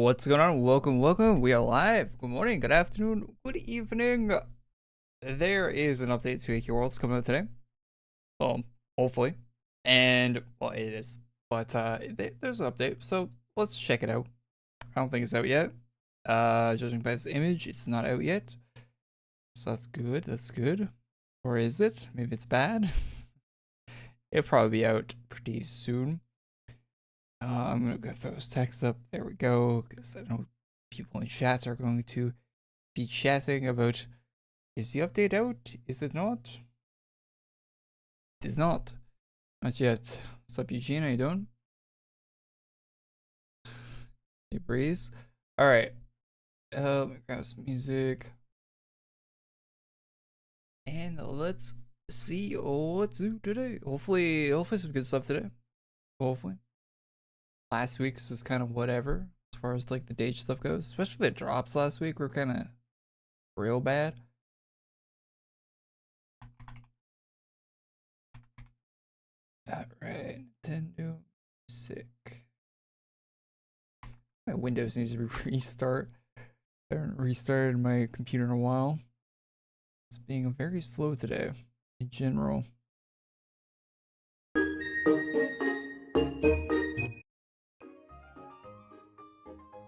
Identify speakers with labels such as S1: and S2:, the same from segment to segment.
S1: What's going on? Welcome. We are live. Good morning, good afternoon, good evening. There is an update to AQ Worlds coming out today. Hopefully. And, well, it is. But there's an update, so let's check it out. I don't think it's out yet. Judging by this image, it's not out yet. So that's good. Or is it? Maybe it's bad. It'll probably be out pretty soon. I'm gonna go throw those texts up. There we go. Because I know people in chats are going to be chatting about, is the update out? Is it not? It is not. Not yet. What's up, Eugene? How you doing? Hey, Breeze. Alright. Let me grab some music. And let's see what to do today. Hopefully some good stuff today. Hopefully. Last week's was kind of whatever as far as like the Dage stuff goes. Especially the drops last week were kind of real bad. Alright, Nintendo Music. My Windows needs to restart. I haven't restarted my computer in a while. It's being very slow today in general.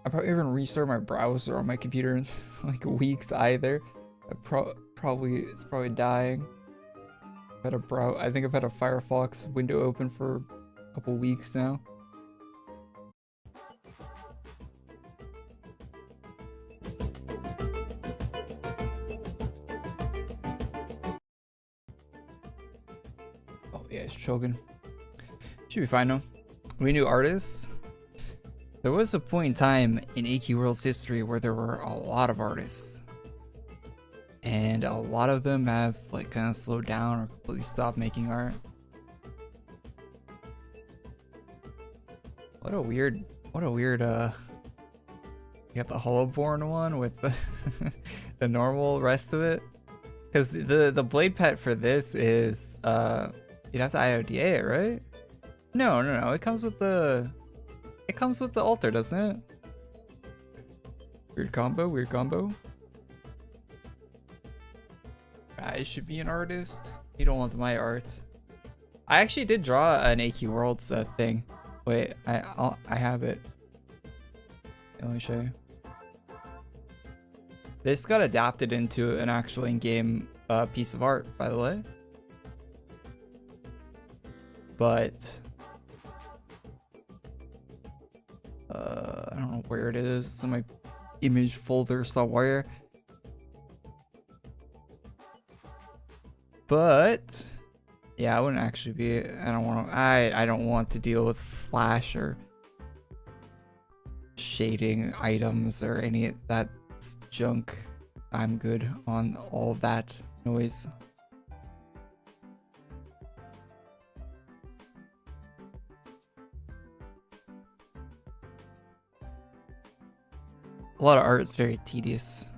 S1: I probably haven't restarted my browser on my computer in like weeks either. It's probably dying. I think I've had a Firefox window open for a couple weeks now. Oh yeah, it's choking. Should be fine though. We new artists. There was a point in time in AQ World's history where there were a lot of artists. And a lot of them have like kind of slowed down or completely stopped making art. What a weird you got the Hollowborn one with the normal rest of it. Because the blade pet for this is you'd have to IODA it, right? No, it comes with the altar, doesn't it? Weird combo. I should be an artist. You don't want my art. I actually did draw an AQ Worlds thing. Wait, I have it. Let me show you. This got adapted into an actual in-game piece of art, by the way. But I don't know where it is. It's in my image folder somewhere. But yeah, I wouldn't actually be. I don't want to deal with flash or shading items or any of that junk. I'm good on all of that noise. A lot of art is very tedious.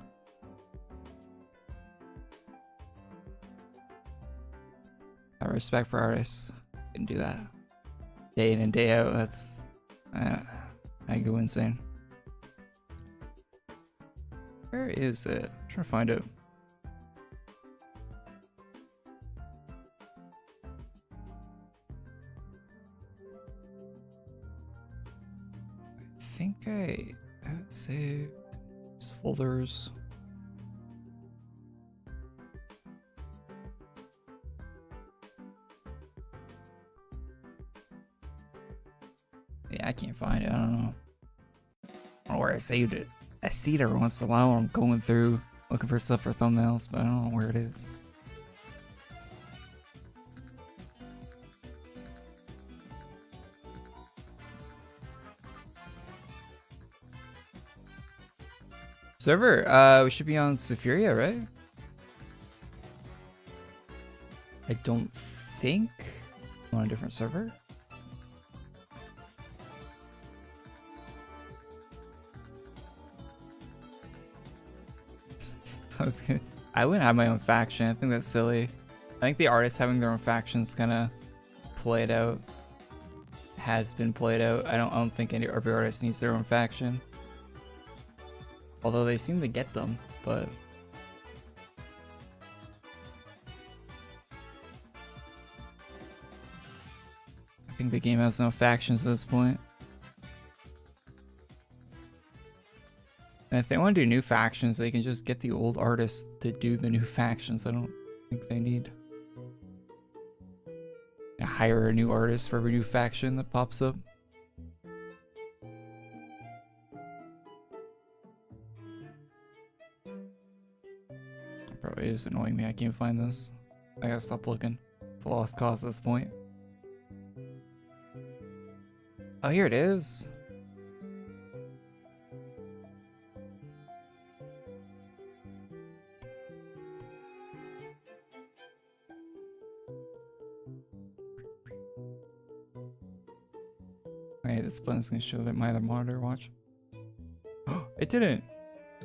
S1: I have respect for artists. Can do that day in and day out. That's I go insane. Where is it? I'm trying to find it. I think I have it saved. These folders. Yeah, I can't find it. I don't know. I don't know where I saved it. I see it every once in a while when I'm going through looking for stuff for thumbnails, but I don't know where it is. Server, we should be on Sephiria, right? I don't think. I'm on a different server. I wouldn't have my own faction. I think that's silly. I think the artists having their own factions kind of played out. Has been played out. I don't think every artist needs their own faction. Although they seem to get them, but I think the game has no factions at this point. And if they want to do new factions, they can just get the old artists to do the new factions. I don't think they need to hire a new artist for every new faction that pops up. Probably is annoying me. I can't find this. I gotta stop looking. It's a lost cause at this point. Oh, here it is. Okay, this button's gonna show that my other monitor. Watch. Oh, it didn't.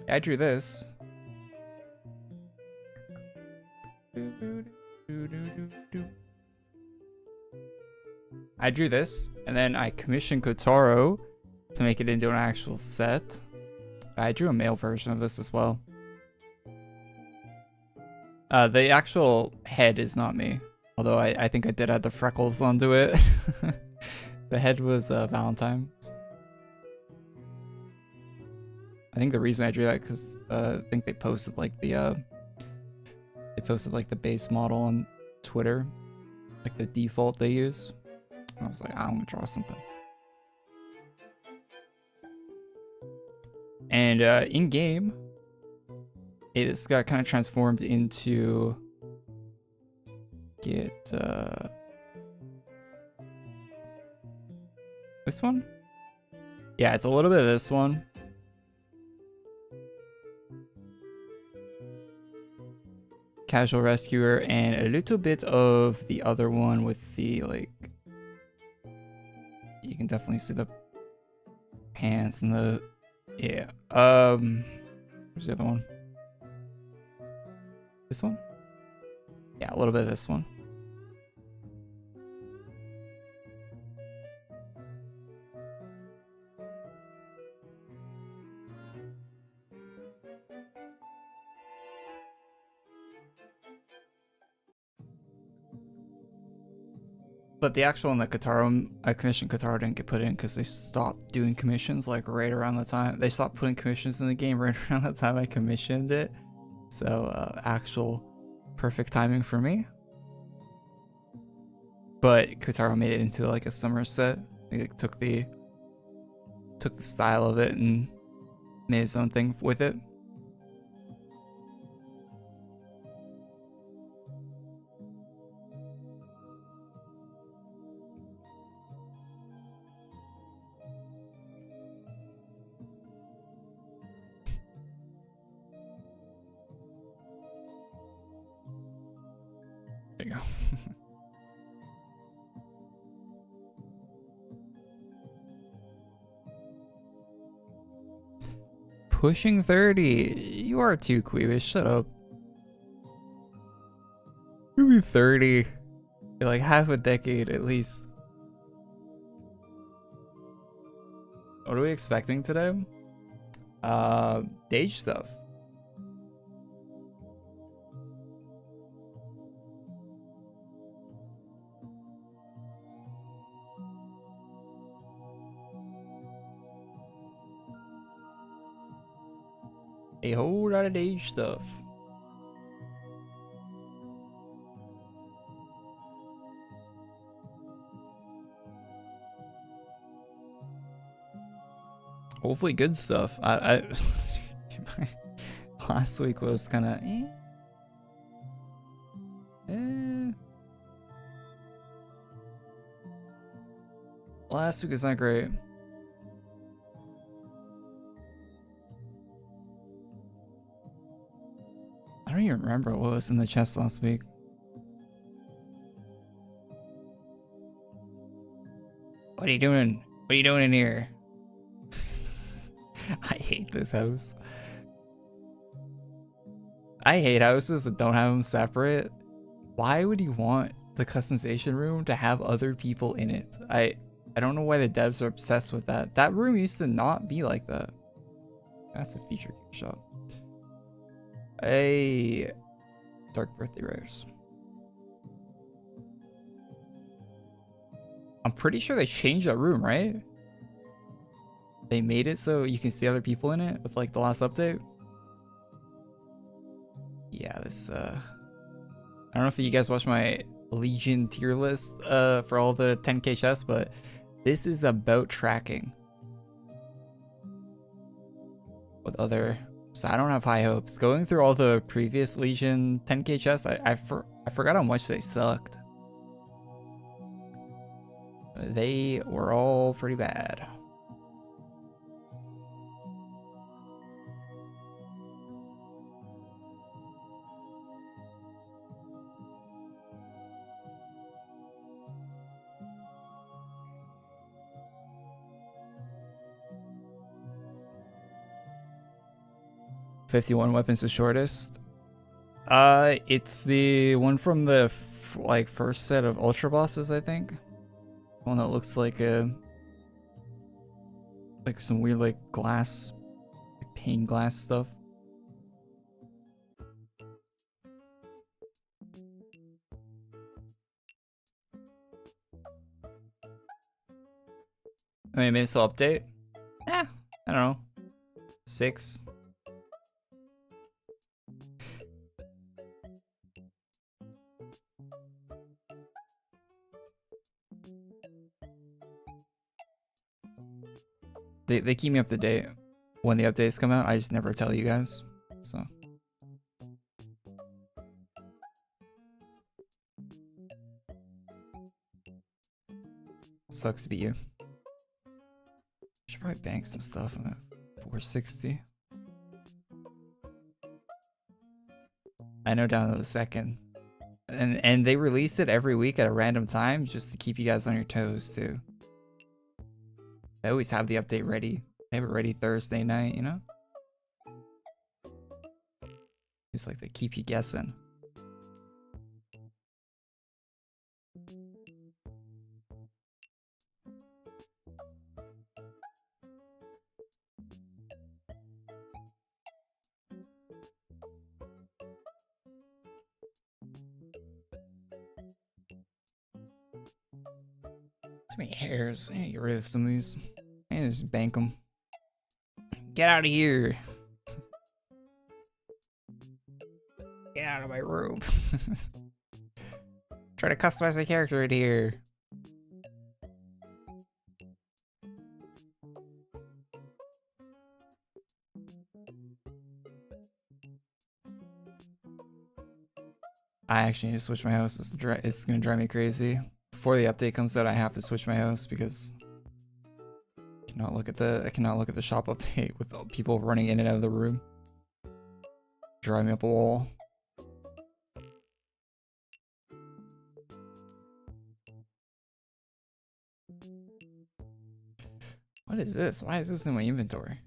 S1: I drew this. I drew this, and then I commissioned Kotaro to make it into an actual set. I drew a male version of this as well. The actual head is not me, although I think I did add the freckles onto it. The head was Valentine's. I think the reason I drew that because I think they posted like the base model on Twitter, like the default they use. I was like, I'm gonna draw something. And in game, it's got kind of transformed into this one. Yeah, it's a little bit of this one. Casual rescuer, and a little bit of the other one with the like. You can definitely see the pants and the yeah. Where's the other one? This one? Yeah, a little bit of this one. But the actual one that Kotaro, I commissioned Kotaro didn't get put in because they stopped doing commissions like right around the time. They stopped putting commissions in the game right around the time I commissioned it. So actual perfect timing for me. But Kotaro made it into like a summer set. He took the style of it and made his own thing with it. There you go. Pushing 30. You are too queebish. Shut up. You'll be 30 in like half a decade at least. What are we expecting today? Dage stuff. A whole lot of Dage stuff. Hopefully good stuff. Last week was kind of Last week was not great. I don't even remember what was in the chest last week. What are you doing? What are you doing in here? I hate this house. I hate houses that don't have them separate. Why would you want the customization room to have other people in it? I don't know why the devs are obsessed with that. That room used to not be like that. Massive feature shop. A dark birthday rares. I'm pretty sure they changed that room, right? They made it so you can see other people in it with like the last update. Yeah, this I don't know if you guys watched my Legion tier list for all the 10k chests, but this is about tracking with other, so I don't have high hopes. Going through all the previous Legion 10k chests, I forgot how much they sucked. They were all pretty bad. "51 weapons the shortest." It's the one from the like first set of ultra bosses, I think. One that looks like some weird like glass, like pane glass stuff. I mean, maybe it's still update. I don't know. 6. They keep me up to date when the updates come out. I just never tell you guys, so. Sucks to be you. Should probably bank some stuff on it. 460. I know down to the second. And they release it every week at a random time just to keep you guys on your toes too. They always have the update ready. They have it ready Thursday night, you know? It's like they keep you guessing. Too many hairs. I need to get rid of some of these. I need to just bank them. Get out of here. Get out of my room. Try to customize my character right here. I actually need to switch my host. It's gonna drive me crazy. Before the update comes out, I have to switch my host because I cannot look at the shop update with people running in and out of the room. Drive me up a wall. What is this? Why is this in my inventory?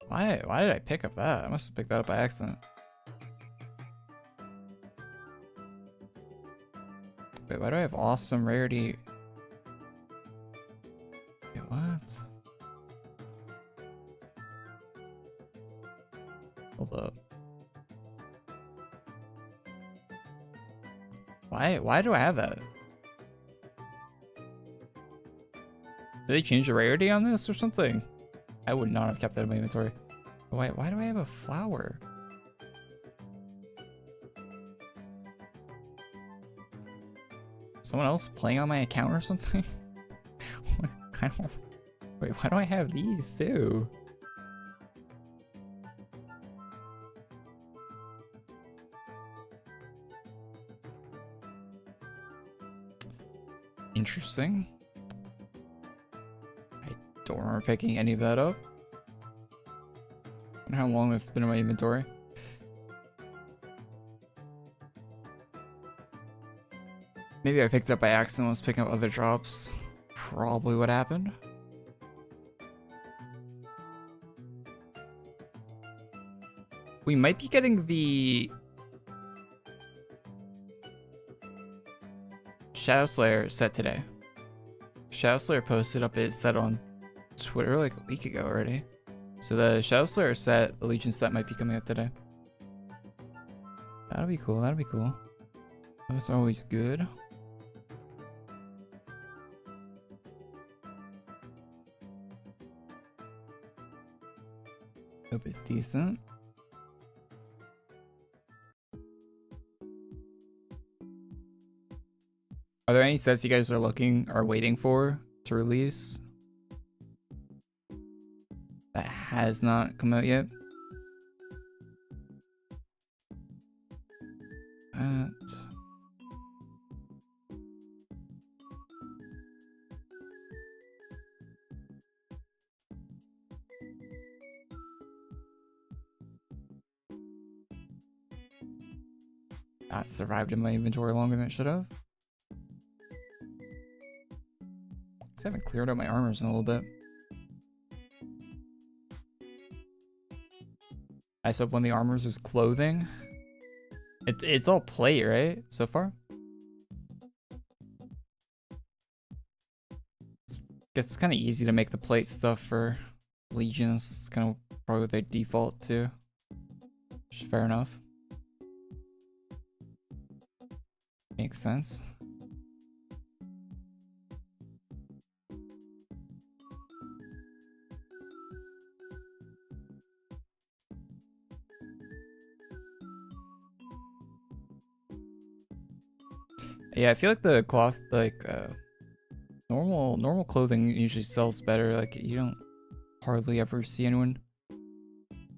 S1: Why did I pick up that? I must have picked that up by accident. Wait, why do I have awesome rarity? Wait, what? Hold up. Why do I have that? Did they change the rarity on this or something? I would not have kept that in my inventory. Why do I have a flower? Someone else playing on my account or something? Wait, why do I have these too? Interesting. I don't remember picking any of that up. I wonder how long it's been in my inventory. Maybe I picked it up by accident. I was picking up other drops. Probably what happened. We might be getting the Shadow Slayer set today. Shadow Slayer posted up his set on Twitter like a week ago already. So the Shadow Slayer set, the Legion set might be coming up today. That'll be cool, that'll be cool. That's always good. Hope it's decent. Are there any sets you guys are waiting for to release that has not come out yet? That survived in my inventory longer than it should have. I haven't cleared out my armors in a little bit. I said one of the armors is clothing. It's all plate, right? So far? It's kind of easy to make the plate stuff for Legions. It's kind of probably what they default to. Which is fair enough. Makes sense. Yeah, I feel like the cloth, like normal clothing usually sells better. Like you don't hardly ever see anyone.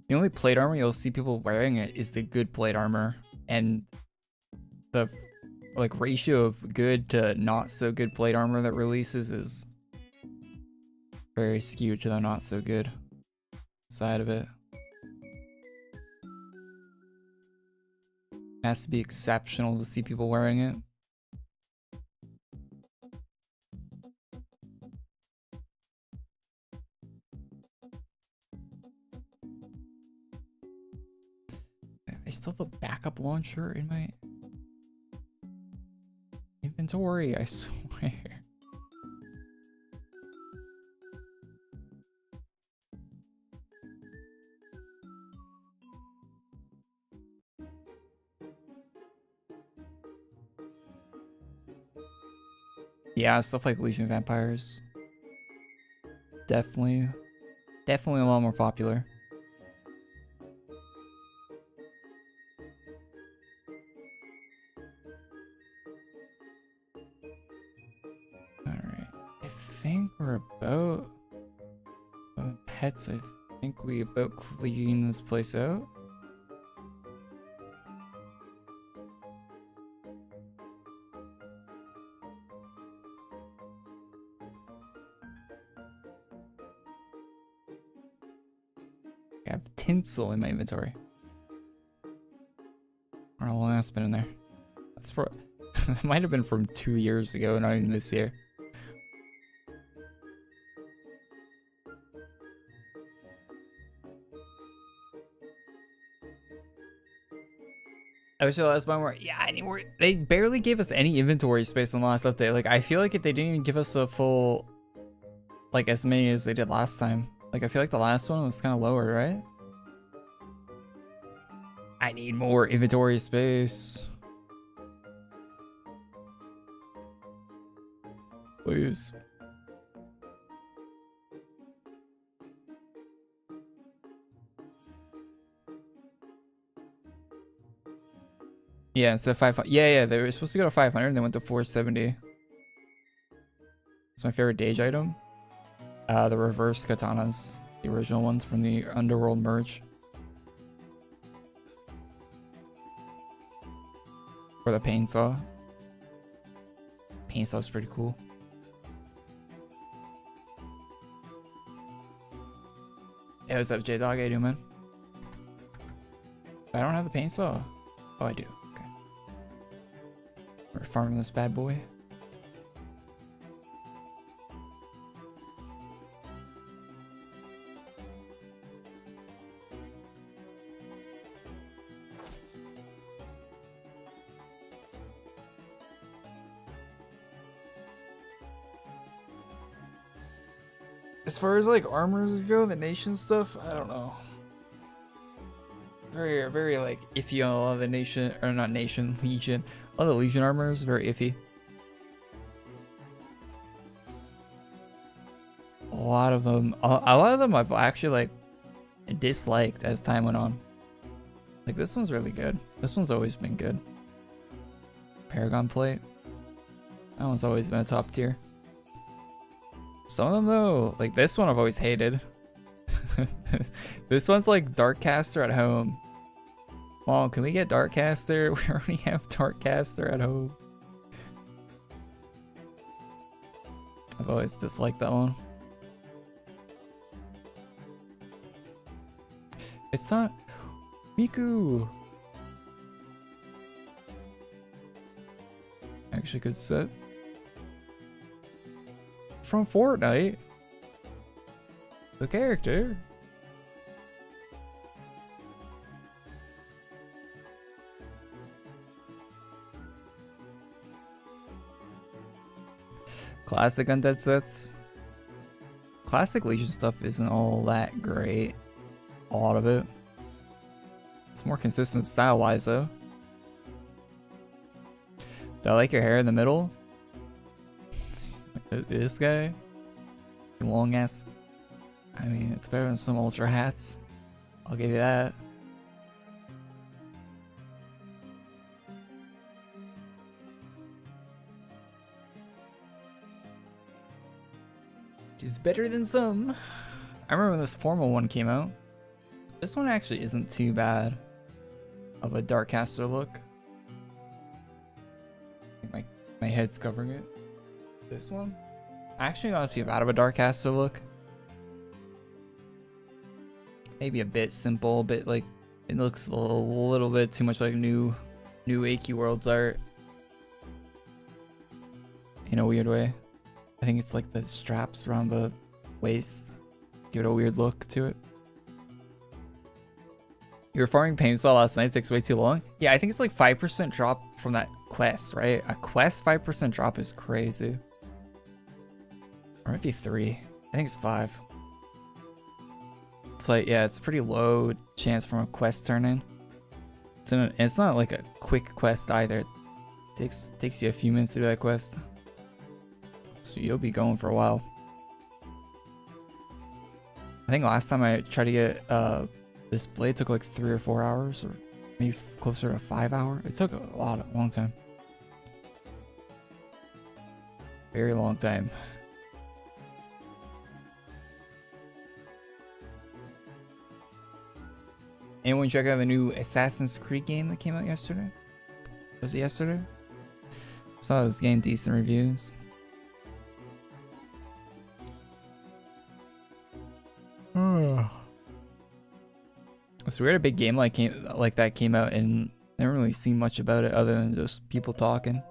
S1: The only plate armor you'll see people wearing it is the good plate armor, and the like ratio of good to not so good plate armor that releases is very skewed to the not so good side of it. It has to be exceptional to see people wearing it. I still have a backup launcher in my inventory, I swear. Yeah, stuff like Legion Vampires. Definitely a lot more popular. Alright. I think we're about pets, I think we about cleaning this place out. I have tinsel in my inventory. I don't know how long that's been in there. That's for it might have been from 2 years ago, not even this year. I wish the last one were, yeah, anymore. They barely gave us any inventory space on the last update. Like, I feel like if they didn't even give us a full, like, as many as they did last time. Like, I feel like the last one was kind of lower, right? I need more inventory space. Please. Yeah, so 500. Yeah, they were supposed to go to 500 and they went to 470. It's my favorite Dage item. The reversed katanas, the original ones from the Underworld merge. Or the pain saw. Pain saw is pretty cool. Hey, what's up, J-Dog? How you doing, man? I don't have the pain saw. Oh, I do. Okay. We're farming this bad boy. As far as like armors go, the nation stuff, I don't know. Very like iffy on a lot of the nation, or not nation, legion. A lot of the legion armors, very iffy. A lot of them I've actually like disliked as time went on. Like this one's really good. This one's always been good. Paragon plate. That one's always been a top tier. Some of them though, like this one I've always hated. This one's like Darkcaster at home. Oh, can we get Darkcaster? We already have Darkcaster at home. I've always disliked that one. It's not Miku. Actually, good set from Fortnite. The character. Classic undead sets. Classic Legion stuff isn't all that great. A lot of it. It's more consistent style-wise though. Do I like your hair in the middle? This guy? Long ass. I mean, it's better than some ultra hats. I'll give you that. It's better than some. I remember when this formal one came out. This one actually isn't too bad of a Darkcaster look. I think my head's covering it. This one? Actually not too bad of a Darkcaster look. Maybe a bit simple, but like it looks a little bit too much like new AQ Worlds art. In a weird way. I think it's like the straps around the waist give it a weird look to it. You were farming Painsaw last night, takes way too long. Yeah, I think it's like 5% drop from that quest, right? A quest 5% drop is crazy. Or it might be 3. I think it's 5. It's like, yeah, it's a pretty low chance from a quest turn-in. It's not like a quick quest either. It takes you a few minutes to do that quest. So you'll be going for a while. I think last time I tried to get this blade took like 3 or 4 hours, or maybe closer to 5 hours. It took a long time. Very long time. Anyone check out the new Assassin's Creed game that came out yesterday? Was it yesterday? Saw it was getting decent reviews. It's weird a big game like that came out and I haven't really seen much about it other than just people talking.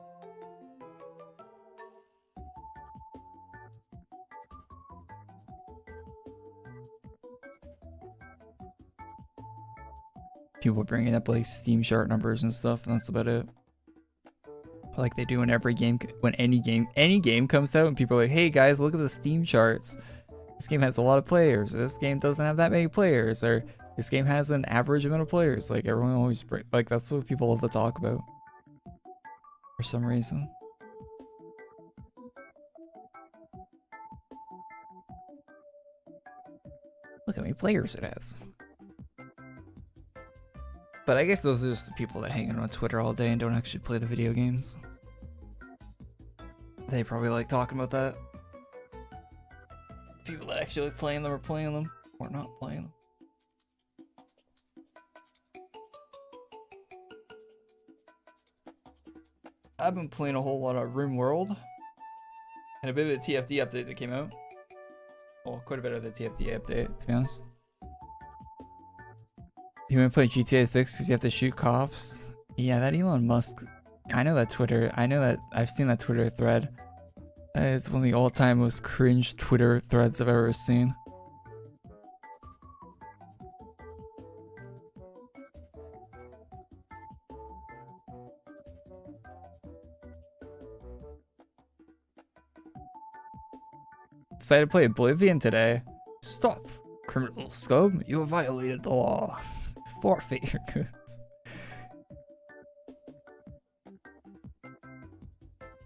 S1: People bringing up like Steam chart numbers and stuff, and that's about it. Like they do in every game, when any game comes out and people are like, hey guys, look at the Steam charts. This game has a lot of players. This game doesn't have that many players. Or this game has an average amount of players. Like everyone always, like that's what people love to talk about. For some reason. Look how many players it has. But I guess those are just the people that hang out on Twitter all day and don't actually play the video games. They probably like talking about that. People that actually like playing them or not playing them. I've been playing a whole lot of RimWorld. And a bit of the TFD update that came out. Well, quite a bit of the TFD update, to be honest. You want to play GTA 6 because you have to shoot cops? Yeah, that Elon Musk. I know that Twitter. I know that I've seen that Twitter thread. That is one of the all-time most cringe Twitter threads I've ever seen. decided to play Oblivion today. Stop, criminal scum. You have violated the law. Forfeit your goods.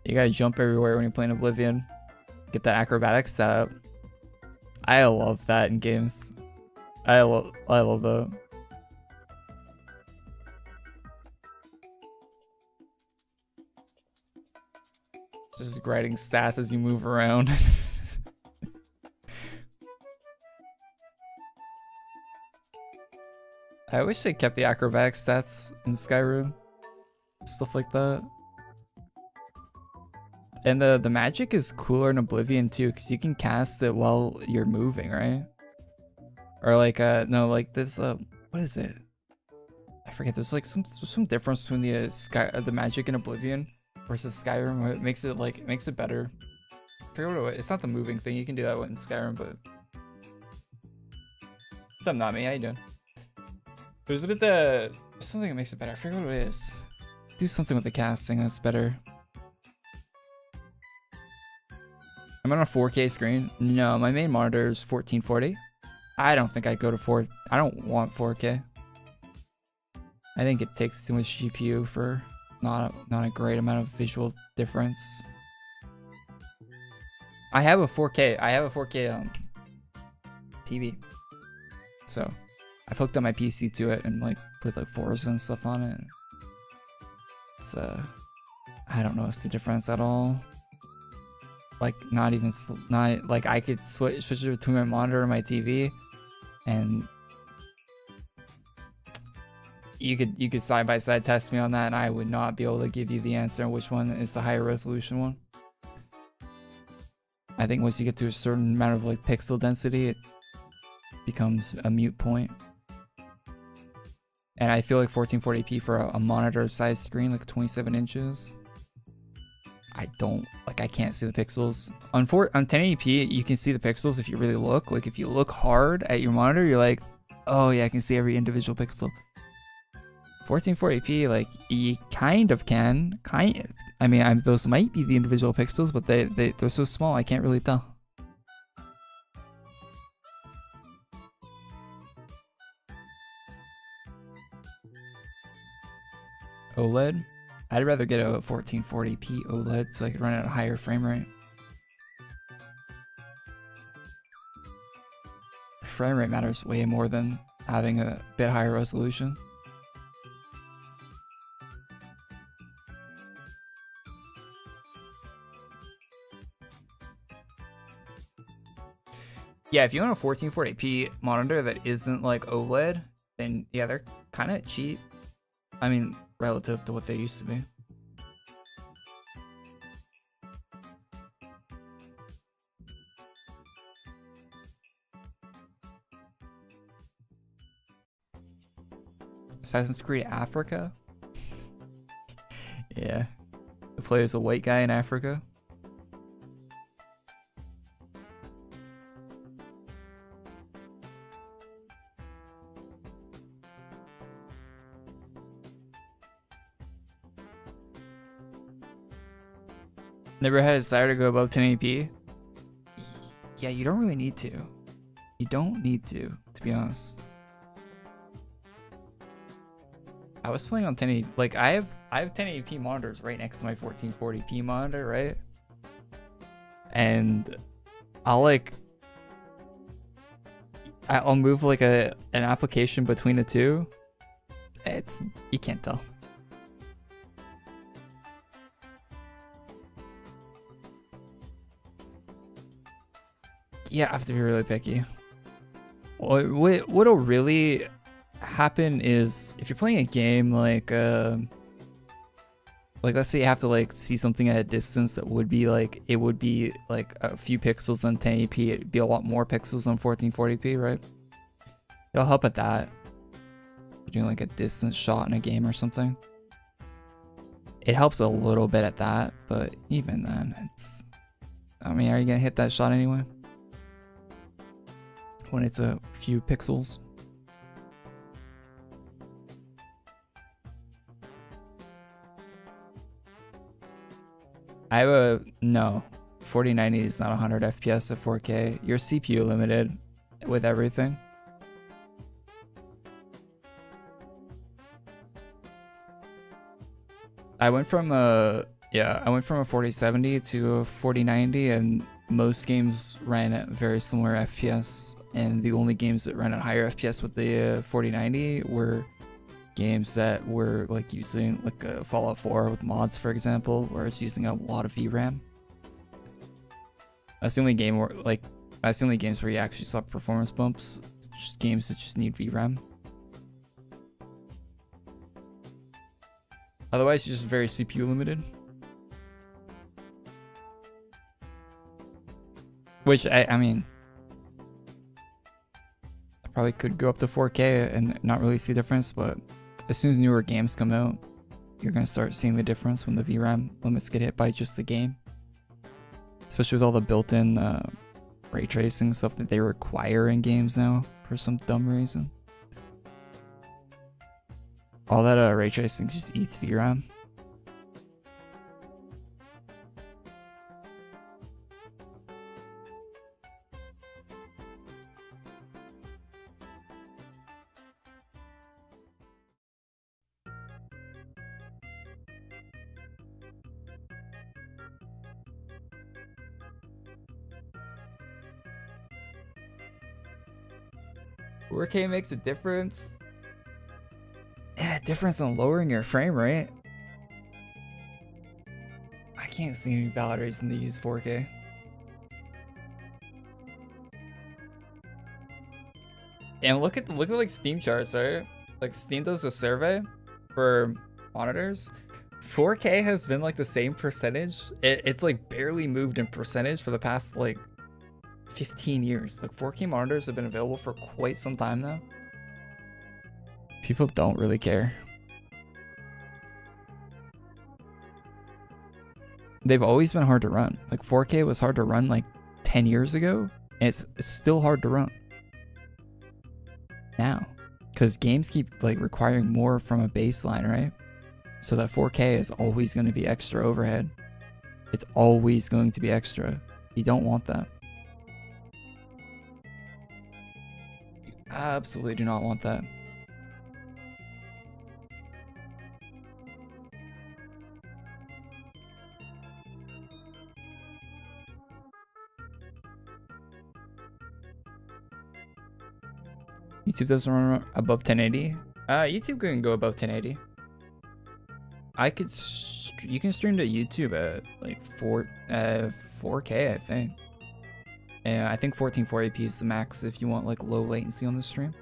S1: You gotta jump everywhere when you're playing Oblivion. Get that acrobatics set up. I love that in games. I love that. Just writing stats as you move around. I wish they kept the acrobatic stats in Skyrim. Stuff like that. And the magic is cooler in Oblivion too, because you can cast it while you're moving, right? Or like no, like this what is it? I forget. There's like some difference between the magic in Oblivion versus Skyrim. It makes it like makes it better. I forget what it's not the moving thing. You can do that in Skyrim, but what's up, not me? How you doing? There's a bit something that makes it better. I forget what it is. Do something with the casting that's better. I'm on a 4K screen. No, my main monitor is 1440. I don't think I'd go to 4. I don't want 4K. I think it takes too much GPU for not a great amount of visual difference. I have a 4K. I have a 4K TV. So I've hooked up my PC to it and like put like Forza and stuff on it. It's I don't notice the difference at all. Like not like I could switch it between my monitor and my TV, and you could side by side test me on that, and I would not be able to give you the answer on which one is the higher resolution one. I think once you get to a certain amount of like pixel density, it becomes a moot point. And I feel like 1440p for a monitor size screen, like 27 inches. I can't see the pixels. On 1080p, you can see the pixels if you really look. Like if you look hard at your monitor, you're like, oh yeah, I can see every individual pixel. 1440p, like you kind of can. I mean, those might be the individual pixels, but they're so small, I can't really tell. OLED? I'd rather get a 1440p OLED so I could run at a higher frame rate. Frame rate matters way more than having a bit higher resolution. Yeah, if you want a 1440p monitor that isn't like OLED, then yeah, they're kind of cheap. I mean, relative to what they used to be. Assassin's Creed Africa? Yeah. The player's a white guy in Africa. Never had a desire to go above 1080p? Yeah, you don't really need to. You don't need to be honest. I was playing on 1080p. Like I have 1080p monitors right next to my 1440p monitor, right? And I'll move like an application between the two. You can't tell. Yeah, I have to be really picky. What'll really happen is if you're playing a game like let's say you have to like see something at a distance that would be like a few pixels on 1080p, it'd be a lot more pixels on 1440p, right? It'll help at that. You're doing like a distance shot in a game or something. It helps a little bit at that, but even then, I mean, are you gonna hit that shot anyway? When it's a few pixels. I have no. 4090 is not 100 FPS at 4K. You're CPU limited with everything. I went from a 4070 to a 4090, and most games ran at very similar FPS, and the only games that ran at higher FPS with the 4090 were games that were like using like Fallout 4 with mods, for example, where it's using a lot of VRAM. That's the only game where that's the only games where you actually saw performance bumps. It's just games that just need VRAM. Otherwise, you're just very CPU limited. Which, I mean, I probably could go up to 4K and not really see difference, but as soon as newer games come out, you're going to start seeing the difference when the VRAM limits get hit by just the game. Especially with all the built-in ray tracing stuff that they require in games now for some dumb reason. All that ray tracing just eats VRAM. $4K makes a difference. Yeah, difference on lowering your frame rate. I can't see any valid reason to use 4K. And look at like Steam charts, right? Like Steam does a survey for monitors. 4K has been like the same percentage. It's like barely moved in percentage for the past like 15 years. Like 4K monitors have been available for quite some time now. People don't really care. They've always been hard to run. Like 4K was hard to run like 10 years ago, and it's still hard to run now because games keep like requiring more from a baseline, right? So that 4K is always going to be extra overhead. It's always going to be extra. You don't want that. You absolutely do not want that. YouTube doesn't run above 1080. YouTube can go above 1080. You can stream to YouTube at like 4K, I think. And I think 1440p is the max if you want like low latency on the stream.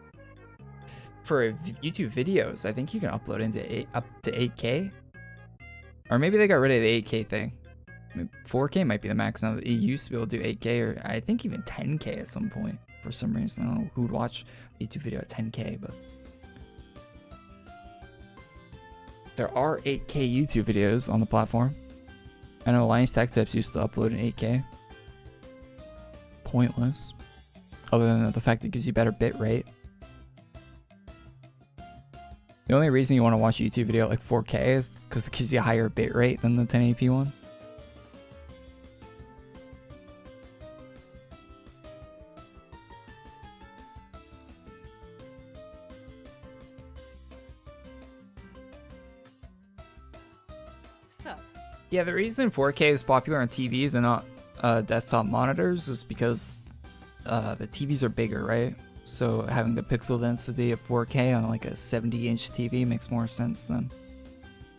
S1: For YouTube videos, I think you can upload into up to 8K. Or maybe they got rid of the 8K thing. I mean, 4K might be the max now. It used to be able to do 8K or I think even 10K at some point. For some reason, I don't know who would watch a YouTube video at 10K, but there are 8K YouTube videos on the platform. I know Alliance Tech Tips used to upload an 8K. Pointless. Other than the fact that it gives you better bit rate. The only reason you want to watch a YouTube video at like 4K is because it gives you a higher bit rate than the 1080p one. Yeah, the reason 4K is popular on TVs and not desktop monitors is because the TVs are bigger, right? So having the pixel density of 4K on like a 70-inch TV makes more sense than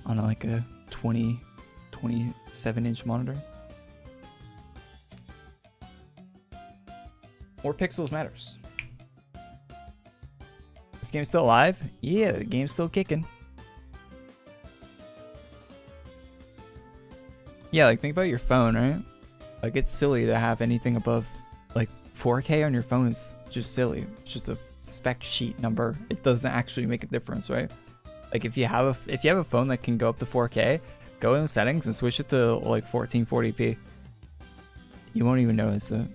S1: on like a 27-inch monitor. More pixels matters. This game's still alive? Yeah, the game's still kicking. Yeah, like think about your phone, right? Like it's silly to have anything above like 4K on your phone. Is just silly. It's just a spec sheet number. It doesn't actually make a difference, right? Like if you have a phone that can go up to 4K, go in the settings and switch it to like 1440p. You won't even notice it.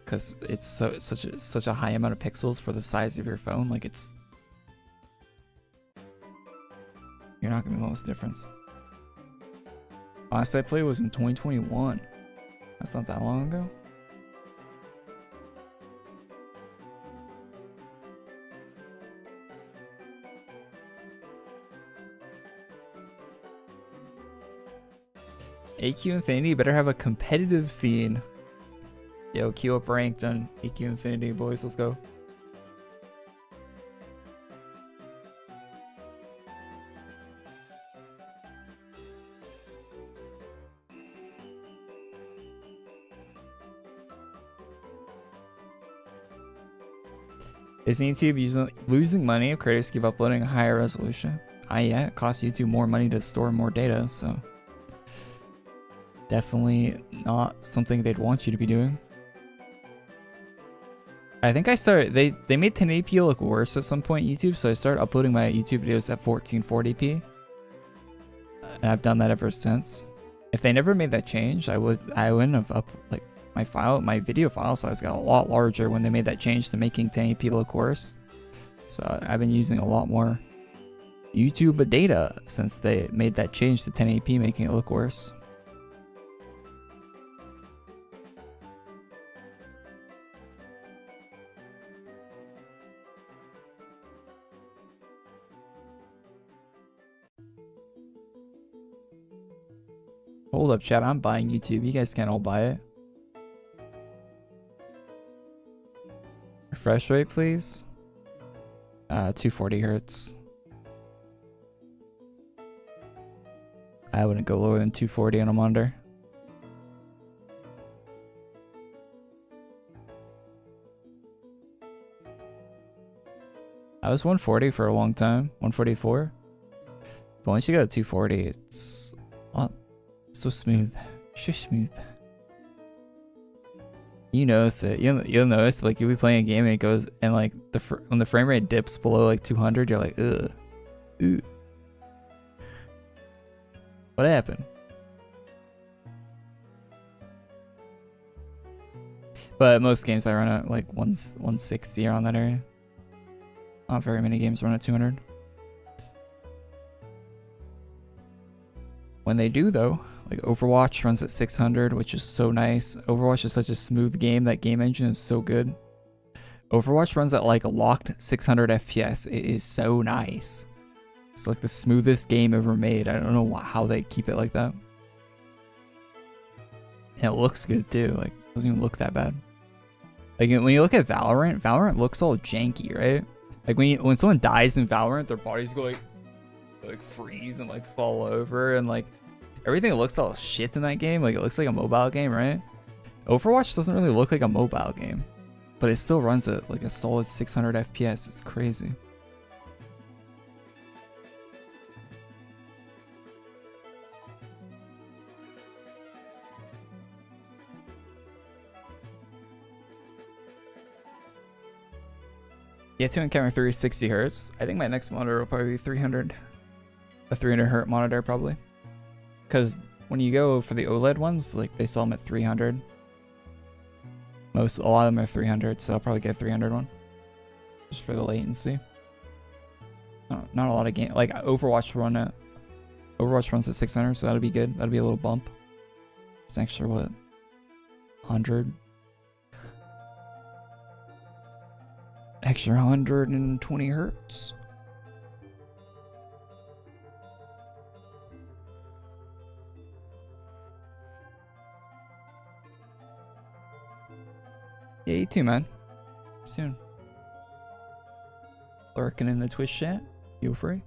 S1: Cause it's such a high amount of pixels for the size of your phone. Like you're not gonna notice the difference. Last I played was in 2021. That's not that long ago. AQ Infinity better have a competitive scene. Yo, queue up ranked on AQ Infinity, boys. Let's go. Is YouTube losing money if creators keep uploading a higher resolution? Yeah, it costs YouTube more money to store more data, so definitely not something they'd want you to be doing. I think I started, they made 1080p look worse at some point YouTube, so I started uploading my YouTube videos at 1440p. And I've done that ever since. If they never made that change, I wouldn't have like my video file size got a lot larger when they made that change to making 1080p look worse. So I've been using a lot more YouTube data since they made that change to 1080p, making it look worse. Hold up, chat. I'm buying YouTube. You guys can't all buy it. Refresh rate, please. 240 hertz. I wouldn't go lower than 240 on a monitor. I was 140 for a long time. 144. But once you go to 240, it's so smooth. So smooth. You notice it. You'll notice, like, you'll be playing a game and it goes, and like when the frame rate dips below like 200, you're like, ugh. What happened? But most games I run at like 160 around that area. Not very many games run at 200. When they do though, like Overwatch runs at 600, which is so nice. Overwatch is such a smooth game. That game engine is so good. Overwatch runs at like a locked 600 FPS. It is so nice. It's like the smoothest game ever made. I don't know how they keep it like that. And it looks good too. Like, it doesn't even look that bad. Like when you look at Valorant, Valorant looks all janky, right? Like when someone dies in Valorant, their bodies go like freeze and like fall over, and like everything looks all shit in that game. Like it looks like a mobile game, right? Overwatch doesn't really look like a mobile game, but it still runs at like a solid 600 FPS. It's crazy. Yeah, to encounter 360 hertz. I think my next monitor will probably be 300. A 300 hertz monitor probably. Because when you go for the OLED ones, like they sell them at 300. A lot of them are 300, so I'll probably get a 300 one. Just for the latency. Not a lot of game. Like Overwatch runs at 600, so that'll be good. That'll be a little bump. It's an extra, what? 100? Extra 120 hertz. Yeah, you too, man. Soon. Lurking in the Twitch chat. Feel free.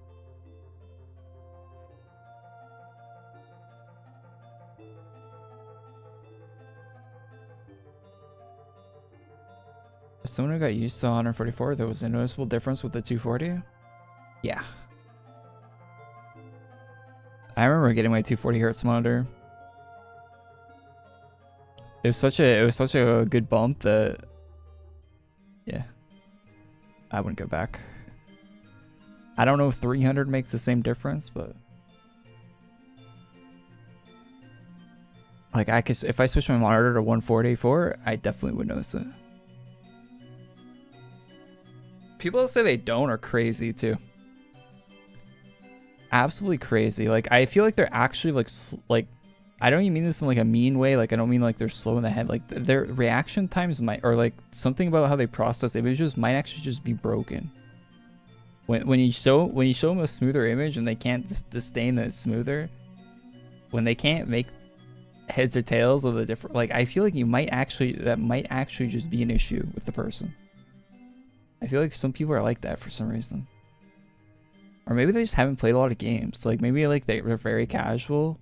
S1: Someone who got used to 144, there was a noticeable difference with the 240. Yeah. I remember getting my 240 hertz monitor. It was such a good bump that, yeah, I wouldn't go back. I don't know if 300 makes the same difference, but like if I switch my monitor to 144, I definitely would notice it. People that say they don't are crazy too. Absolutely crazy. Like I feel like they're actually like I don't even mean this in like a mean way. Like I don't mean like they're slow in the head. Like their reaction times might, or like something about how they process images might actually just be broken. When you show them a smoother image and they can't disdain that it's smoother, when they can't make heads or tails of the different, like I feel like that might actually just be an issue with the person. I feel like some people are like that for some reason. Or maybe they just haven't played a lot of games. Like maybe like they're very casual.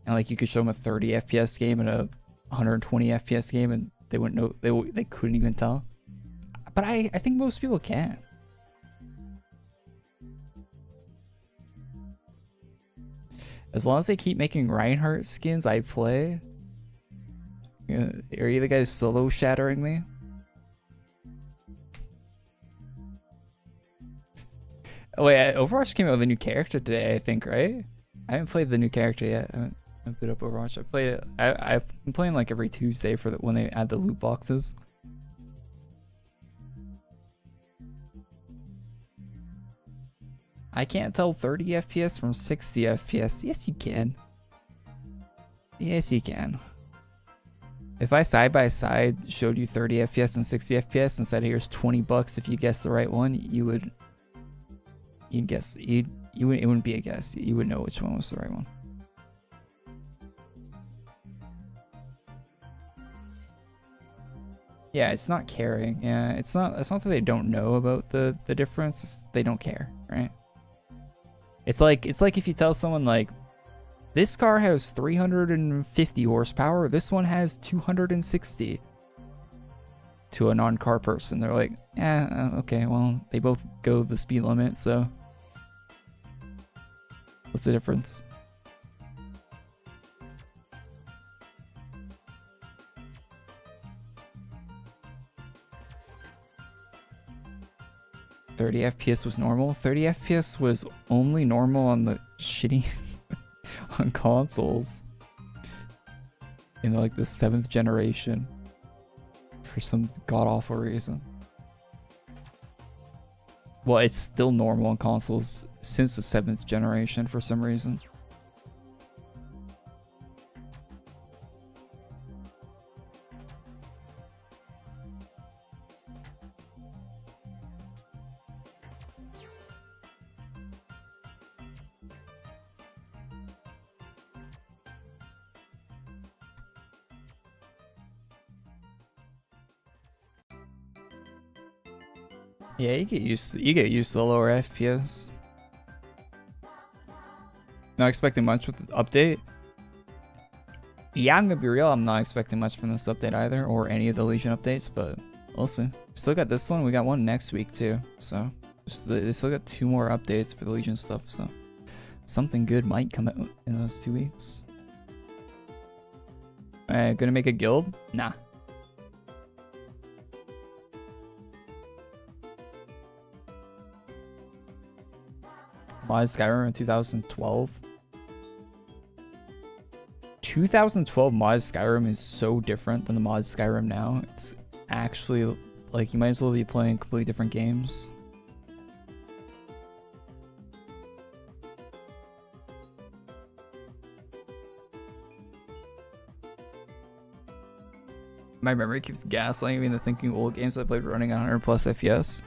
S1: And like you could show them a 30 FPS game and a 120 FPS game and they wouldn't know, they couldn't even tell. But I think most people can. As long as they keep making Reinhardt skins, I play. Are you the guys solo shattering me? Oh wait, Overwatch came out with a new character today, I think, right? I haven't played the new character yet. I haven't put up Overwatch. I played it. I've been playing like every Tuesday for when they add the loot boxes. I can't tell 30 FPS from 60 FPS. Yes, you can. Yes, you can. If I side by side showed you 30 FPS and 60 FPS and said here's $20 if you guess the right one, you'd guess. It wouldn't be a guess. You would know which one was the right one. Yeah, it's not caring. Yeah, it's not that they don't know about the difference. They don't care, right? It's like if you tell someone like, this car has 350 horsepower, this one has 260. To a non-car person, they're like, yeah, okay, well, they both go the speed limit, so what's the difference? $30 FPS was normal. 30 FPS was only normal on the shitty on consoles in like the 7th generation for some god-awful reason. Well, it's still normal on consoles since the 7th generation for some reason. Yeah, you get used to the lower FPS. Not expecting much with the update. Yeah, I'm gonna be real, I'm not expecting much from this update either, or any of the Legion updates, but we'll see. Still got this one, we got one next week too, so they still got 2 more updates for the Legion stuff, so something good might come out in those 2 weeks. Gonna make a guild? Nah. Mod Skyrim in 2012. 2012 mod Skyrim is so different than the mod Skyrim now. It's actually like you might as well be playing completely different games. My memory keeps gaslighting me into thinking old games I played running at 100 plus FPS.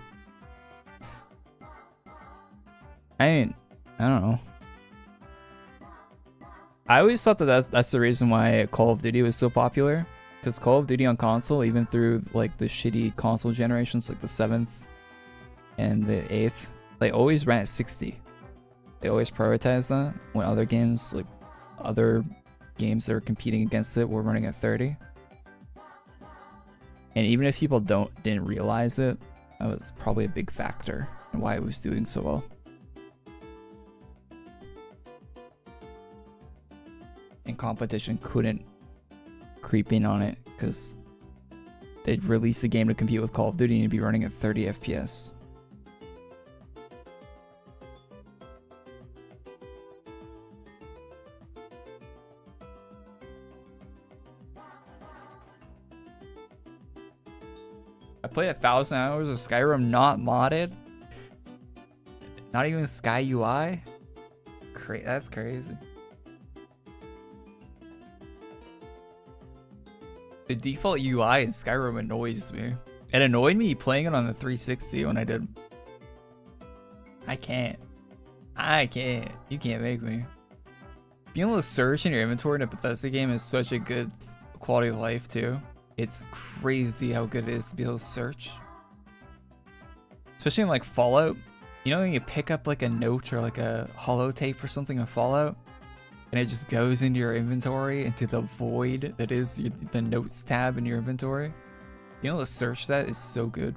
S1: I don't know. I always thought that that's the reason why Call of Duty was so popular, because Call of Duty on console, even through like the shitty console generations, like the 7th and the 8th, they always ran at 60. They always prioritized that when other games, like other games that were competing against it, were running at 30. And even if people didn't realize it, that was probably a big factor in why it was doing so well. And competition couldn't creep in on it because they'd release the game to compete with Call of Duty and it'd be running at 30 FPS. I played 1,000 hours of Skyrim not modded. Not even Sky UI. That's crazy. The default UI in Skyrim annoys me. It annoyed me playing it on the 360 when I did. I can't. You can't make me. Being able to search in your inventory in a Bethesda game is such a good quality of life too. It's crazy how good it is to be able to search. Especially in like Fallout. You know when you pick up like a note or like a holotape or something in Fallout? And it just goes into your inventory, into the void that is the notes tab in your inventory. Being able to search that is so good.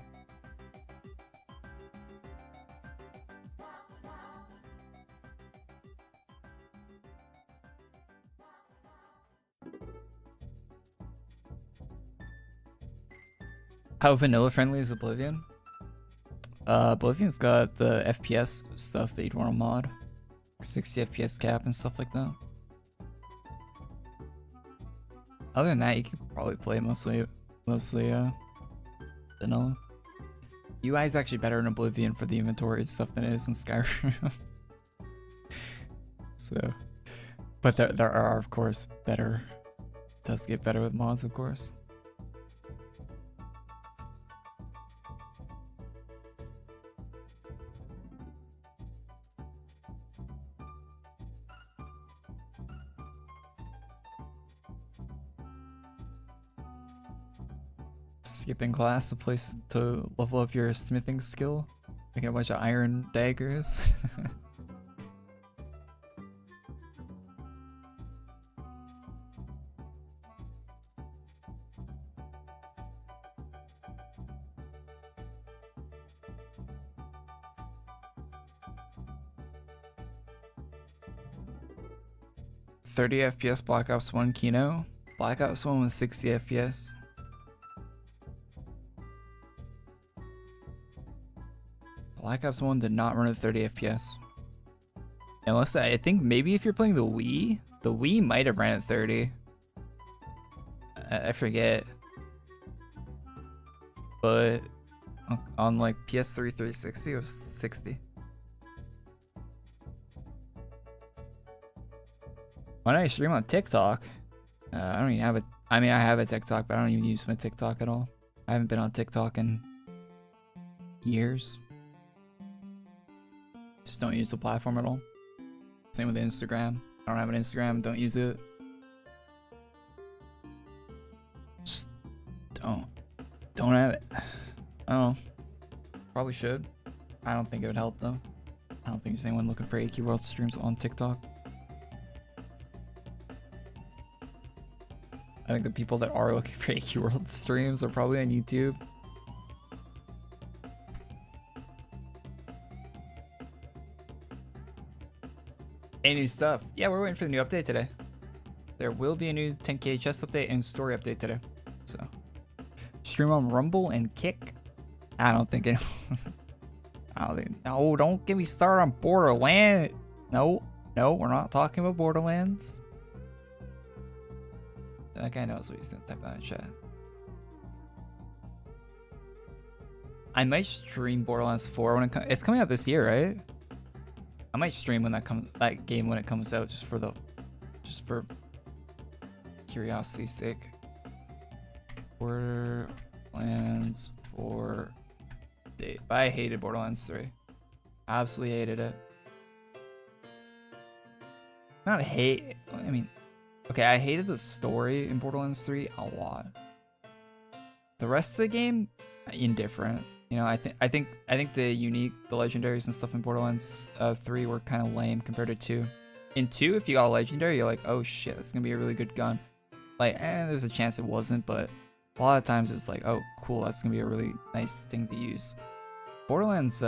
S1: How vanilla friendly is Oblivion? Oblivion's got the FPS stuff that you'd want to mod. 60 FPS cap and stuff like that. Other than that, you could probably play mostly vanilla. UI is actually better in Oblivion for the inventory stuff than it is in Skyrim. So, but there are of course better. It does get better with mods, of course. Skipping class, a place to level up your smithing skill, making a bunch of iron daggers. .30 FPS Black Ops 1 Kino. Black Ops 1 was 60 FPS. Black Ops 1 did not run at 30 FPS. Unless I think maybe if you're playing the Wii might have ran at 30. I forget. But on like PS3 360 it was 60. Why don't I stream on TikTok? I don't even have I mean I have a TikTok, but I don't even use my TikTok at all. I haven't been on TikTok in years. Just don't use the platform at all. Same with Instagram. I don't have an Instagram, don't use it. Just don't have it. Oh, probably should. I don't think it would help though. I don't think there's anyone looking for AQW streams on TikTok. I think the people that are looking for AQW streams are probably on YouTube. Any new stuff? Yeah, we're waiting for the new update today. There will be a new 10k chest update and story update today. So, stream on Rumble and Kick. I don't think it. No, don't get me started on Borderlands. No, we're not talking about Borderlands. That guy knows what he's gonna type out in chat. I might stream Borderlands 4 when it's coming out this year, right? I might stream when that game when it comes out, just for curiosity's sake. Borderlands 4 date. But I hated Borderlands 3. Absolutely hated it. Not hate. I mean, okay, I hated the story in Borderlands 3 a lot. The rest of the game, indifferent. You know, I think the legendaries and stuff in Borderlands 3 were kind of lame compared to 2. In 2, if you got a legendary, you're like, oh shit, that's gonna be a really good gun. Like, there's a chance it wasn't, but a lot of times it's like, oh cool, that's gonna be a really nice thing to use. Borderlands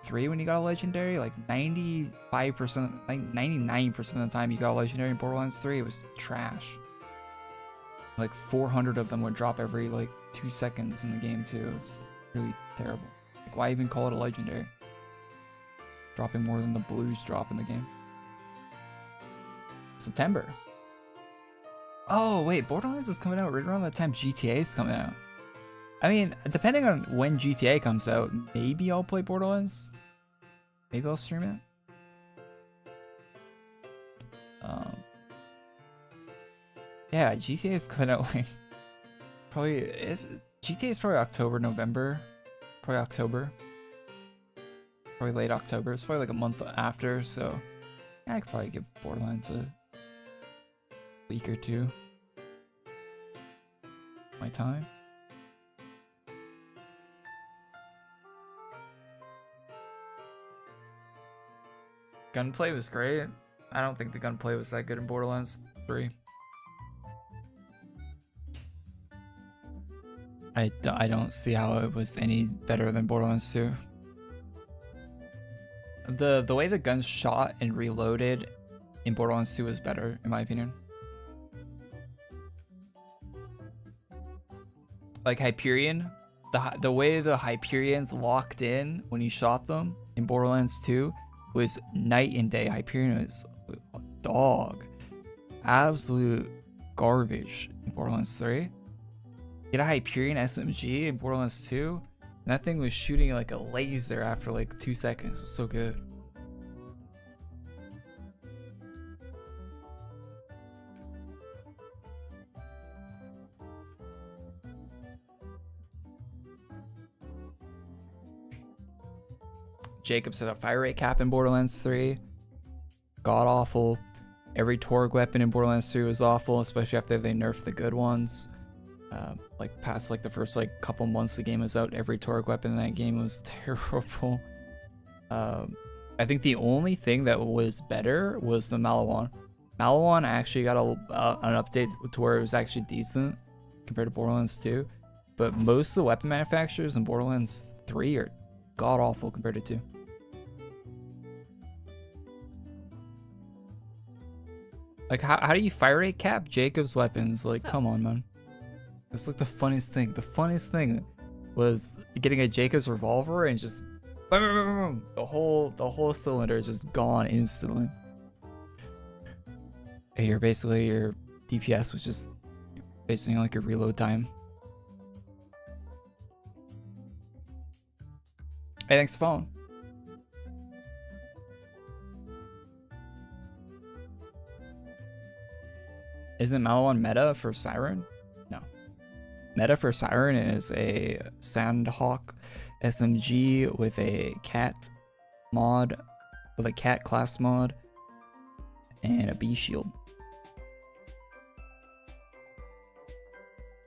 S1: 3, when you got a legendary, like 95%, like 99% of the time you got a legendary in Borderlands 3, it was trash. Like 400 of them would drop every like 2 seconds in the game too. It was really terrible. Like, why even call it a legendary? Dropping more than the blues drop in the game. September. Oh wait, Borderlands is coming out right around the time GTA is coming out. I mean, depending on when GTA comes out, maybe I'll play Borderlands. Maybe I'll stream it. Yeah, GTA is coming out like probably GTA is probably October, November, probably October, probably late October. It's probably like a month after, so I could probably give Borderlands a week or two. My time. Gunplay was great. I don't think the gunplay was that good in Borderlands 3. I don't see how it was any better than Borderlands 2. The way the guns shot and reloaded in Borderlands 2 was better, in my opinion. Like Hyperion, the way the Hyperions locked in when you shot them in Borderlands 2 was night and day. Hyperion was a dog. Absolute garbage in Borderlands 3. Get a Hyperion SMG in Borderlands 2, and that thing was shooting like a laser after like 2 seconds. It was so good. Jacob said a fire rate cap in Borderlands 3. God awful. Every Torg weapon in Borderlands 3 was awful, especially after they nerfed the good ones. Like past like the first like couple months the game was out, every Torg weapon in that game was terrible. I think the only thing that was better was the Malawan. Malawan actually got an update to where it was actually decent compared to Borderlands 2, but most of the weapon manufacturers in Borderlands 3 are god awful compared to 2. Like, how do you fire rate cap Jacob's weapons? Like, come on, man. It was like the funniest thing. The funniest thing was getting a Jacob's revolver and just boom, the whole cylinder is just gone instantly. And your DPS was just basically like your reload time. Hey, thanks, phone. Isn't Malawan meta for Siren? No. Meta for Siren is a Sandhawk SMG with a cat mod, with a cat class mod, and a bee shield.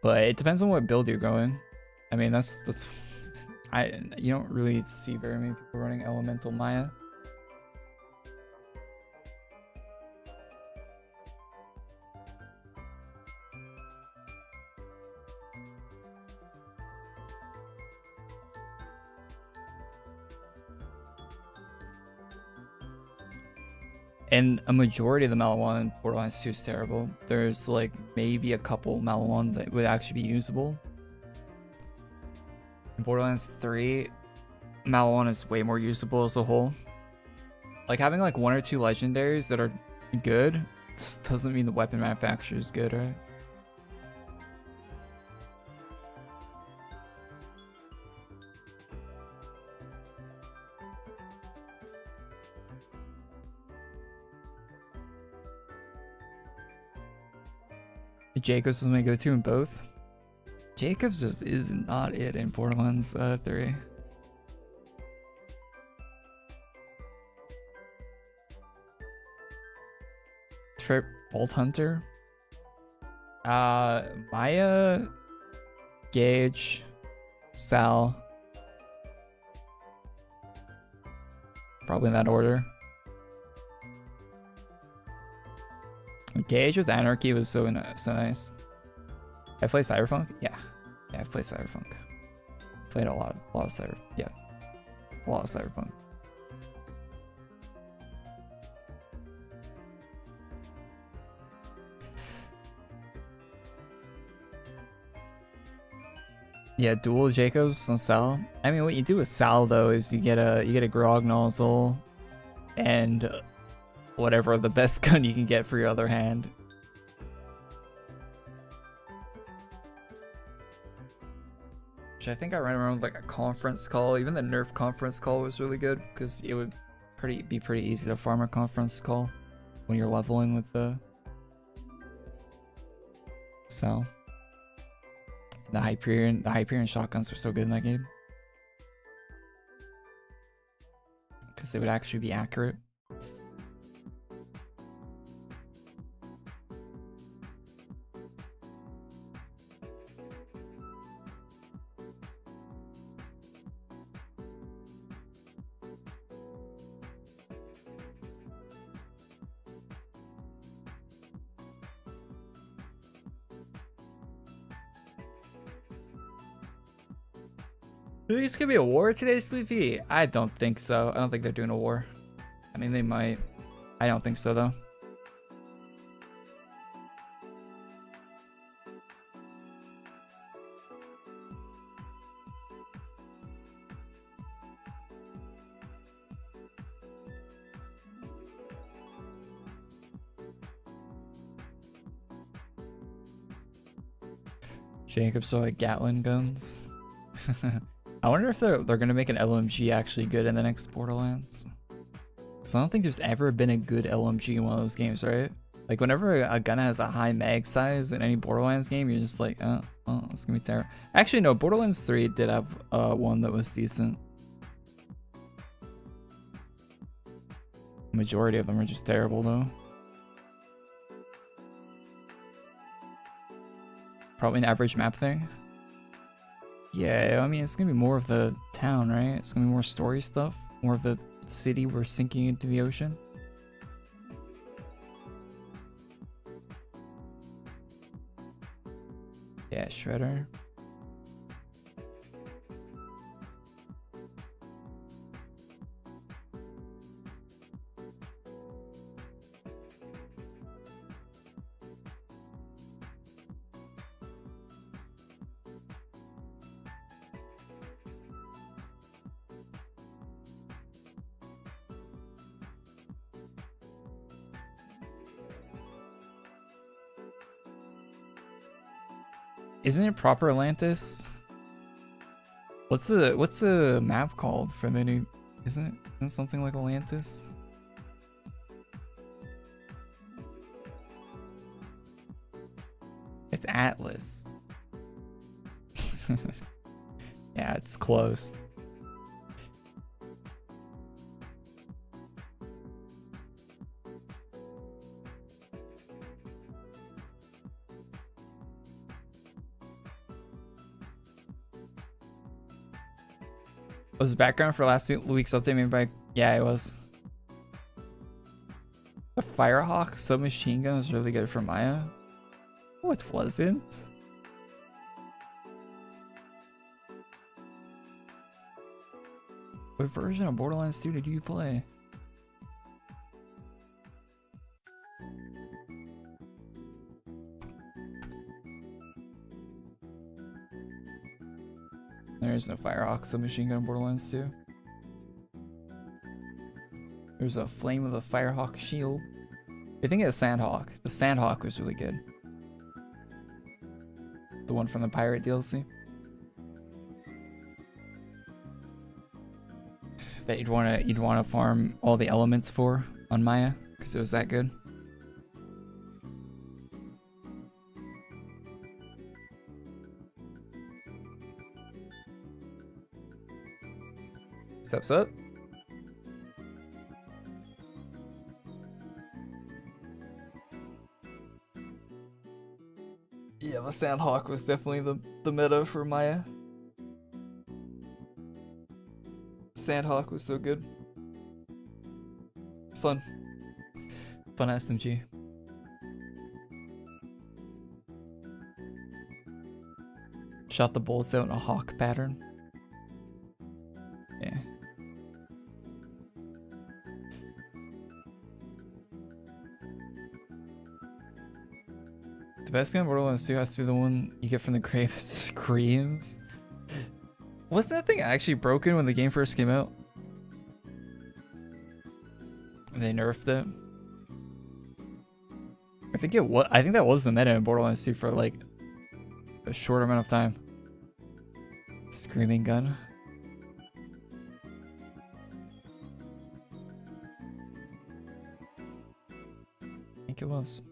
S1: But it depends on what build you're going. I mean, that's you don't really see very many people running Elemental Maya. And a majority of the Malawan in Borderlands 2 is terrible. There's like maybe a couple Malawans that would actually be usable. In Borderlands 3, Malawan is way more usable as a whole. Like having like 1 or 2 legendaries that are good just doesn't mean the weapon manufacturer is good, right? Jacobs is my go-to in both. Jacobs just is not it in Borderlands 3. Trip Vault Hunter. Maya, Gage, Sal. Probably in that order. Gage with Anarchy was so nice. I played Cyberpunk? Yeah, I've played Cyberpunk. Played a lot of Cyberpunk. Yeah, dual Jacobs on Sal. I mean, what you do with Sal though is you get a Grog nozzle and whatever the best gun you can get for your other hand. Which I think I ran around with like a conference call. Even the nerf conference call was really good because it would be pretty easy to farm a conference call when you're leveling with the Sal. The Hyperion shotguns were so good in that game. Because they would actually be accurate. Do you think it's gonna be a war today, Sleepy? I don't think so. I don't think they're doing a war. I mean, they might. I don't think so, though. Jacob saw like Gatling guns. I wonder if they're gonna make an LMG actually good in the next Borderlands. Cause I don't think there's ever been a good LMG in one of those games, right? Like whenever a gun has a high mag size in any Borderlands game, you're just like, oh, it's gonna be terrible. Actually, no, Borderlands 3 did have one that was decent. Majority of them are just terrible though. Probably an average map thing. Yeah, I mean, it's gonna be more of the town, right? It's gonna be more story stuff. More of the city we're sinking into the ocean. Yeah, Shredder. Isn't it proper Atlantis? What's the map called for the new? Isn't it something like Atlantis? It's Atlas. Yeah, it's close. Was the background for last week's update made by? Yeah, it was. The Firehawk submachine gun was really good for Maya. Oh, it wasn't. What version of Borderlands 2 did you play? There's no Firehawk submachine gun in Borderlands 2. There's a flame of the Firehawk shield. I think it's Sandhawk. The Sandhawk was really good. The one from the Pirate DLC. That you'd wanna farm all the elements for on Maya because it was that good. What's up? Yeah, the Sandhawk was definitely the meta for Maya. Sandhawk was so good. Fun SMG. Shot the bullets out in a hawk pattern. Yeah. The best gun in Borderlands 2 has to be the one you get from the grave. Screams. Wasn't that thing actually broken when the game first came out? And they nerfed it. I think that was the meta in Borderlands 2 for like a short amount of time. Screaming gun. I think it was.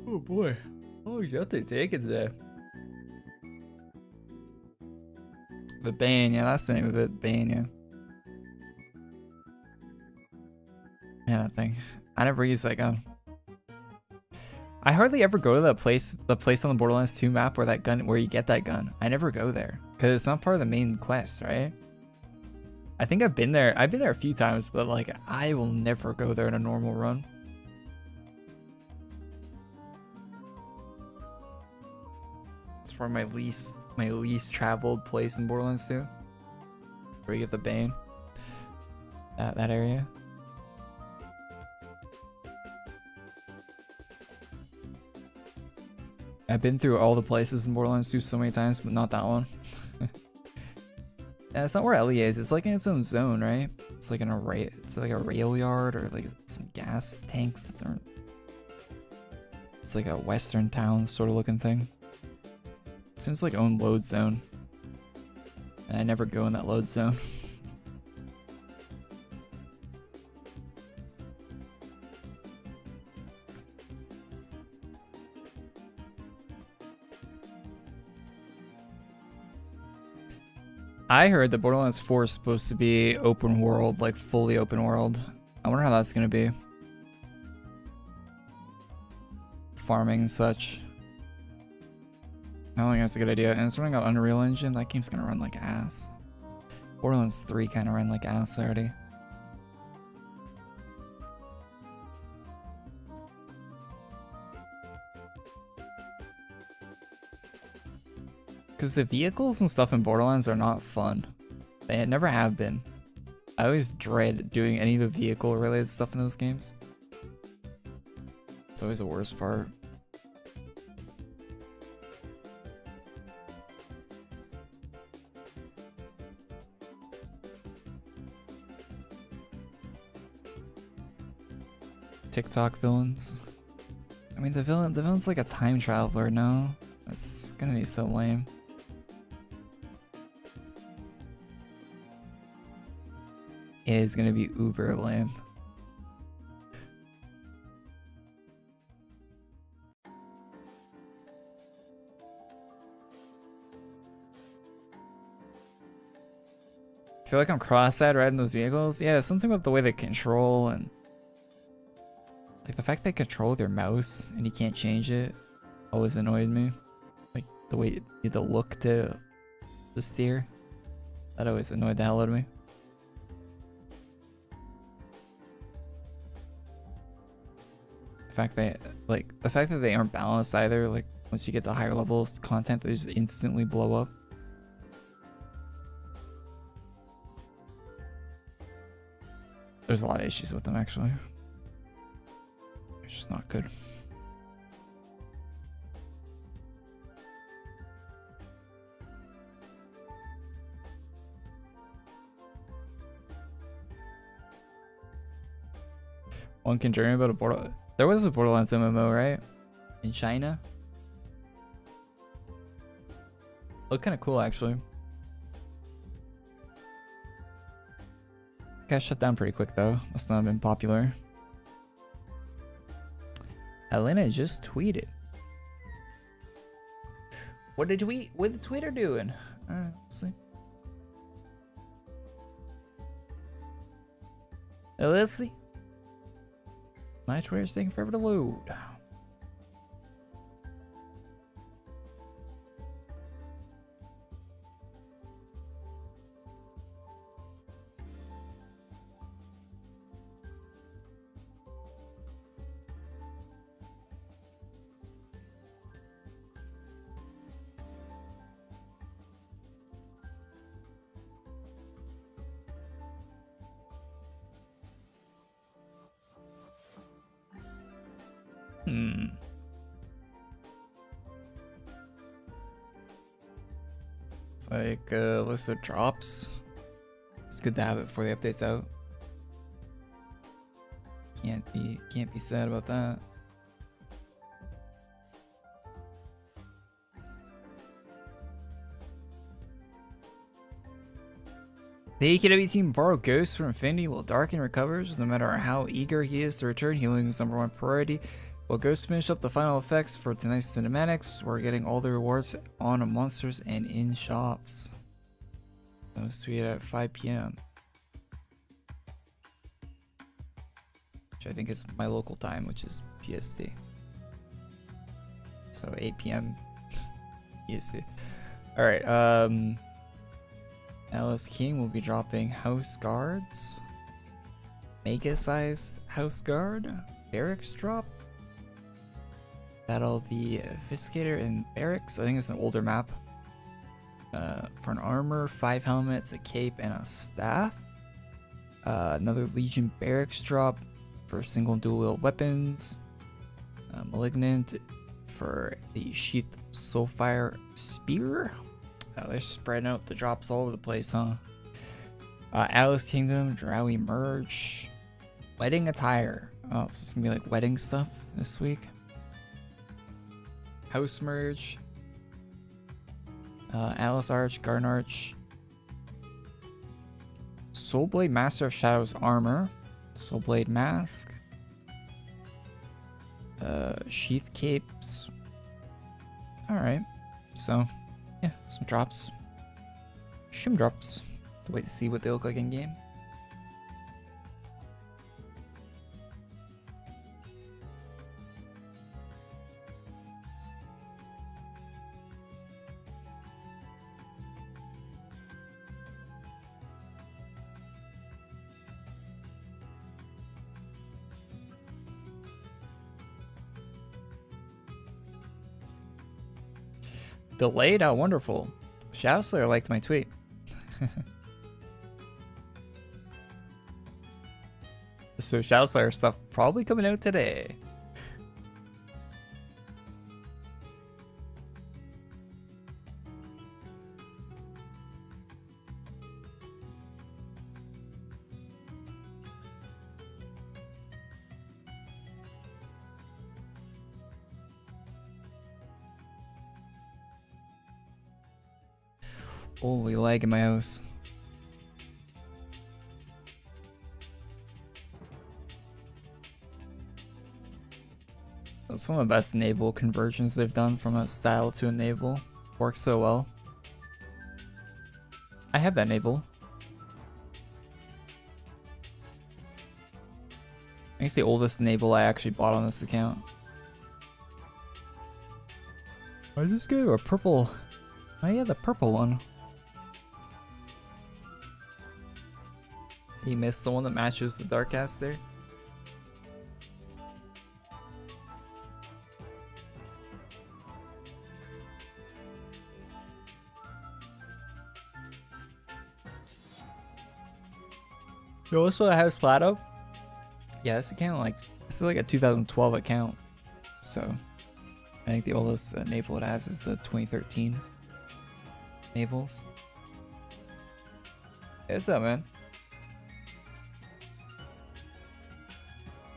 S1: Oh boy. Oh, you have to take it today. The Bane, yeah, that's the name of it. Bane, yeah. Yeah, that thing. I never use that gun. I hardly ever go to the place on the Borderlands 2 map where you get that gun. I never go there because it's not part of the main quest, right? I think I've been there a few times, but like I will never go there in a normal run. It's probably my least traveled place in Borderlands 2. Where you get the Bane. That area. I've been through all the places in Borderlands 2 so many times, but not that one. Yeah, it's not where Ellie is. It's like in its own zone, right? It's like it's like a rail yard or like some gas tanks. It's like a western town sort of looking thing. It's in its like own load zone. And I never go in that load zone. I heard that Borderlands 4 is supposed to be open world, like fully open world. I wonder how that's gonna be. Farming and such. I don't think that's a good idea. And it's running on Unreal Engine. That game's gonna run like ass. Borderlands 3 kind of ran like ass already. Because the vehicles and stuff in Borderlands are not fun. They never have been. I always dread doing any of the vehicle related stuff in those games. It's always the worst part. TikTok villains. I mean, the villain's like a time traveler, no? That's gonna be so lame. It is gonna be uber lame. I feel like I'm cross-eyed riding those vehicles. Yeah, something with the way they control and like the fact they control their mouse and you can't change it always annoyed me. Like the way you need to look to steer. That always annoyed the hell out of me. The fact that they aren't balanced either, like once you get to higher levels content, they just instantly blow up. There's a lot of issues with them actually. It's just not good. One can dream about a Borderlands. There was a Borderlands MMO, right? In China. Looked kind of cool, actually. Got shut down pretty quick, though. Must not have been popular. Elena just tweeted. What did the Twitter doing? Alright, let's see. Let's see. My Twitter's taking forever to load. It's like a list of drops. It's good to have it before the update's out. Can't be sad about that. The AQW team borrow Ghost from Infinity while Darkin recovers. No matter how eager he is to return, healing is #1 priority. While Ghost finish up the final effects for tonight's cinematics, we're getting all the rewards on monsters and in shops. Those tweet at 5 p.m. Which I think is my local time, which is PST. So 8 p.m. PST. Alright, Alice King will be dropping house guards. Mega sized house guard. Barracks drop. Battle the Investigator in Barracks. I think it's an older map. For an armor, 5 helmets, a cape, and a staff. Another Legion Barracks drop for single and dual wield weapons. Malignant for the Sheath Soulfire Spear. They're spreading out the drops all over the place, huh? Alice Kingdom, Drowy Merge. Wedding attire. Oh, so it's gonna be like wedding stuff this week. House Merge. Alice Arch, Garden Arch. Soulblade Master of Shadows armor. Soulblade Mask. Sheath Capes. Alright. So, yeah, some drops. Shim drops. Wait to see what they look like in game. Delayed? Oh, wonderful. Shadow Slayer liked my tweet. So Shadow Slayer stuff probably coming out today. Holy lag in my house. That's one of the best naval conversions they've done from a style to a naval. Works so well. I have that naval. I guess the oldest naval I actually bought on this account. I just gave a purple. Oh yeah, the purple one. You missed the one that matches the Darkcaster. Yo, this one has Plato. Yeah, this account this is like a 2012 account. So I think the oldest naval it has is the 2013 navals. Hey, what's up, man?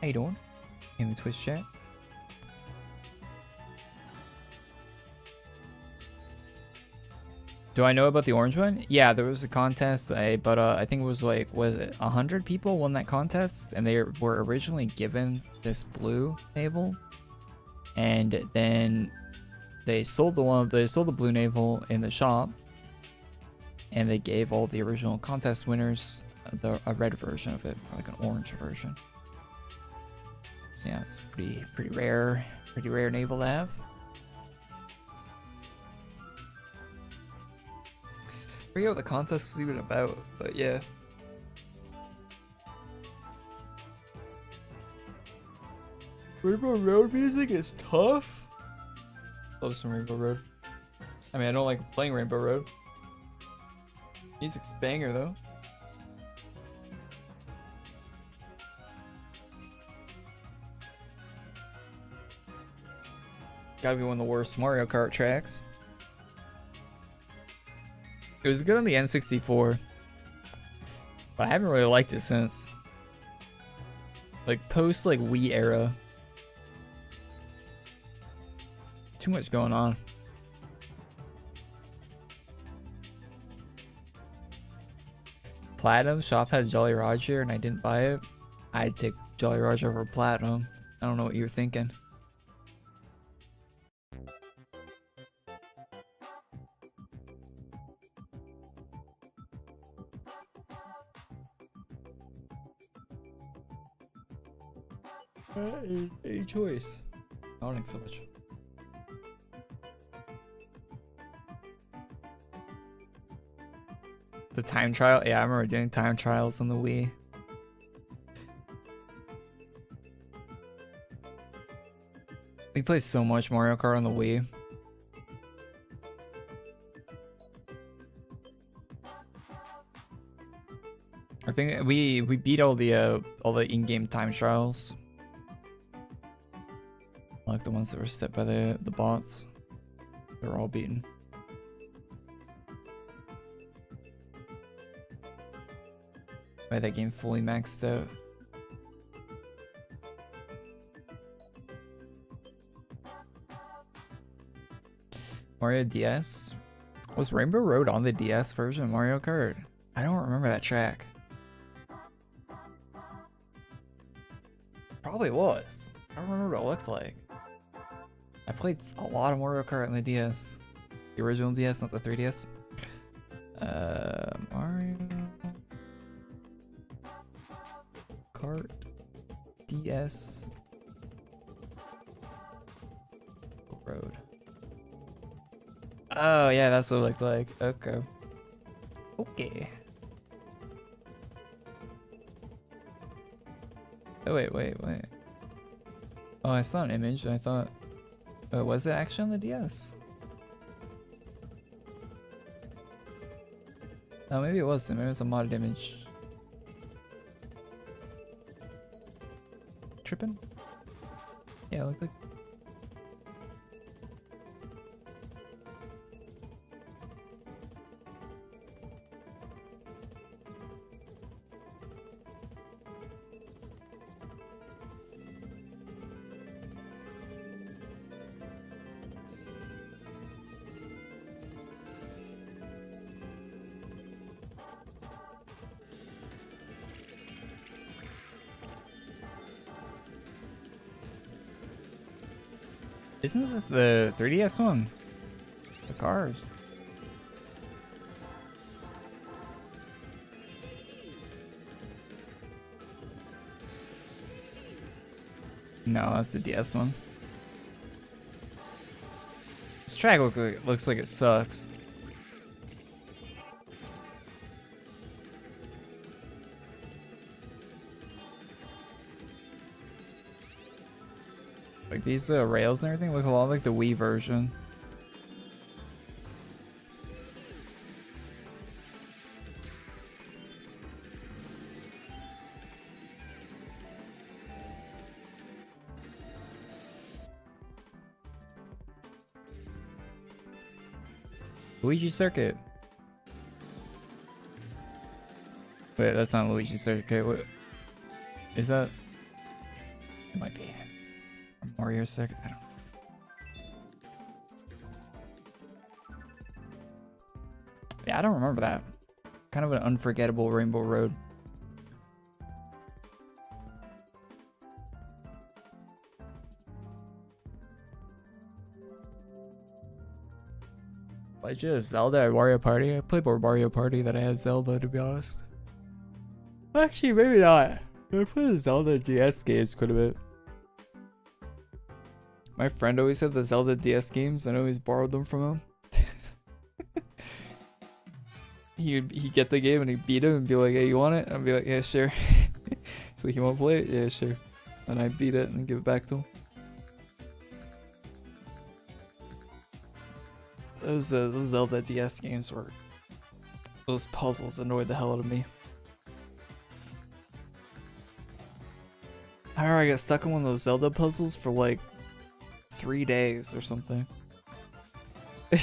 S1: How you doing? In the Twitch chat. Do I know about the orange one? Yeah, there was a contest, but I think it was like, was it 100 people won that contest, and they were originally given this blue naval, and then they sold the blue naval in the shop, and they gave all the original contest winners a red version of it, or like an orange version. So yeah, it's pretty rare naval to have. I forget what the contest was even about, but yeah. Rainbow Road music is tough. Love some Rainbow Road. I mean, I don't like playing Rainbow Road. Music's banger though. Gotta be one of the worst Mario Kart tracks. It was good on the N64, but I haven't really liked it since. Like post Wii era. Too much going on. Platinum shop has Jolly Roger and I didn't buy it, I'd take Jolly Roger over Platinum. I don't know what you were thinking. A choice. I don't think so much. The time trial? Yeah, I remember doing time trials on the Wii. We played so much Mario Kart on the Wii. I think we beat all the in-game time trials. Like the ones that were set by the bots. They were all beaten. By that game fully maxed out. Mario DS? Was Rainbow Road on the DS version of Mario Kart? I don't remember that track. Probably was. I don't remember what it looked like. I played a lot of Mario Kart on the DS. The original DS, not the 3DS. Mario Kart DS Road. Oh yeah, that's what it looked like. Okay. Okay. Oh wait. Oh, I saw an image. I thought, oh, was it actually on the DS? Oh, maybe it wasn't. Maybe it was a modded image. Tripping? Yeah, it looked like. Isn't this the 3DS one? The cars. No, that's the DS one. This track looks like it sucks. Like these rails and everything look a lot like the Wii version. Luigi Circuit. Wait, that's not Luigi Circuit. What is that? It might be Mario Circuit. I don't know. Yeah, I don't remember that. Kind of an unforgettable Rainbow Road. Why'd you have Zelda at Mario Party? I played more Mario Party than I had Zelda, to be honest. Actually, maybe not. I played the Zelda DS games quite a bit. My friend always had the Zelda DS games, and I always borrowed them from him. He'd get the game and he'd beat him and be like, hey, you want it? And I'd be like, yeah, sure. He's like, you want to play it? Yeah, sure. And I'd beat it and give it back to him. Those Zelda DS games were... Those puzzles annoyed the hell out of me. I remember I got stuck in one of those Zelda puzzles for like 3 days or something. I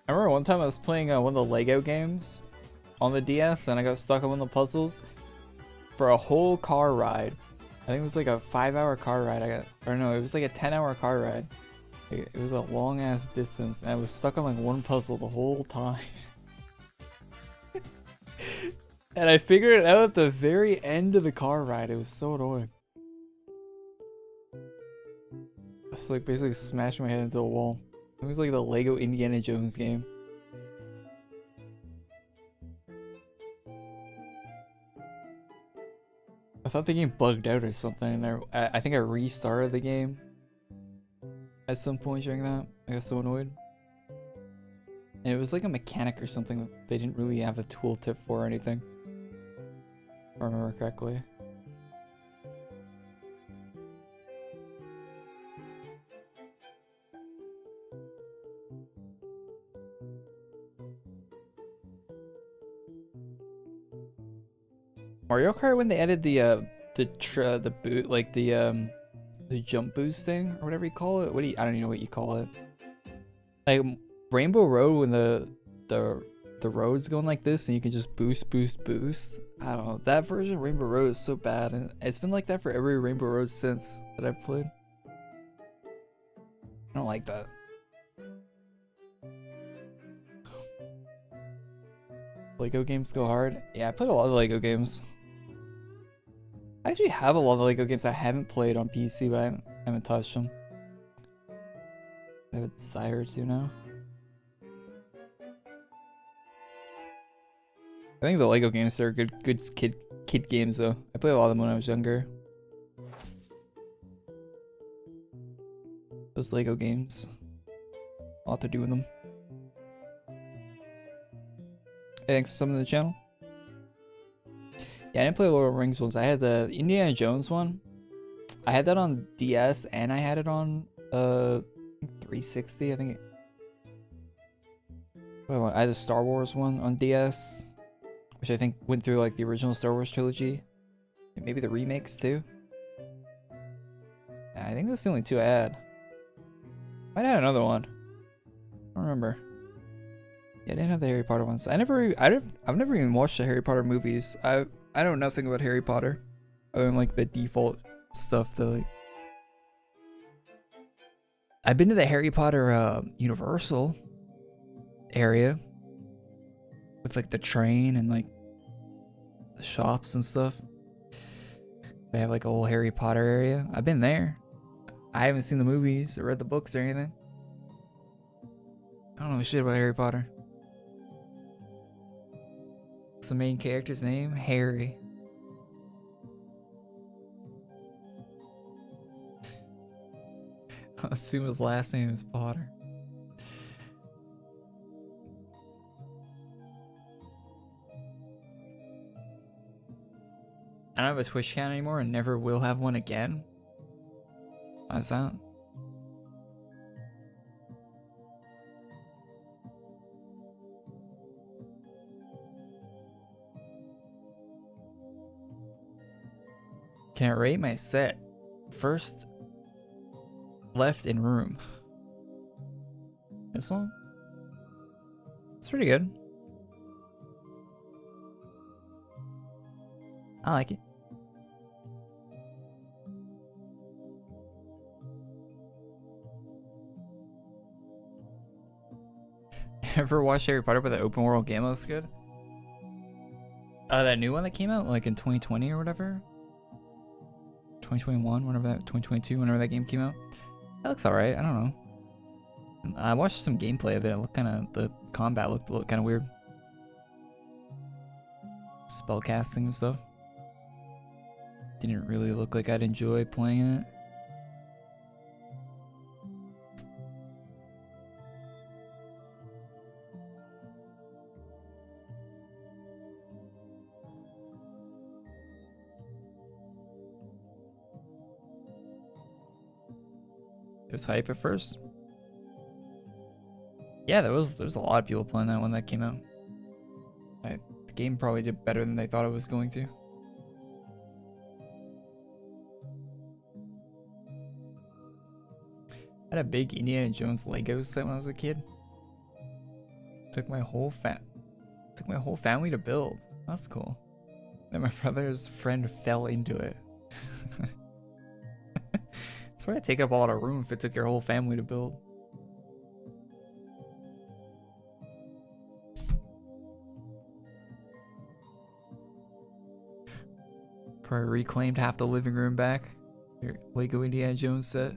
S1: remember one time I was playing one of the Lego games on the DS and I got stuck on one of the puzzles for a whole car ride. I think it was like a 5-hour car ride. Or no, it was like a 10-hour car ride. It was a long ass distance, and I was stuck on like one puzzle the whole time. And I figured it out at the very end of the car ride. It was so annoying. I was like basically smashing my head into a wall. It was like the Lego Indiana Jones game. I thought the game bugged out or something, and I think I restarted the game at some point during that. I got so annoyed. And it was like a mechanic or something that they didn't really have a tooltip for or anything. If I remember correctly. Mario Kart, when they added the boot, like the jump boost thing or whatever you call it. I don't even know what you call it. Like Rainbow Road, when the road's going like this and you can just boost. I don't know. That version of Rainbow Road is so bad, and it's been like that for every Rainbow Road since that I've played. I don't like that. Lego games go hard. Yeah, I played a lot of Lego games. I actually have a lot of Lego games I haven't played on PC, but I haven't touched them. I have a desire to now. I think the Lego games are good kid games though. I played a lot of them when I was younger. Those Lego games. A lot to do with them. Hey, thanks for subbing to the channel. Yeah, I didn't play Lord of the Rings ones. I had the Indiana Jones one. I had that on DS and I had it on 360, I think. I had the Star Wars one on DS, which I think went through like the original Star Wars trilogy. And maybe the remakes too. Yeah, I think that's the only two I had. Might have had another one. I don't remember. Yeah, I didn't have the Harry Potter ones. I've never even watched the Harry Potter movies. I know nothing about Harry Potter, other than like the default stuff. I've been to the Harry Potter Universal area. It's like the train and like the shops and stuff. They have like a whole Harry Potter area. I've been there. I haven't seen the movies or read the books or anything. I don't know shit about Harry Potter. What's the main character's name? Harry. I'll assume his last name is Potter. I don't have a Twitch account anymore and never will have one again. Why's that? Can I rate my set? First, left in room. This one? It's pretty good. I like it. Ever watched Harry Potter, but the open world game looks good? That new one that came out like in 2020 or whatever? 2021, whenever that, 2022, whenever that game came out. That looks alright, I don't know. I watched some gameplay of it. It looked the combat looked kind of weird. Spellcasting and stuff. Didn't really look like I'd enjoy playing it. It was hype at first. Yeah, there was a lot of people playing that when that came out. The game probably did better than they thought it was going to. I had a big Indiana Jones Lego set when I was a kid. Took my whole family to build. That's cool. Then my brother's friend fell into it. It's probably take up a lot of room if it took your whole family to build. Probably reclaimed half the living room back. Your Lego Indiana Jones set.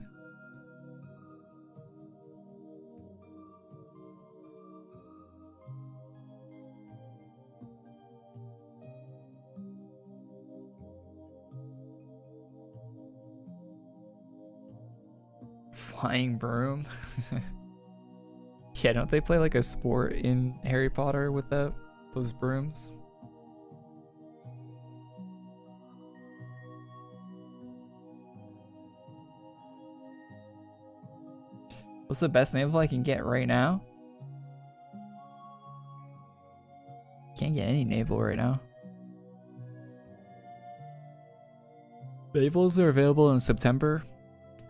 S1: Flying broom. Yeah, don't they play like a sport in Harry Potter with those brooms? What's the best naval I can get right now? Can't get any naval right now. Navals are available in September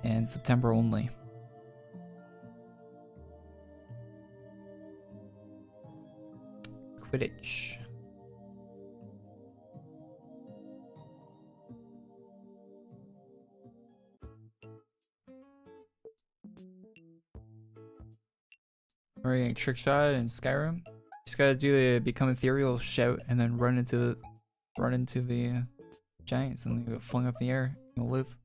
S1: and September only. Quidditch. We're getting trick shot in Skyrim. Just gotta do the become ethereal shout and then run into the giants and they get flung up in the air. You'll live.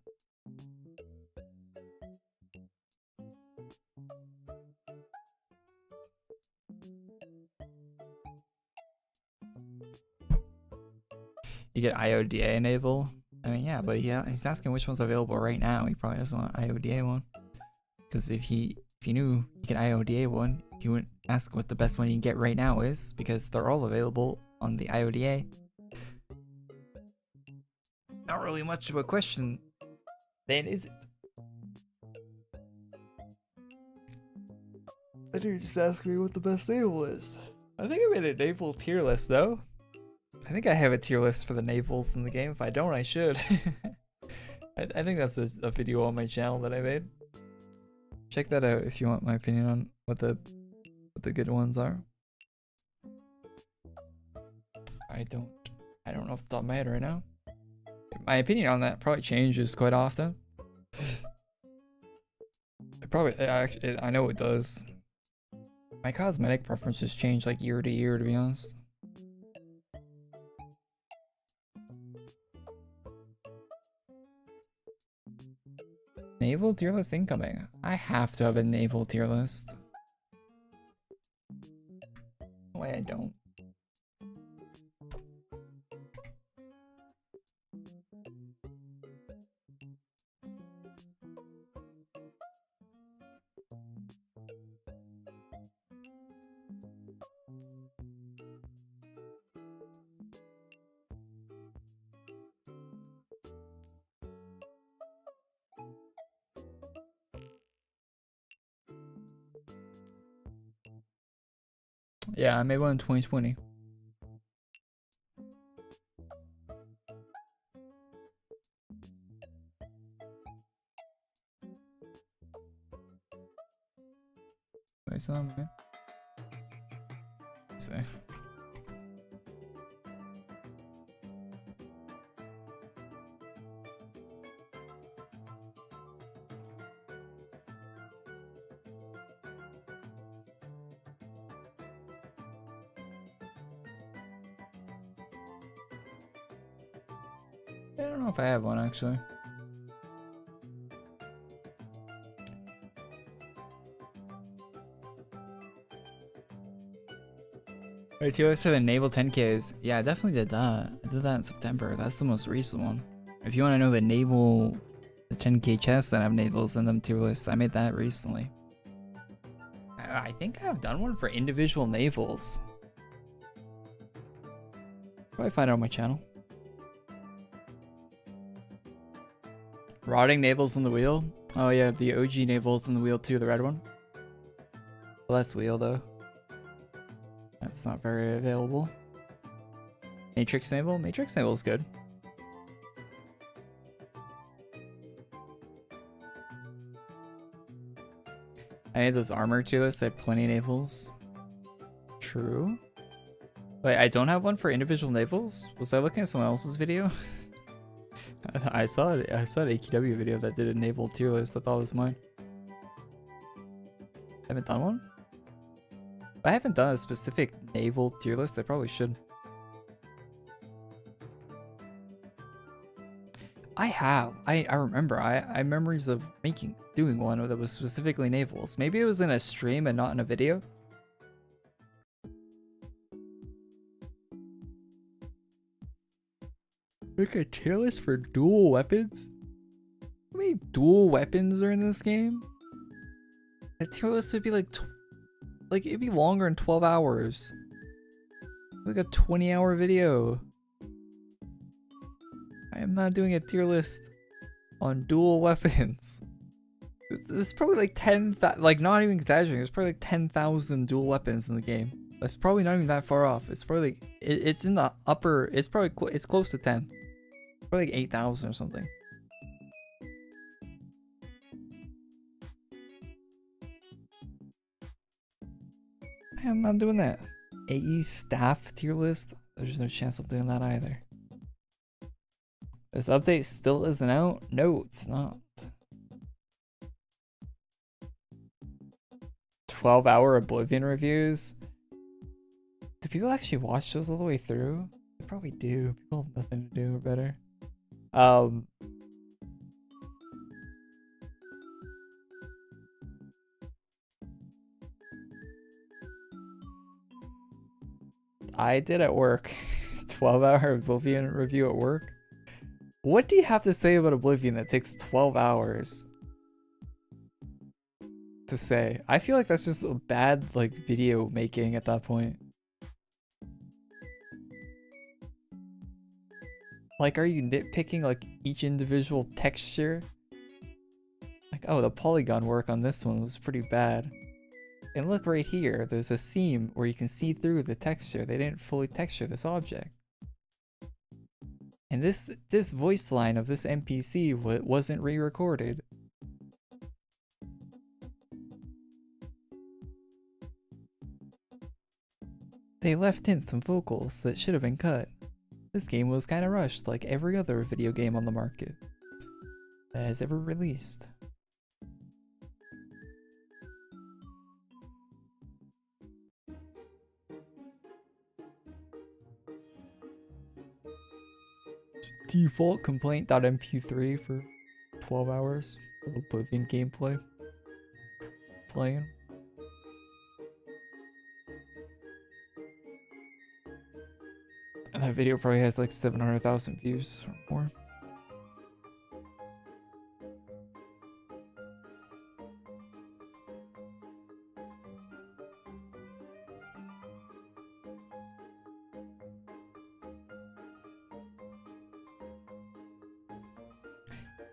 S1: You get IODA naval. I mean, yeah, but yeah, he's asking which one's available right now. He probably doesn't want IODA one. Because if he knew you get IODA one, he wouldn't ask what the best one you can get right now is, because they're all available on the IODA. Not really much of a question, then, is it? I think just ask me what the best naval is. I think I made a naval tier list though. I think I have a tier list for the navals in the game. If I don't, I should. I think that's a video on my channel that I made. Check that out if you want my opinion on what the good ones are. I don't know off the top of my head right now. My opinion on that probably changes quite often. I know it does. My cosmetic preferences change like year to year, to be honest. Naval tier list incoming. I have to have a naval tier list. Why I don't. Yeah, I made one in 2020. Wait, some man. Let's see. I don't know if I have one actually. Wait, TOS for the Naval 10Ks. Yeah, I definitely did that. I did that in September. That's the most recent one. If you want to know the Naval, the 10K chests that have navals in them tier lists, I made that recently. I think I've done one for individual navals. Probably find it on my channel. Rotting navals on the wheel. Oh yeah, the OG navals on the wheel too, the red one. Well, that's wheel though. That's not very available. Matrix naval? Matrix naval is good. I made those armor tier lists. I had plenty of navals. True. Wait, I don't have one for individual navals? Was I looking at someone else's video? I saw it. I saw an AQW video that did a naval tier list. I thought it was mine. Haven't done one? I haven't done a specific naval tier list. I probably should. I have. I remember. I have memories of doing one that was specifically navals. Maybe it was in a stream and not in a video. Like a tier list for dual weapons? How many dual weapons are in this game? A tier list would be like it'd be longer than 12 hours. Like a 20-hour video. I am not doing a tier list on dual weapons. There's probably like 10,000, like not even exaggerating, there's probably like 10,000 dual weapons in the game. That's probably not even that far off. It's probably like, it's in the upper, it's probably, it's close to 10. Probably like 8,000 or something. I am not doing that. AE staff tier list? There's no chance of doing that either. This update still isn't out? No, it's not. 12-hour Oblivion reviews? Do people actually watch those all the way through? They probably do. People have nothing to do or better. I did at work. 12-hour Oblivion review at work. What do you have to say about Oblivion that takes 12 hours to say? I feel like that's just a bad like video making at that point. Like, are you nitpicking like each individual texture? Like, oh, the polygon work on this one was pretty bad. And look right here, there's a seam where you can see through the texture. They didn't fully texture this object. And this voice line of this NPC wasn't re-recorded. They left in some vocals that should have been cut. This game was kinda rushed like every other video game on the market that has ever released. Default complaint.mp3 for 12 hours of Oblivion gameplay playing. And that video probably has like 700,000 views or more.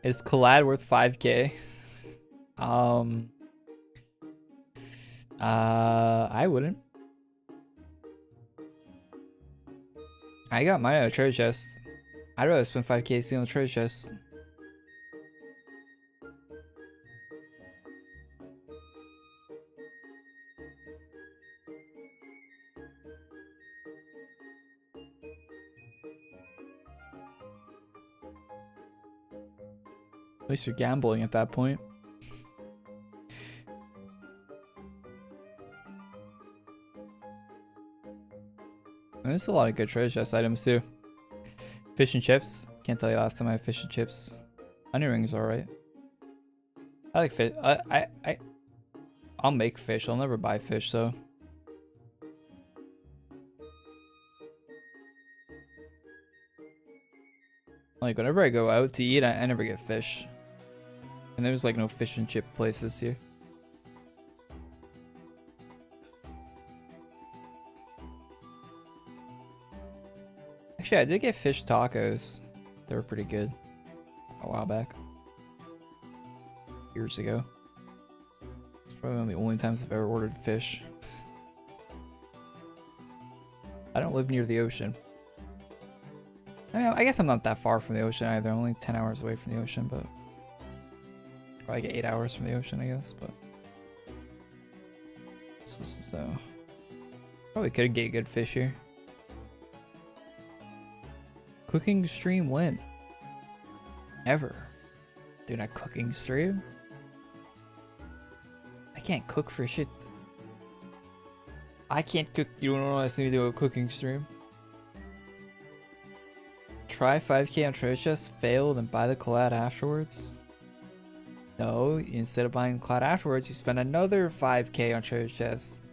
S1: Is Collab worth 5K? I wouldn't. I got mine out of treasure chest. I'd rather spend 5K stealing the treasure chest. At least you're gambling at that point. And there's a lot of good treasure chest items too. Fish and chips. Can't tell you last time I had fish and chips. Onion rings are alright. I like fish. I'll make fish. I'll never buy fish though. Like whenever I go out to eat, I never get fish. And there's like no fish and chip places here. Actually, I did get fish tacos. They were pretty good a while back. Years ago. It's probably one of the only times I've ever ordered fish. I don't live near the ocean. I mean, I guess I'm not that far from the ocean either. I'm only 10 hours away from the ocean, but probably get 8 hours from the ocean, I guess, but so probably could get good fish here. Cooking stream when? Ever. Doing a cooking stream? I can't cook for shit. I can't cook. You don't want us to do a cooking stream? Try 5k on treasure chest, fail, then buy the collab afterwards? No, instead of buying the collab afterwards, you spend another 5k on treasure chest.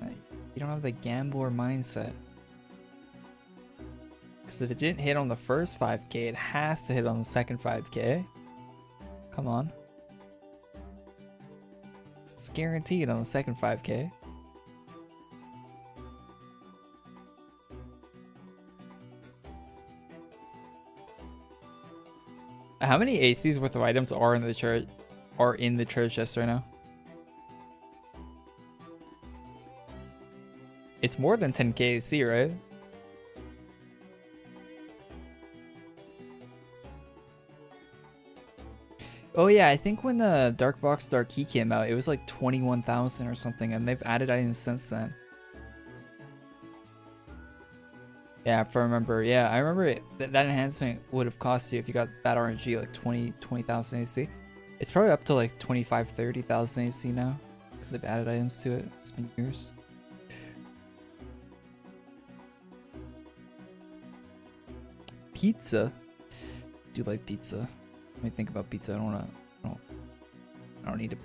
S1: You don't have the gambler mindset. Because if it didn't hit on the first 5k, it has to hit on the second 5k. Come on. It's guaranteed on the second 5k. How many ACs worth of items are in the church chest right now? It's more than 10k AC, right? Oh yeah, I think when the Dark Box Dark Key came out, it was like 21,000 or something, and they've added items since then. Yeah, if I remember. Yeah, I remember that enhancement would have cost you, if you got bad RNG, like 20,000 AC. It's probably up to like 25, 30,000 AC now, because they've added items to it. It's been years. Pizza? I do like pizza. Let me think about pizza. I don't need.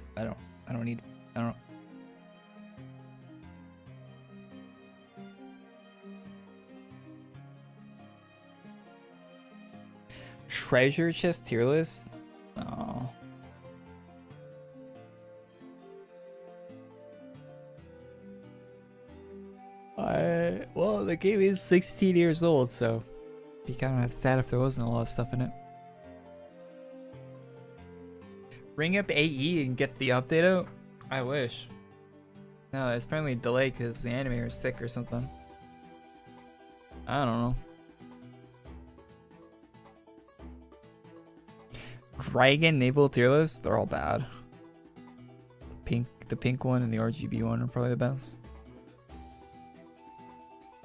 S1: Treasure chest tier list? Oh. Well, the game is 16 years old, so be kind of sad if there wasn't a lot of stuff in it. Ring up AE and get the update out? I wish. No, it's apparently delayed because the animator is sick or something. I don't know. Dragon Naval tier list? They're all bad. The pink one and the RGB one are probably the best.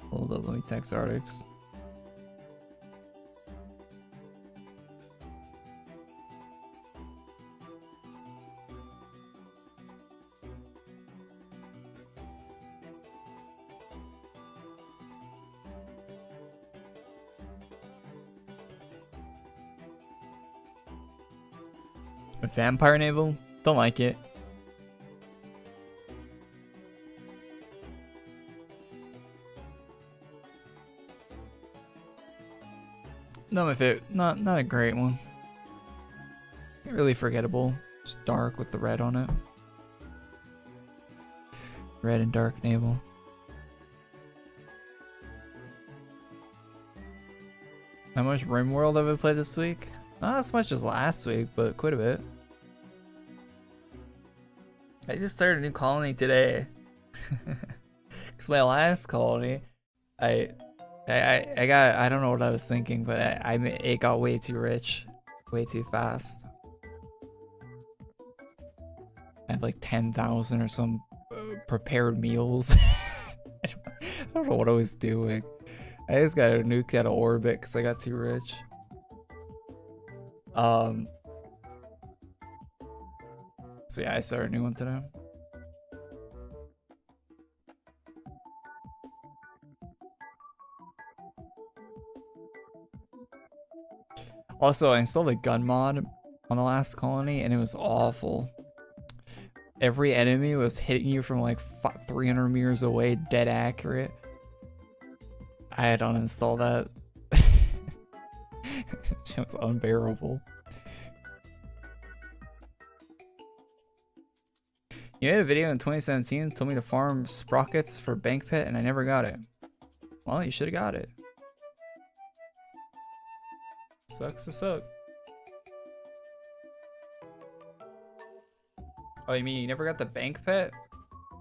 S1: Hold up, let me text Artix. Vampire Naval? Don't like it. Not my favorite. Not a great one. Really forgettable. Just dark with the red on it. Red and dark naval. How much RimWorld have I played this week? Not as much as last week, but quite a bit. I just started a new colony today. Cause my last colony, I don't know what I was thinking, but it got way too rich, way too fast. I had like 10,000 or some prepared meals. I don't know what I was doing. I just got nuked out of orbit because I got too rich. So yeah, I started a new one today. Also, I installed a gun mod on the last colony and it was awful. Every enemy was hitting you from like 300 meters away, dead accurate. I had to uninstall that. It was unbearable. You made a video in 2017, told me to farm sprockets for bank pit, and I never got it. Well, you should have got it. Sucks to suck. Oh, you mean you never got the bank pet?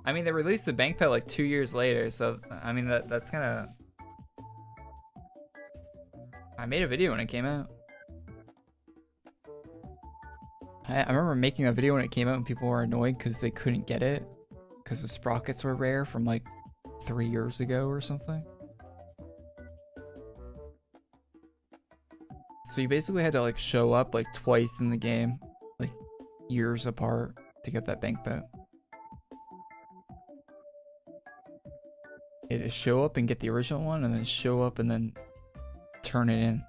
S1: I mean, they released the bank pet like 2 years later, so I mean that's kind of. I made a video when it came out. I remember making a video when it came out and people were annoyed because they couldn't get it because the sprockets were rare from like 3 years ago or something. So you basically had to like show up like twice in the game, like years apart to get that bank bet. You had to show up and get the original one, and then show up and then turn it in.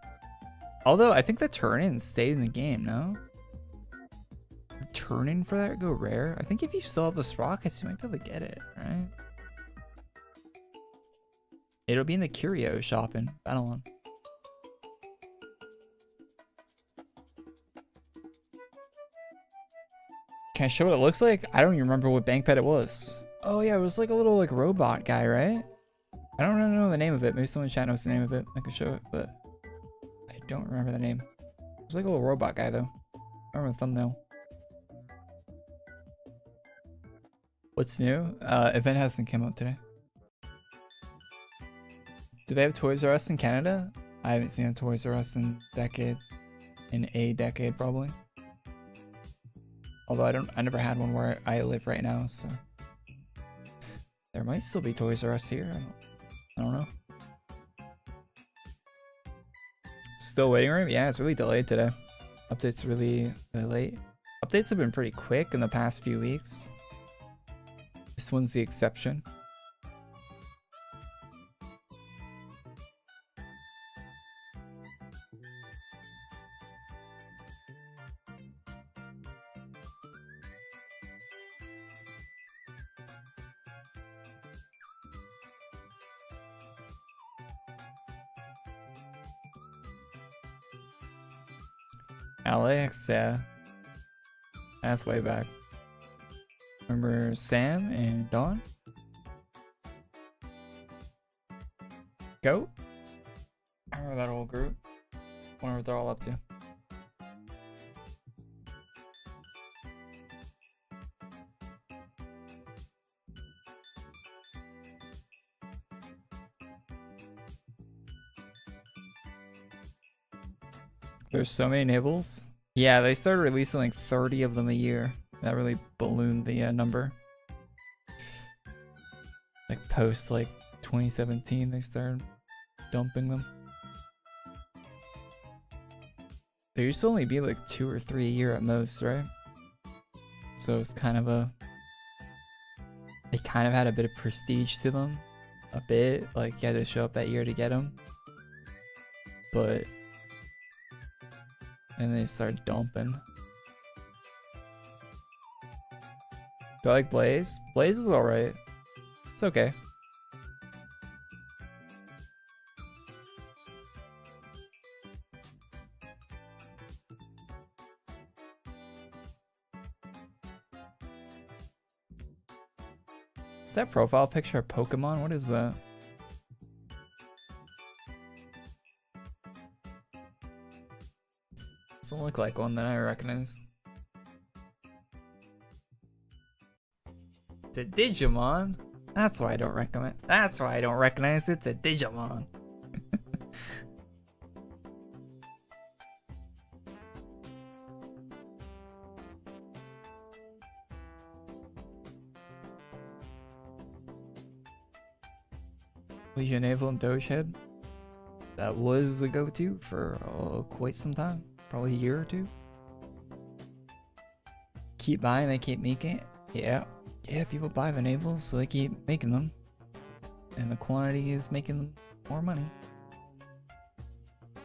S1: Although I think the turn-in stayed in the game, no? The turn-in for that go rare? I think if you still have the sprockets, you might be able to get it, right? It'll be in the curio shop in Babylon. Can I show what it looks like? I don't even remember what bank pet it was. Oh yeah, it was like a little like robot guy, right? I don't really know the name of it. Maybe someone in chat knows the name of it. I could show it, but I don't remember the name. It was like a little robot guy though. I remember the thumbnail. What's new? Event hasn't come out today. Do they have Toys R Us in Canada? I haven't seen a Toys R Us in a decade probably. Although I never had one where I live right now, so there might still be Toys R Us here. I don't know. Still waiting room? Yeah, it's really delayed today. Update's really late. Updates have been pretty quick in the past few weeks. This one's the exception. Alex, yeah. That's way back. Remember Sam and Dawn? Go? I remember that whole group. Wonder what they're all up to. There's so many nibbles. Yeah, they started releasing like 30 of them a year. That really ballooned the number. Like post like 2017, they started dumping them. There used to only be like 2 or 3 a year at most, right? So it's kind of a... They kind of had a bit of prestige to them. A bit. Like you had to show up that year to get them. But... And they start dumping. Do I like Blaze? Blaze is alright. It's okay. Is that profile picture a Pokemon? What is that? Doesn't look like one that I recognize. It's a Digimon. That's why I don't recommend. That's why I don't recognize it's a Digimon. Legion Naval and Doge Head. That was the go-to for quite some time. Probably a year or two. Keep buying, they keep making it. Yeah. Yeah, people buy the navels, so they keep making them. And the quantity is making them more money.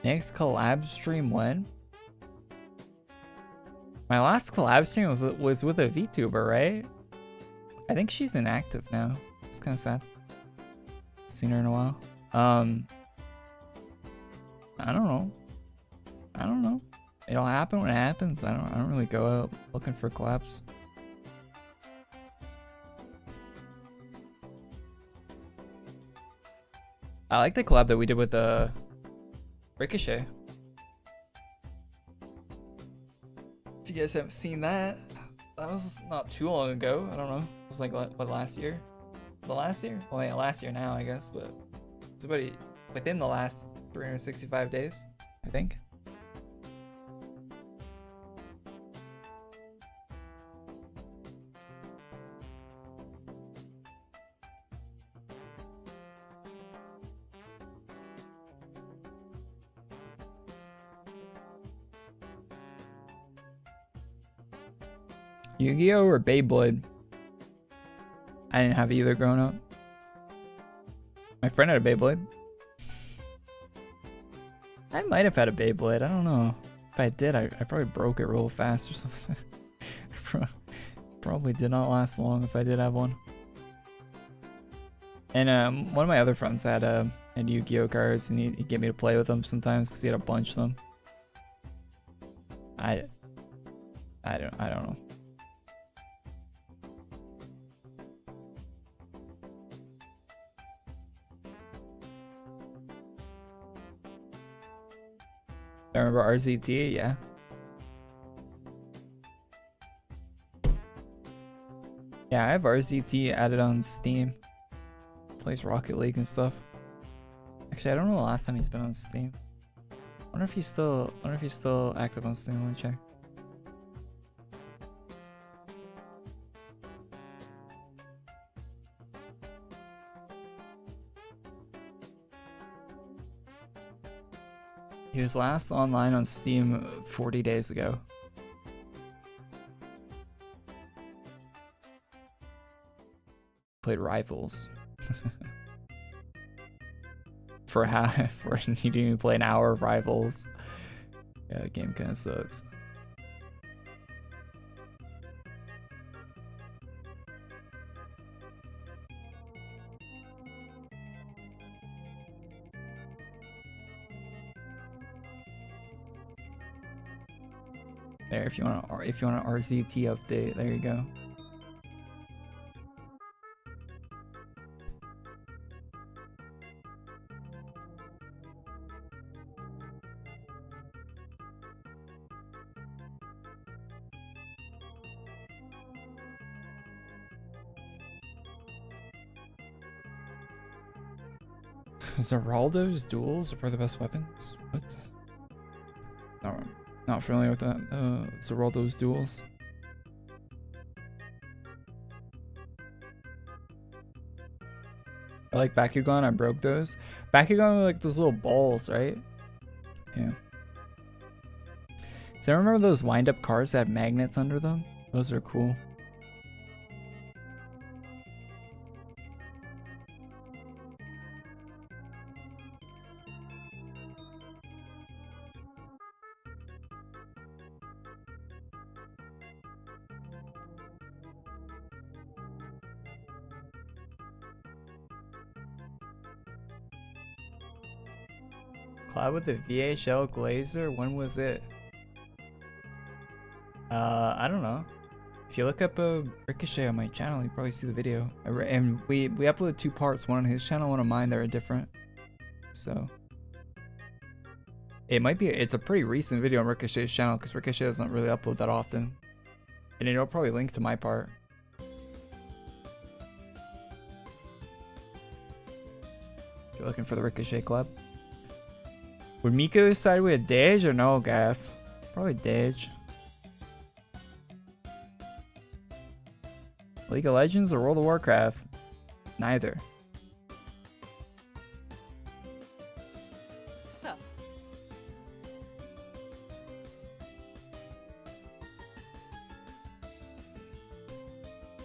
S1: Next collab stream when? My last collab stream was with a VTuber, right? I think she's inactive now. It's kind of sad. Seen her in a while. I don't know. I don't know. It'll happen when it happens. I don't really go out looking for collabs. I like the collab that we did with Ricochet. If you guys haven't seen that, that was not too long ago. I don't know. It was like what, last year? Was it last year? Well, yeah, last year now, I guess, but it's about within the last 365 days, I think. Yu-Gi-Oh or Beyblade? I didn't have either growing up. My friend had a Beyblade. I might have had a Beyblade. I don't know. If I did, I probably broke it real fast or something. Probably did not last long if I did have one. And one of my other friends had Yu-Gi-Oh cards, and he'd get me to play with them sometimes because he had a bunch of them. I don't know. I remember RZT, yeah. Yeah, I have RZT added on Steam. Plays Rocket League and stuff. Actually, I don't know the last time he's been on Steam. Wonder if he's still active on Steam. Let me check. He was last online on Steam 40 days ago. Played Rivals. For you didn't even play an hour of Rivals. Yeah, the game kind of sucks. There, if you want an RZT update, there you go. Zeraldo's duels are the best weapons? What? Not familiar with that. Zeraldo's duels. I like Bakugan, I broke those. Bakugan are like those little balls, right? Yeah. So I remember those wind-up cars that had magnets under them? Those are cool. Collab with the VHL Glazer? When was it? I don't know. If you look up a Ricochet on my channel, you probably see the video. And we uploaded 2 parts, one on his channel, one on mine. They're different. So it's a pretty recent video on Ricochet's channel because Ricochet doesn't really upload that often. And it'll probably link to my part. If you're looking for the Ricochet Club. Would Miko side with Dage or no, Gaff? Probably Dage. League of Legends or World of Warcraft? Neither.
S2: So.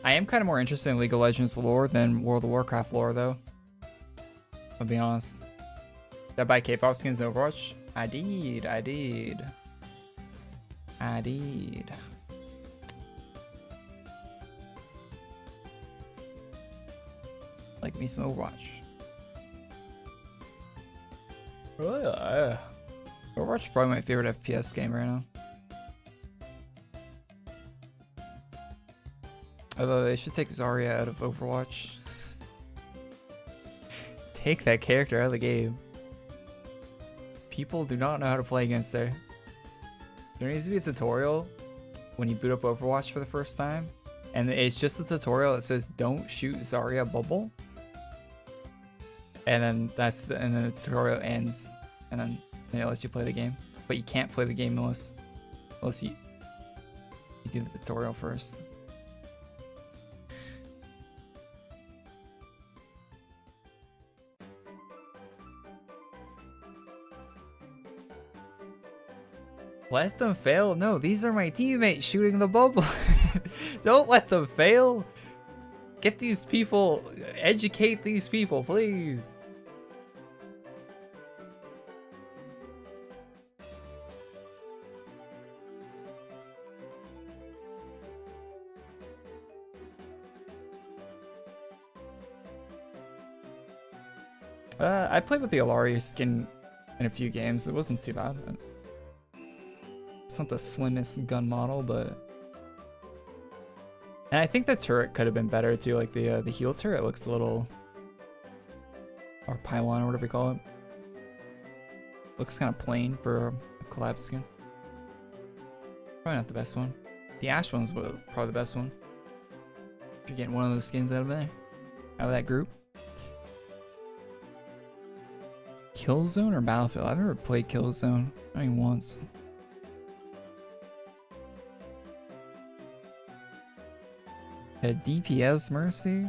S1: I am kind of more interested in League of Legends lore than World of Warcraft lore, though. I'll be honest. Did I buy K-pop skins in Overwatch? I did. Like me some Overwatch. Overwatch is probably my favorite FPS game right now. Although they should take Zarya out of Overwatch. Take that character out of the game. People do not know how to play against her. There needs to be a tutorial when you boot up Overwatch for the first time. And it's just a tutorial that says don't shoot Zarya bubble. And then and then the tutorial ends. And then it lets you play the game. But you can't play the game unless you do the tutorial first. Let them fail? No, these are my teammates shooting the bubble. Don't let them fail. Get these people, educate these people, please. I played with the Alari skin in a few games. It wasn't too bad. It's not the slimmest gun model, but... And I think the turret could have been better too, like the heal turret looks a little... Or pylon or whatever you call it. Looks kind of plain for a collab skin. Probably not the best one. The Ash one's probably the best one. If you're getting one of those skins out of there. Out of that group. Killzone or Battlefield? I've never played Killzone. Not even once. A DPS Mercy?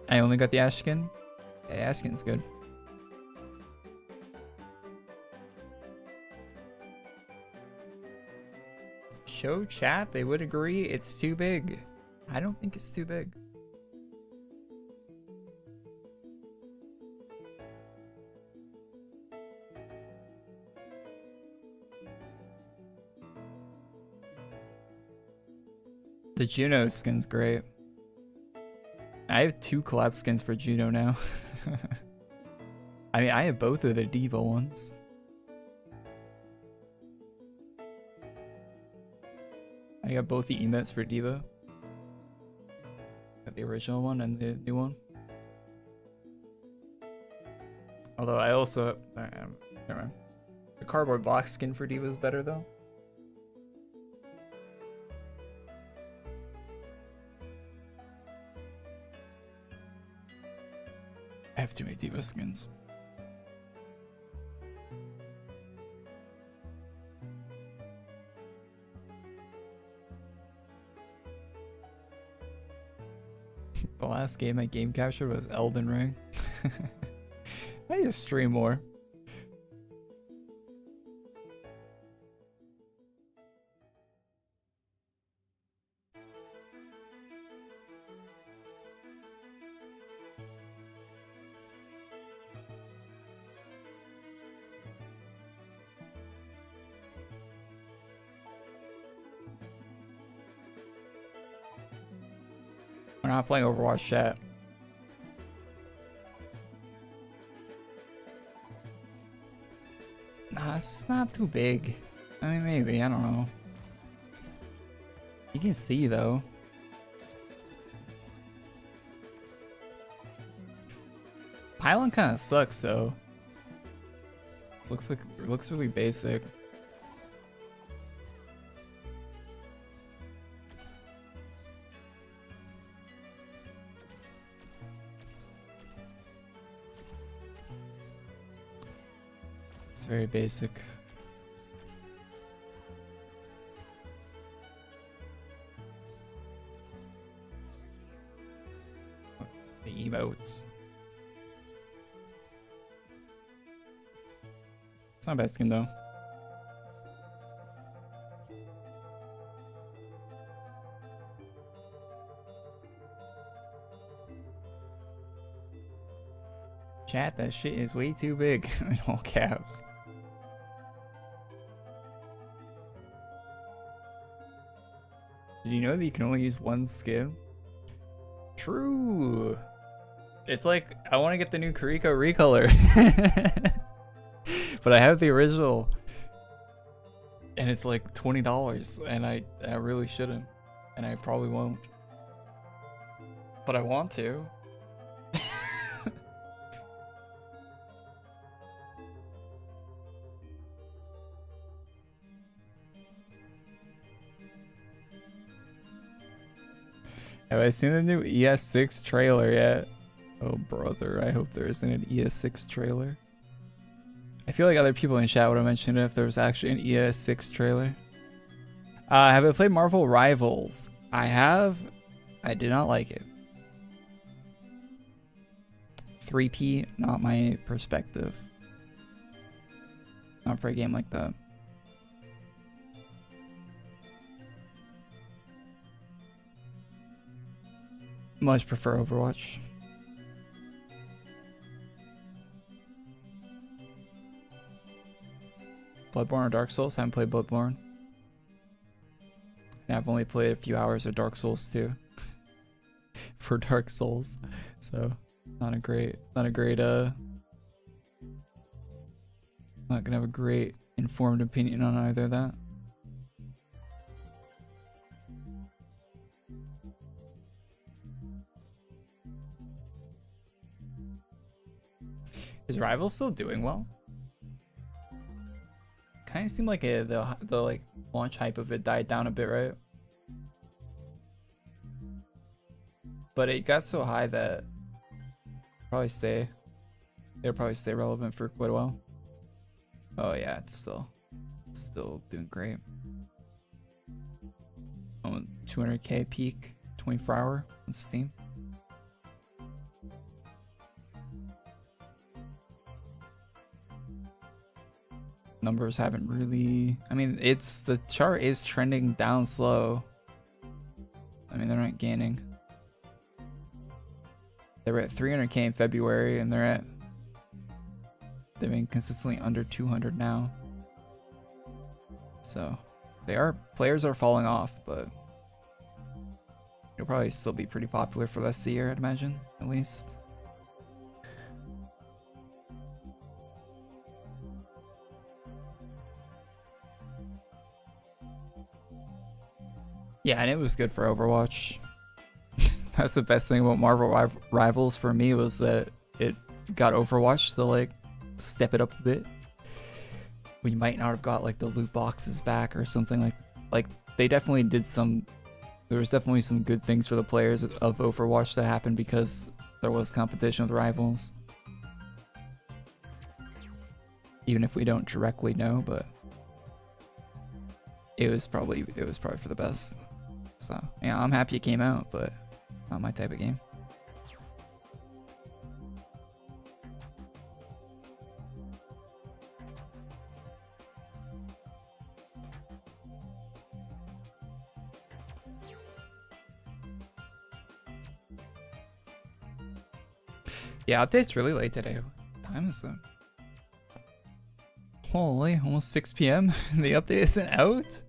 S1: I only got the Ash skin. Yeah, Ash skin's good. Show chat, they would agree it's too big. I don't think it's too big. The Juno skin's great. I have 2 collab skins for Juno now. I mean, I have both of the Diva ones. I got both the emotes for Diva. Got the original one and the new one. Although I also... never mind. The cardboard box skin for Diva is better though. I have too many Diva skins. The last game I game captured was Elden Ring. I need to stream more. We're not playing Overwatch chat. Nah, this is not too big. I mean, maybe, I don't know. You can see though. Pylon kind of sucks though. It looks really basic. It's very basic. The emotes. It's not a bad skin though. Chat, that shit is way too big in all caps. Did you know that you can only use one skin? True. It's like, I want to get the new Korey recolor. But I have the original. And it's like $20. And I really shouldn't. And I probably won't. But I want to. Have I seen the new ES6 trailer yet? Oh brother, I hope there isn't an ES6 trailer. I feel like other people in chat would have mentioned it if there was actually an ES6 trailer. Have I played Marvel Rivals? I have. I did not like it. 3P, not my perspective. Not for a game like that. Much prefer Overwatch. Bloodborne or Dark Souls? Haven't played Bloodborne. And I've only played a few hours of Dark Souls too. For Dark Souls. So not gonna have a great informed opinion on either of that. Is Rival still doing well? Kind of seemed like the like launch hype of it died down a bit, right? But it got so high that they'll probably stay relevant for quite a while. Oh yeah, it's still doing great. Oh, 200k peak, 24-hour on Steam. Numbers haven't really, I mean, the chart is trending down slow. I mean, they're not gaining. They were at 300k in February and they've been consistently under 200 now. So players are falling off, but it'll probably still be pretty popular for the rest of the year, I'd imagine, at least. Yeah, and it was good for Overwatch. That's the best thing about Marvel Rivals for me, was that it got Overwatch to like step it up a bit. We might not have got like the loot boxes back or something like they definitely did some. There was definitely some good things for the players of Overwatch that happened because there was competition with Rivals. Even if we don't directly know, but it was probably for the best. So yeah, I'm happy it came out, but not my type of game. Yeah, update's really late today. What time is it? Holy, almost 6 p.m. The update isn't out?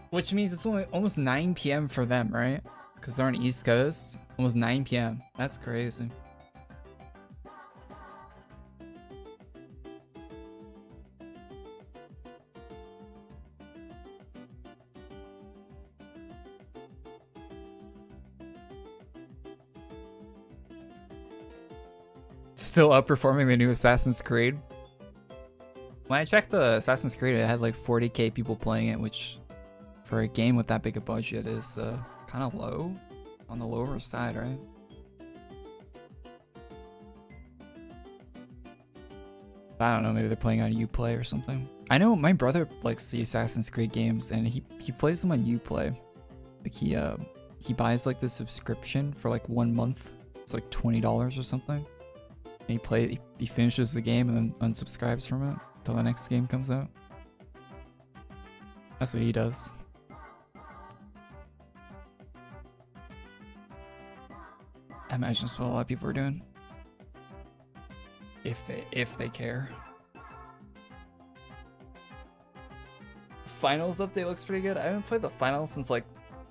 S1: Which means it's only almost 9 p.m. for them, right? Because they're on East Coast. Almost 9 p.m. That's crazy. Still outperforming the new Assassin's Creed. When I checked the Assassin's Creed, it had like 40k people playing it, which for a game with that big a budget is kind of low, on the lower side, right? I don't know, maybe they're playing on Uplay or something. I know my brother likes the Assassin's Creed games and he plays them on Uplay. Like he buys like the subscription for like 1 month. It's like $20 or something. And he finishes the game and then unsubscribes from it until the next game comes out. That's what he does. I imagine that's what a lot of people are doing. If they care. Finals update looks pretty good. I haven't played the finals since like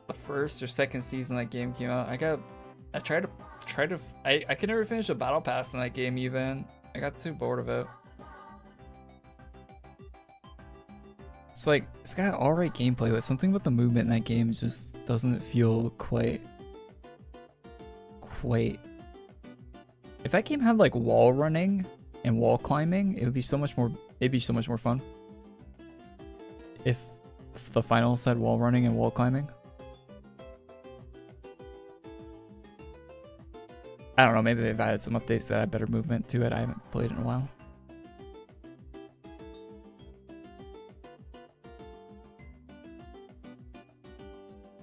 S1: the first or second season that game came out. I could never finish a battle pass in that game even. I got too bored of it. It's like, it's got alright gameplay, but something with the movement in that game just doesn't feel quite. If that game had like wall running and wall climbing, it would be so much more, fun. If the finals had wall running and wall climbing. I don't know, maybe they've added some updates that add better movement to it. I haven't played it in a while.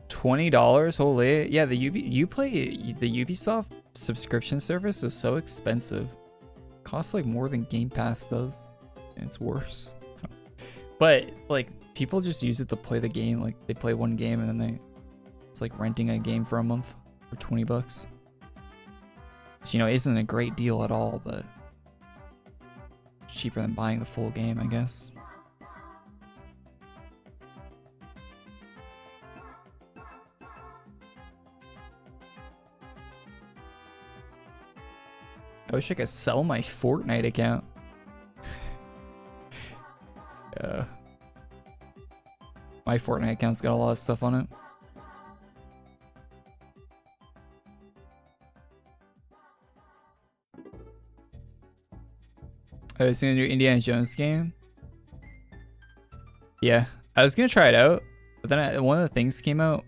S1: $20, holy. Yeah, the Ubisoft subscription service is so expensive. Costs like more than Game Pass does. it's worse. But like people just use it to play the game. Like they play one game and then it's like renting a game for a month for 20 bucks. Which, you know, isn't a great deal at all, but cheaper than buying the full game, I guess. I wish I could sell my Fortnite account. My Fortnite account's got a lot of stuff on it. I was gonna do Indiana Jones game. Yeah, I was gonna try it out, but then one of the things came out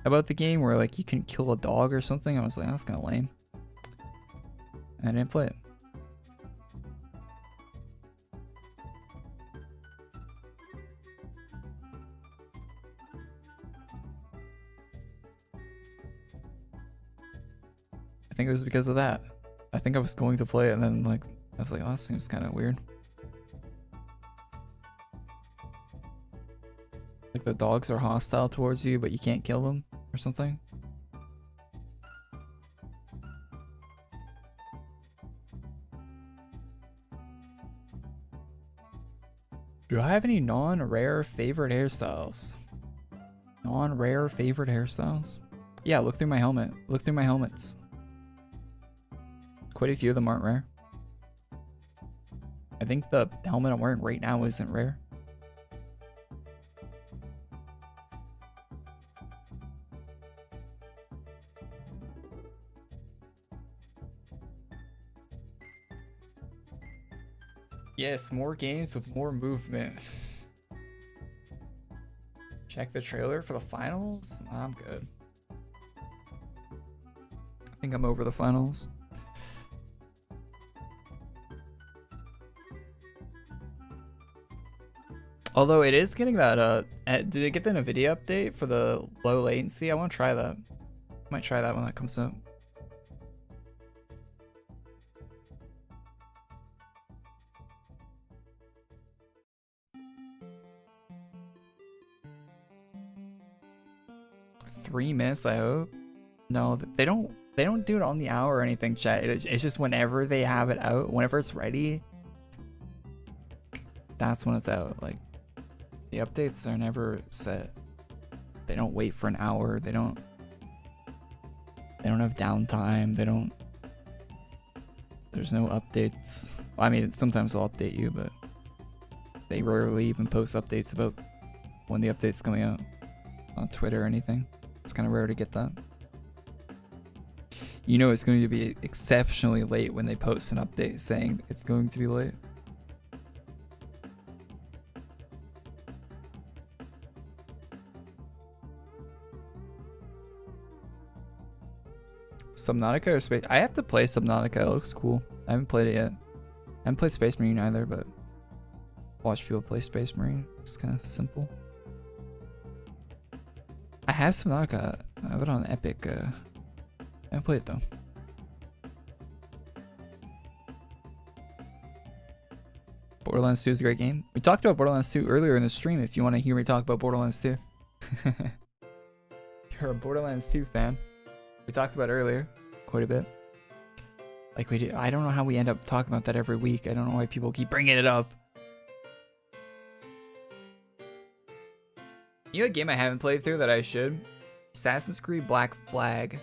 S1: about the game where like you can kill a dog or something. I was like, that's kind of lame. I didn't play it. I think it was because of that. I think I was going to play it and then like I was like, oh, that seems kind of weird. Like the dogs are hostile towards you, but you can't kill them or something. Do I have any non-rare favorite hairstyles? Non-rare favorite hairstyles? Yeah, look through my helmet. Look through my helmets. Quite a few of them aren't rare. I think the helmet I'm wearing right now isn't rare. Yes, more games with more movement. Check the trailer for the finals? I'm good. I think I'm over the finals. Although it is getting that, did it get the NVIDIA update for the low latency? I want to try that. Might try that when that comes out. Three minutes, I hope. No, they don't do it on the hour or anything, chat. It's just whenever they have it out, whenever it's ready, that's when it's out. Like, the updates are never set. They don't wait for an hour. They don't have downtime. There's no updates. Well, I mean, sometimes they'll update you, but they rarely even post updates about when the update's coming out on Twitter or anything. It's kind of rare to get that. You know it's going to be exceptionally late when they post an update saying it's going to be late. Subnautica or Space? I have to play Subnautica. It looks cool. I haven't played it yet. I haven't played Space Marine either, but watch people play Space Marine. It's kind of simple. I have Subnautica. I have it on Epic. I haven't played it though. Borderlands 2 is a great game. We talked about Borderlands 2 earlier in the stream if you want to hear me talk about Borderlands 2. You're a Borderlands 2 fan. We talked about it earlier quite a bit. Like we did. I don't know how we end up talking about that every week. I don't know why people keep bringing it up. You know a game I haven't played through that I should? Assassin's Creed Black Flag.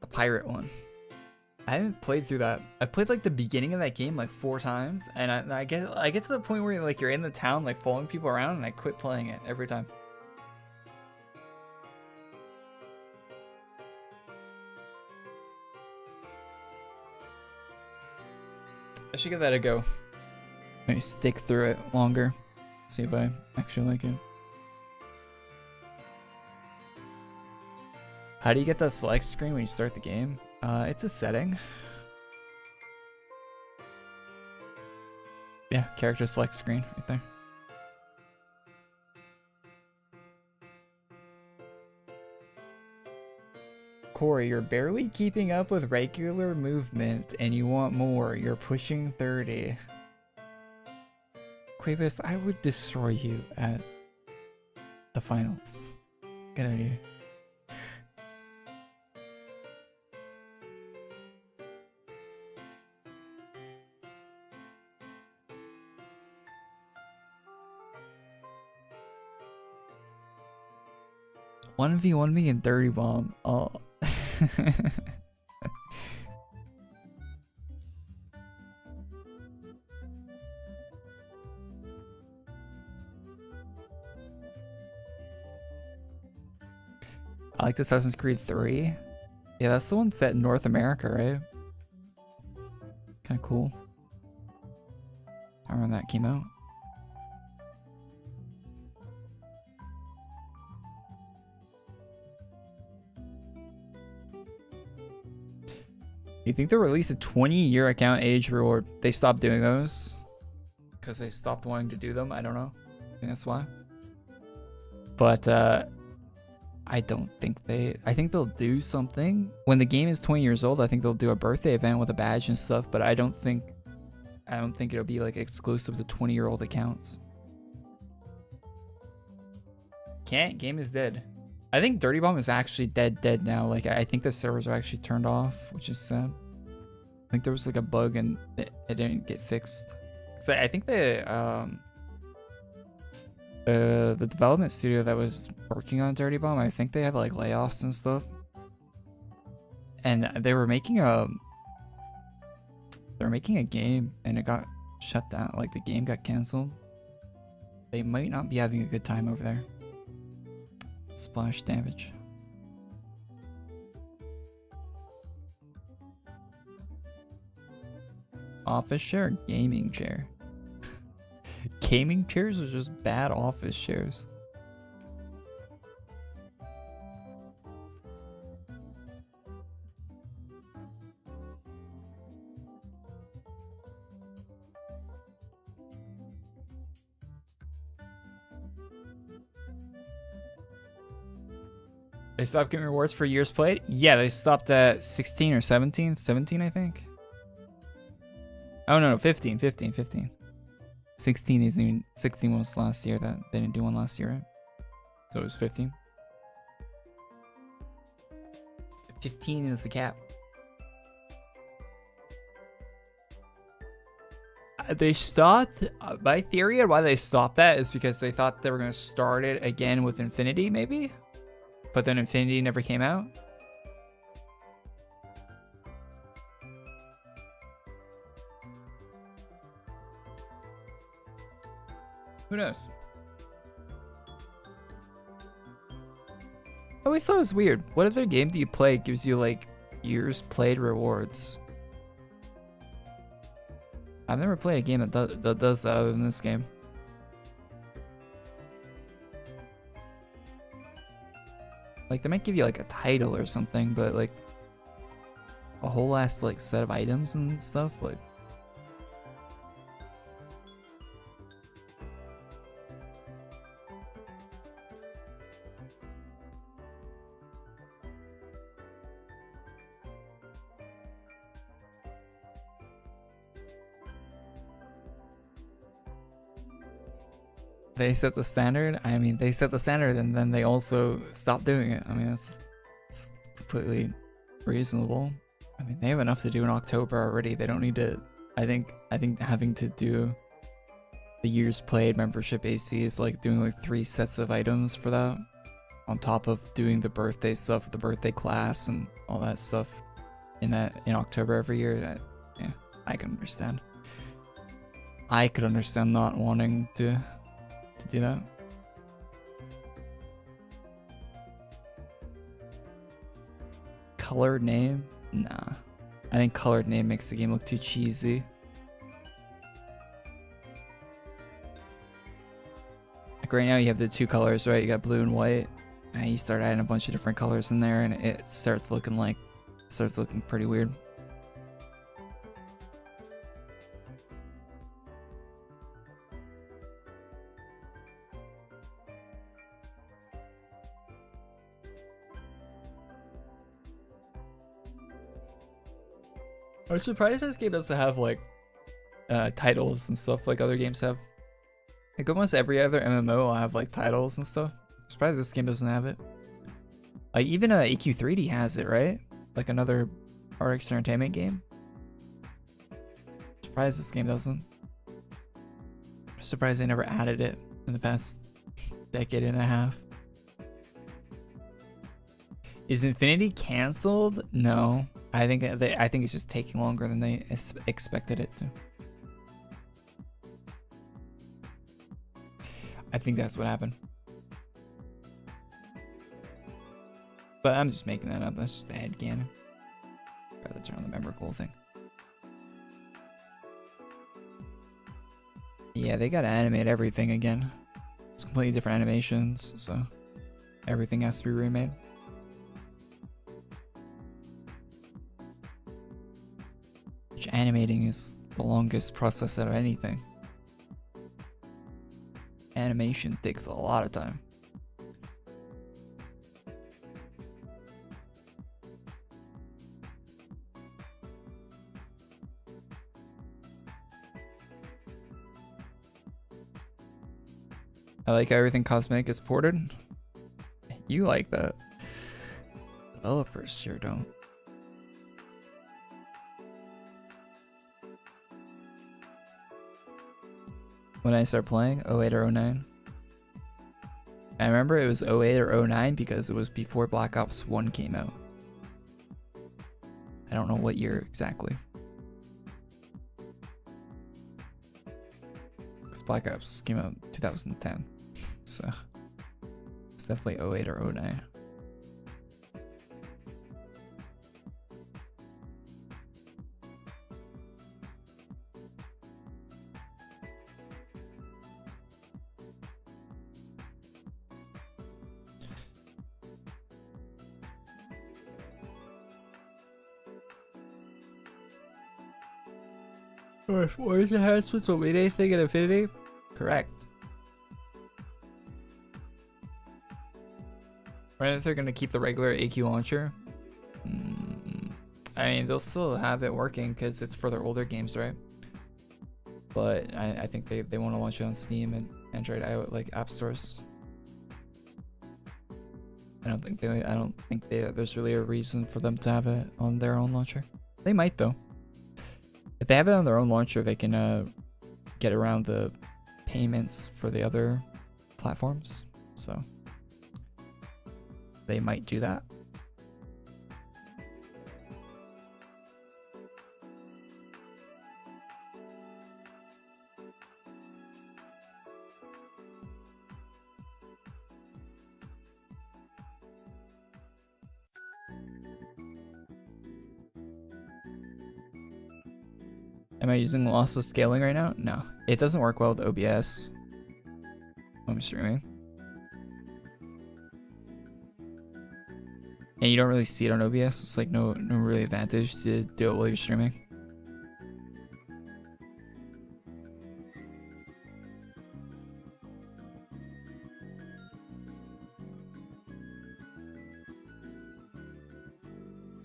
S1: The pirate one. I haven't played through that. I played like the beginning of that game like 4 times, and I get to the point where like you're in the town like following people around, and I quit playing it every time. I should give that a go. Maybe stick through it longer. See if I actually like it. How do you get that select screen when you start the game? It's a setting. Yeah, character select screen right there. Korey, you're barely keeping up with regular movement and you want more. You're pushing 30. Quavis, I would destroy you at the finals. Get out of here. One v one me and Dirty Bomb. Oh. I liked Assassin's Creed 3. Yeah, that's the one set in North America, right? Kind of cool. I remember when that came out. You think they released a 20-year account age reward? They stopped doing those because they stopped wanting to do them. I don't know. I think that's why. But I don't think I think they'll do something when the game is 20 years old. I think they'll do a birthday event with a badge and stuff. But I don't think it'll be like exclusive to 20-year-old accounts. Can't. Game is dead. I think Dirty Bomb is actually dead now. Like, I think the servers are actually turned off, which is sad. I think there was like a bug and it didn't get fixed. So I think the development studio that was working on Dirty Bomb, I think they had like layoffs and stuff. And they were making a game and it got shut down. Like, the game got canceled. They might not be having a good time over there. Splash damage. Office chair, gaming chair. Gaming chairs are just bad office chairs. They stopped giving rewards for years played? Yeah, they stopped at 16 or 17. 17, I think. Oh, no, 15. 16 isn't even... 16 was last year. That they didn't do one last year, right? So it was 15. 15 is the cap. They stopped... my theory on why they stopped that is because they thought they were going to start it again with Infinity, maybe? But then Infinity never came out. Who knows? I always thought it was weird. What other game do you play gives you like years played rewards? I've never played a game that does that other than this game. Like, they might give you like a title or something, but like a whole last like set of items and stuff, like. They set the standard. I mean, they set the standard and then they also stopped doing it. I mean, it's completely reasonable. I mean, they have enough to do in October already. They don't need to. I think having to do the years played membership AC is like doing like 3 sets of items for that, on top of doing the birthday stuff, the birthday class, and all that stuff in October every year. Yeah, I can understand. I could understand not wanting to do that. Colored name? Nah. I think colored name makes the game look too cheesy. Like right now you have the 2 colors, right? You got blue and white. And you start adding a bunch of different colors in there and it starts looking pretty weird. I'm surprised this game doesn't have like titles and stuff like other games have. Like almost every other MMO will have like titles and stuff. I'm surprised this game doesn't have it. Like even AQ3D has it, right? Like another RX Entertainment game. Surprised this game doesn't. Surprised they never added it in the past decade and a half. Is Infinity canceled? No, I think it's just taking longer than they expected it to. I think that's what happened. But I'm just making that up. That's just a headcanon. Gotta turn on the memorable thing. Yeah, they gotta animate everything again. It's completely different animations, so everything has to be remade. Which animating is the longest process out of anything. Animation takes a lot of time. I like how everything cosmetic is ported. You like that. Developers sure don't. When I start playing, 08 or 09. I remember it was 08 or 09 because it was before Black Ops 1 came out. I don't know what year exactly. Because Black Ops came out in 2010. So it's definitely 08 or 09. Force enhancements will mean anything in Infinity? Correct. Right, if they're gonna keep the regular AQ launcher, I mean they'll still have it working because it's for their older games, right? But I think they want to launch it on Steam and Android like app stores. I don't think there's really a reason for them to have it on their own launcher. They might though. If they have it on their own launcher, they can get around the payments for the other platforms. So they might do that. Am I using lossless scaling right now? No, it doesn't work well with OBS. I'm streaming. And you don't really see it on OBS. It's like no really advantage to do it while you're streaming.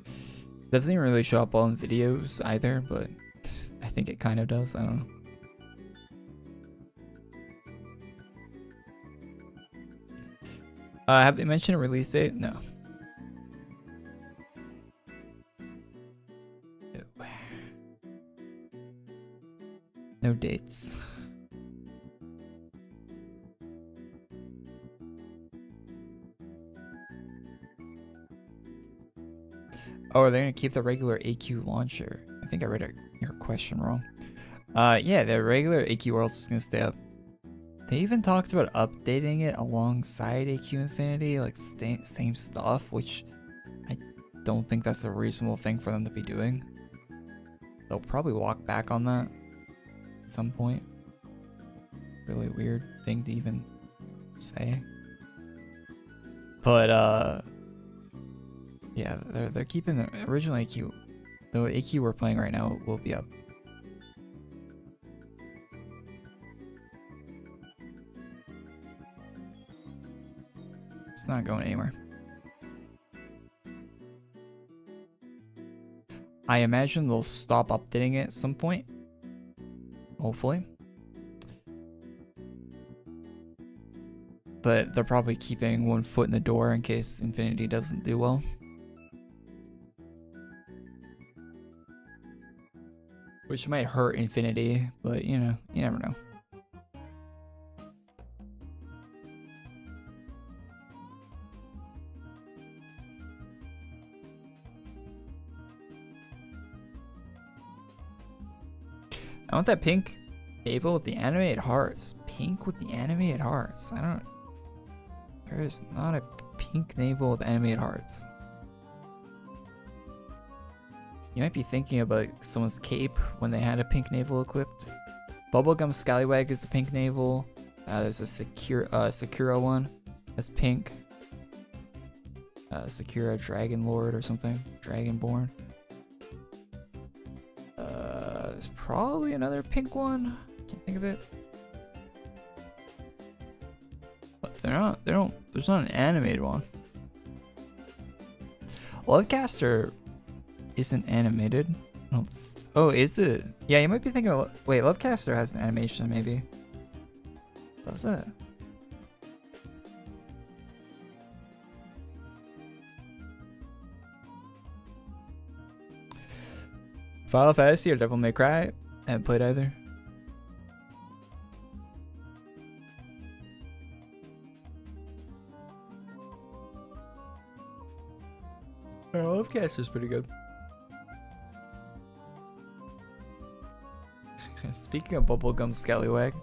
S1: It doesn't even really show up all in videos either, but I think it kind of does. I don't know. Have they mentioned a release date? No. No dates. Oh, are they gonna keep the regular AQ launcher? I think I read your question wrong. Yeah, the regular AQ Worlds is gonna stay up. They even talked about updating it alongside AQ Infinity, like same stuff, which I don't think that's a reasonable thing for them to be doing. They'll probably walk back on that at some point. Really weird thing to even say. But yeah, they're keeping the original AQ. The AQ we're playing right now will be up. It's not going anywhere. I imagine they'll stop updating it at some point. Hopefully. but they're probably keeping one foot in the door in case Infinity doesn't do well. Which might hurt Infinity, but you know, you never know. I want that pink Naval with the animated hearts. Pink with the animated hearts. I don't... There is not a pink Naval with animated hearts. You might be thinking about someone's cape when they had a pink Naval equipped. Bubblegum Scallywag is a pink Naval. There's a Sakura one. That's pink. Sakura Dragon Lord or something. Dragonborn. There's probably another pink one. Can't think of it. But there's not an animated one. Lovecaster isn't animated. Oh, is it? Yeah, you might be thinking of, wait, Lovecaster has an animation maybe. Does it? Final Fantasy or Devil May Cry? I haven't played either. Lovecaster's pretty good. Speaking of Bubblegum Scallywag.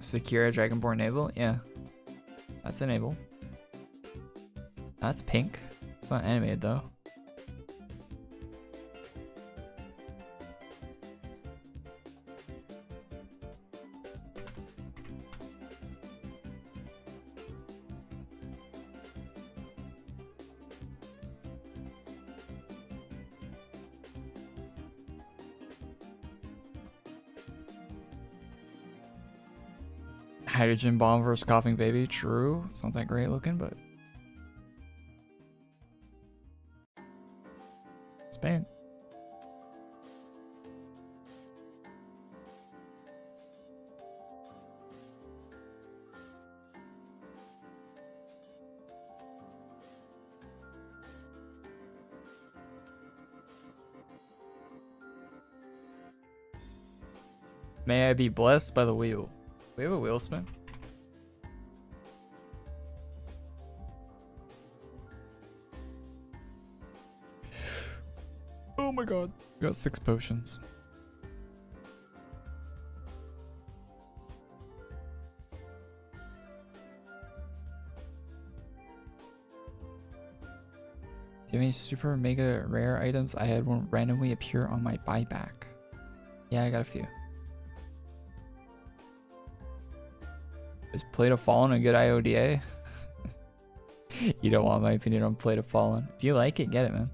S1: Sakura Dragonborn Naval? Yeah. That's a Naval. That's pink. It's not animated though. Hydrogen bomb versus coughing baby. True. It's not that great looking, but Spain. May I be blessed by the wheel. We have a wheel spin. Oh my god. We got 6 potions. Do you have any super mega rare items? I had one randomly appear on my buyback. Yeah, I got a few. Is Plate of Fallen a good IODA? You don't want my opinion on Plate of Fallen. If you like it, get it, man.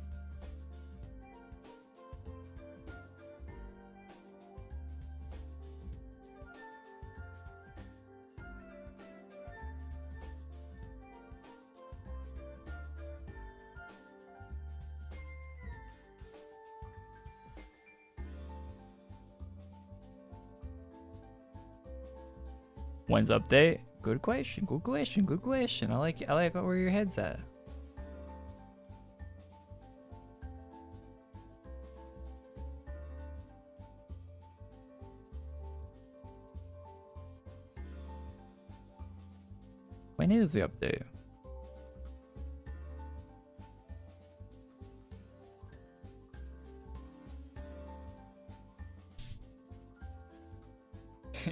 S1: When's update? Good question. Good question. Good question. I like where your head's at. When is the update?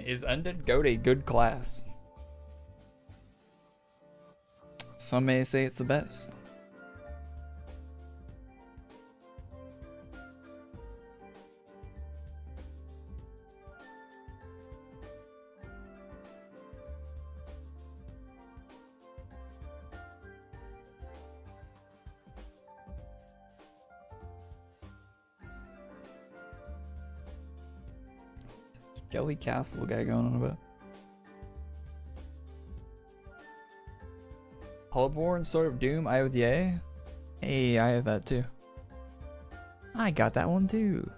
S1: Is Undead Goat a good class? Some may say it's the best. Skelly Castle guy going on about. Hullborn, Sword of Doom, Eye of the A. Hey, I have that too. I got that one too.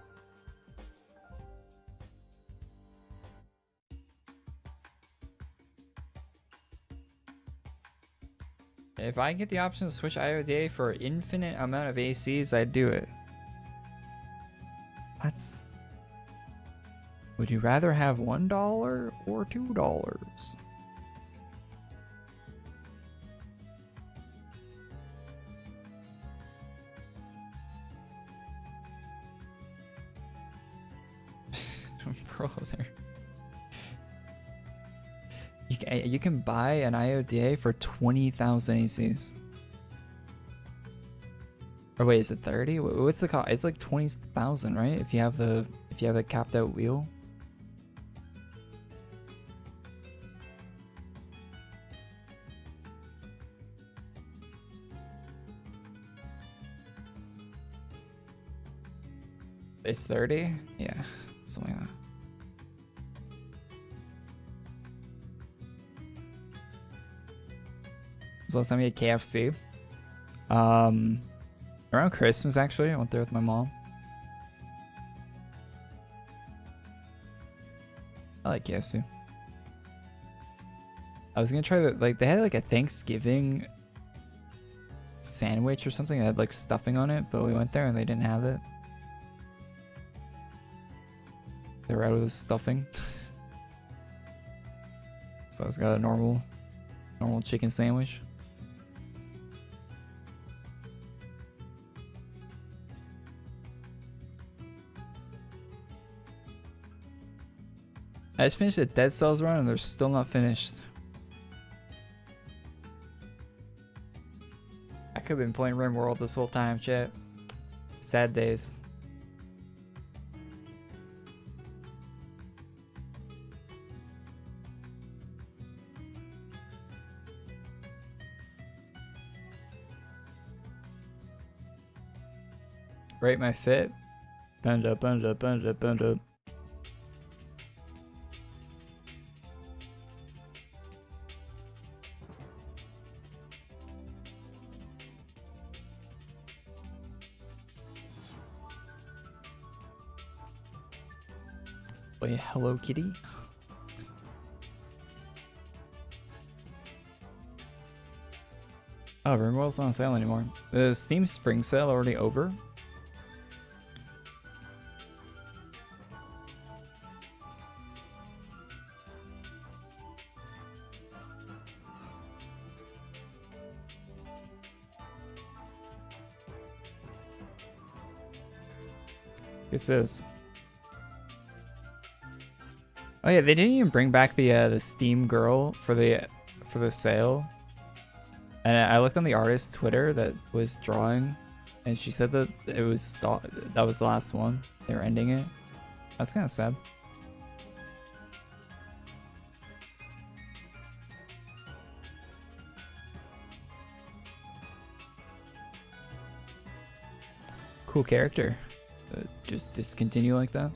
S1: If I get the option to switch IODA for an infinite amount of ACs, I'd do it. What? Would you rather have $1 or $2? Bro, there. You can buy an IODA for 20,000 ACs. Or wait, is it 30? What's the cost? It's like 20,000, right? If you have the capped out wheel. It's 30? Yeah, something like that. So last time we had KFC. Around Christmas actually, I went there with my mom. I like KFC. I was gonna try the, like, they had like a Thanksgiving sandwich or something that had like stuffing on it, but we went there and they didn't have it. They were out of the stuffing. So I just got a normal chicken sandwich. I just finished a Dead Cells run and they're still not finished. I could have been playing RimWorld this whole time, chat. Sad days. Rate my fit. Bend up, bend up, bend up, bend up. Wait, Hello Kitty? Oh, RimWorld's not on sale anymore. The Steam Spring Sale already over? This is. Oh yeah, they didn't even bring back the Steam girl for the sale. And I looked on the artist's Twitter that was drawing, and she said that that was the last one. They were ending it. That's kind of sad. Cool character. Just discontinue like that.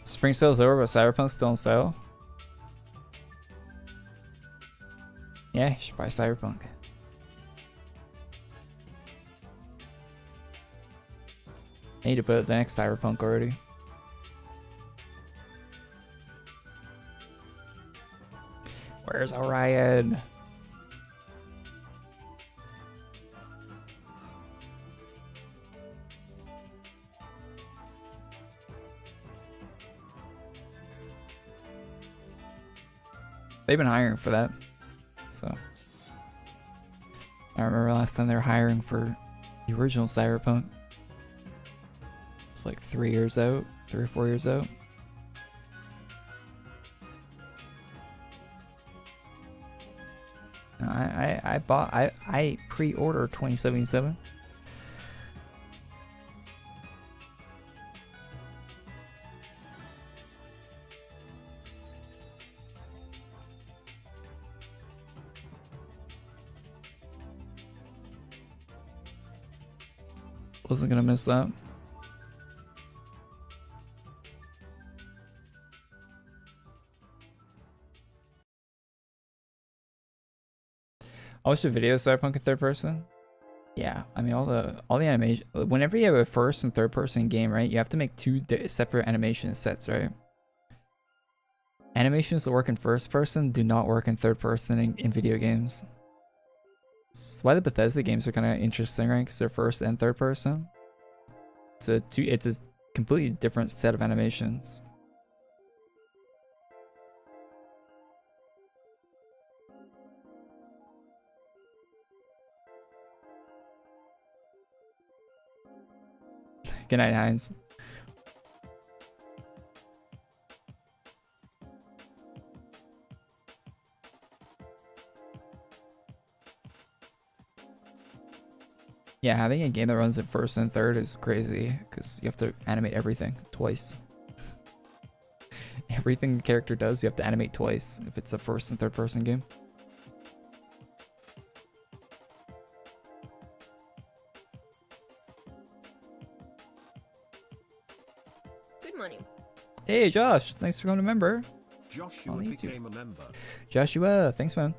S1: Spring sale's over, but Cyberpunk's still on sale. Yeah, you should buy Cyberpunk. I need to put the next Cyberpunk already. Where's Orion? They've been hiring for that, so I remember last time they were hiring for the original Cyberpunk. It's like 3 years out, 3 or 4 years out. No, I pre-ordered 2077. Wasn't gonna miss that. I watched a video of Cyberpunk in third person. Yeah, I mean all the animation. Whenever you have a first and third person game, right, you have to make two separate animation sets, right? Animations that work in first person do not work in third person in video games. That's why the Bethesda games are kind of interesting, right? Because they're first and third person. So it's a completely different set of animations. Good night, Heinz. Yeah, having a game that runs at first and third is crazy because you have to animate everything twice. Everything the character does, you have to animate twice if it's a first and third person game.
S2: Good morning.
S1: Hey Josh, thanks for going to member.
S3: Joshua became a member.
S1: Joshua, thanks man.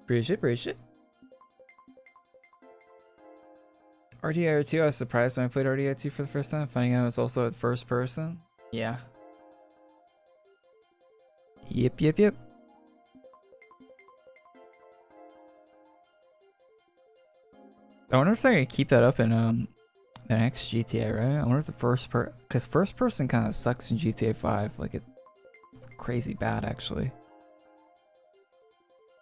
S1: Appreciate it. RDR 2, I was surprised when I played RDR 2 for the first time, finding out it's also at first person. Yeah. Yep. I wonder if they're gonna keep that up in the next GTA, right? I wonder if the because first person kind of sucks in GTA 5. Like it's crazy bad actually.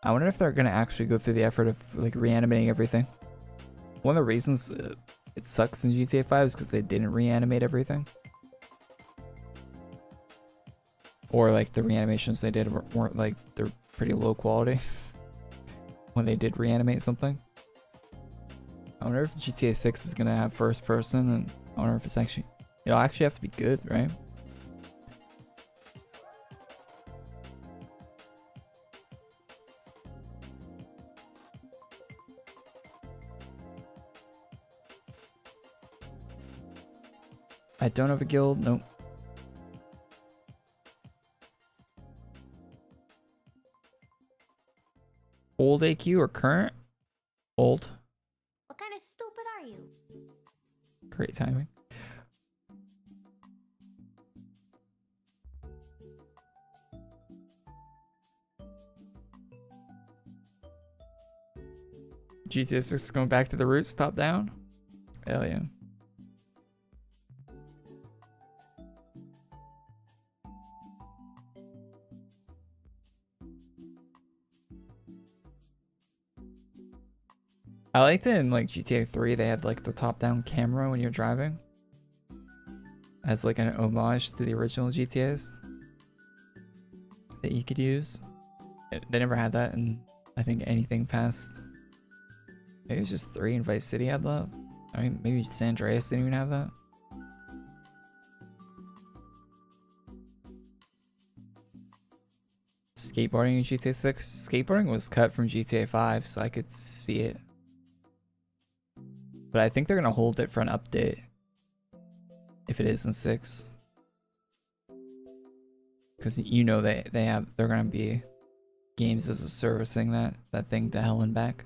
S1: I wonder if they're gonna actually go through the effort of like reanimating everything. One of the reasons it sucks in GTA 5 is because they didn't reanimate everything. Or like the reanimations they did weren't like, they're pretty low quality when they did reanimate something. I wonder if GTA 6 is gonna have first person, and I wonder if it's actually, it'll actually have to be good, right? I don't have a guild, nope. Old AQ or current? Old.
S2: What kind of stupid are you?
S1: Great timing. GTA 6 is going back to the roots, top down. Hell yeah. I liked it in like GTA 3 they had like the top down camera when you're driving. As like an homage to the original GTAs that you could use. They never had that in I think anything past, maybe it was just 3 and Vice City had that. I mean maybe San Andreas didn't even have that. Skateboarding in GTA 6? Skateboarding was cut from GTA 5 so I could see it. But I think they're gonna hold it for an update if it is in 6, because you know they're gonna be games as a servicing that thing to hell and back.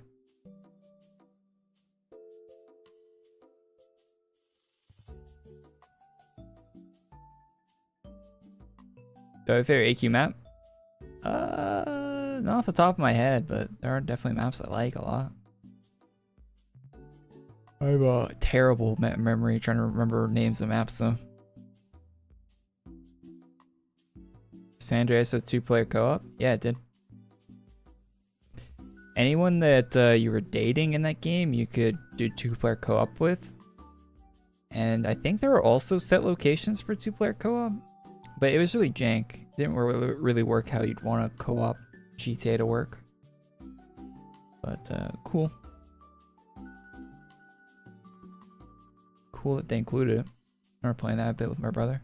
S1: Do I have a favorite AQ map? Not off the top of my head, but there are definitely maps I like a lot. I have a terrible memory trying to remember names of maps though. San Andreas has 2-player co-op? Yeah, it did. Anyone that you were dating in that game, you could do 2-player co-op with. And I think there were also set locations for 2-player co-op, but it was really jank. It didn't really work how you'd want a co-op GTA to work. But cool. Cool that they included it. I remember playing that a bit with my brother.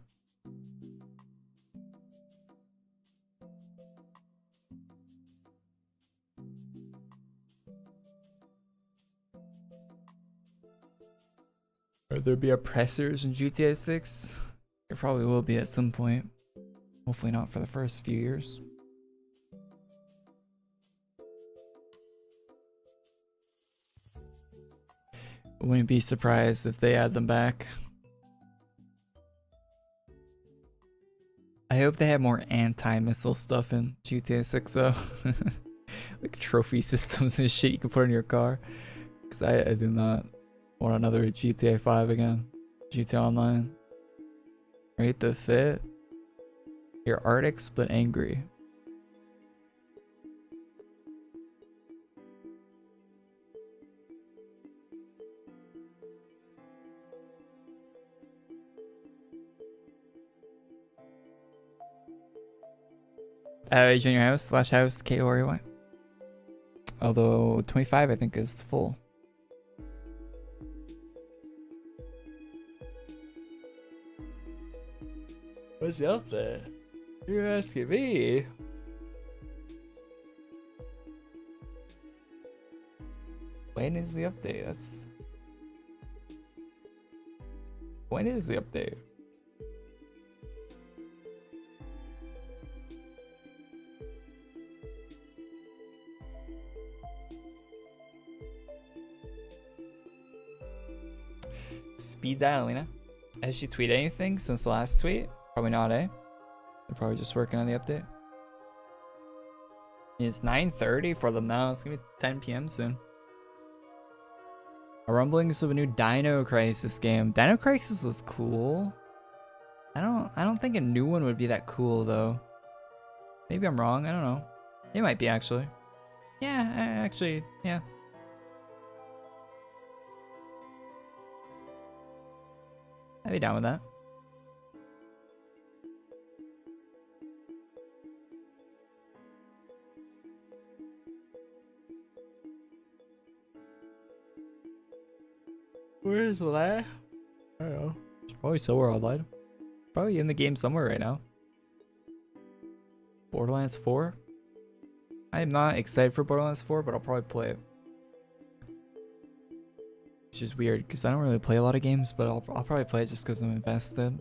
S1: Will there be oppressors in GTA 6? There probably will be at some point. Hopefully not for the first few years. Wouldn't be surprised if they add them back. I hope they have more anti-missile stuff in GTA 6 though. Like trophy systems and shit you can put in your car. Because I do not want another GTA 5 again. GTA Online. Rate the fit. You're Arctics but angry. Junior house / house Korey. Although 25 I think is full. What's up there? You're asking me. When is the update? When is the update? Speed dial, Lena. Has she tweeted anything since the last tweet? Probably not, eh? They're probably just working on the update. It's 9:30 for them now. It's gonna be 10 p.m. soon. A rumblings of a new Dino Crisis game. Dino Crisis was cool. I don't think a new one would be that cool though. Maybe I'm wrong. I don't know. It might be actually. Yeah, actually, yeah. I'd be down with that. Where's that? I don't know. It's probably somewhere online. Probably in the game somewhere right now. Borderlands 4? I am not excited for Borderlands 4, but I'll probably play it. Which is weird, because I don't really play a lot of games, but I'll probably play it just because I'm invested.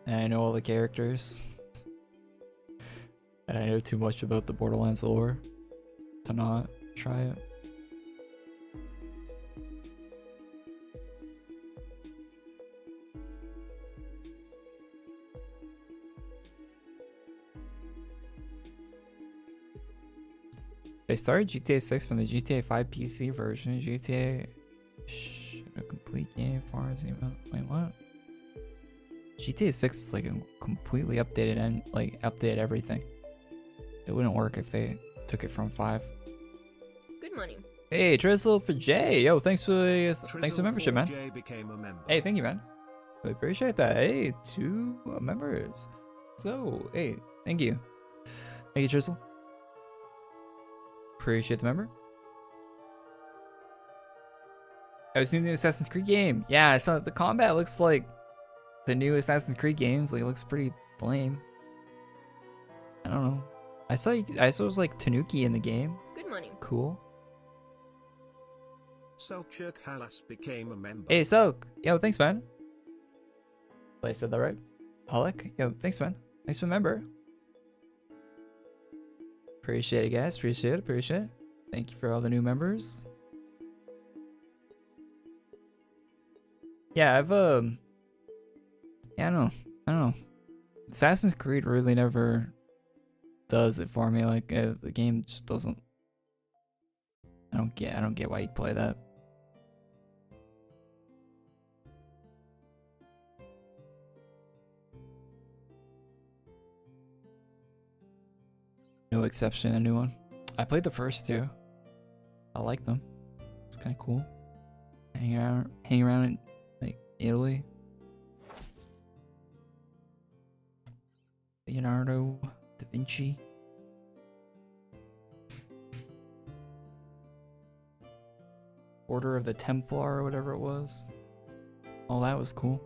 S1: And I know all the characters. And I know too much about the Borderlands lore to not try it. They started GTA 6 from the GTA 5 PC version. GTA a complete game as far as the amount. Wait, what? GTA 6 is like a completely updated and like updated everything. It wouldn't work if they took it from 5.
S2: Good morning.
S1: Hey, Drizzle for Jay. Yo, thanks for the membership, man.
S3: Jay became a member.
S1: Hey, thank you, man. Really appreciate that. Hey, 2 members. So, hey, thank you. Thank you, Drizzle. Appreciate the member. I've seen the new Assassin's Creed game. Yeah, I saw the combat looks like the new Assassin's Creed games. Like, it looks pretty lame. I don't know. I saw it was like Tanuki in the game.
S2: Good morning.
S1: Cool.
S3: Selchuk Halas became a member.
S1: Hey, Soak. Yo, thanks, man. I said that right. Pollock. Yo, thanks, man. Thanks for the member. Appreciate it, guys. Appreciate it. Thank you for all the new members. Yeah, I've yeah, I don't know. Assassin's Creed really never does it for me. Like the game just doesn't. I don't get why you'd play that. No exception, a new one. I played the first 2. I like them. It's kind of cool. Hang around in like Italy. Leonardo da Vinci. Order of the Templar or whatever it was. Oh, that was cool.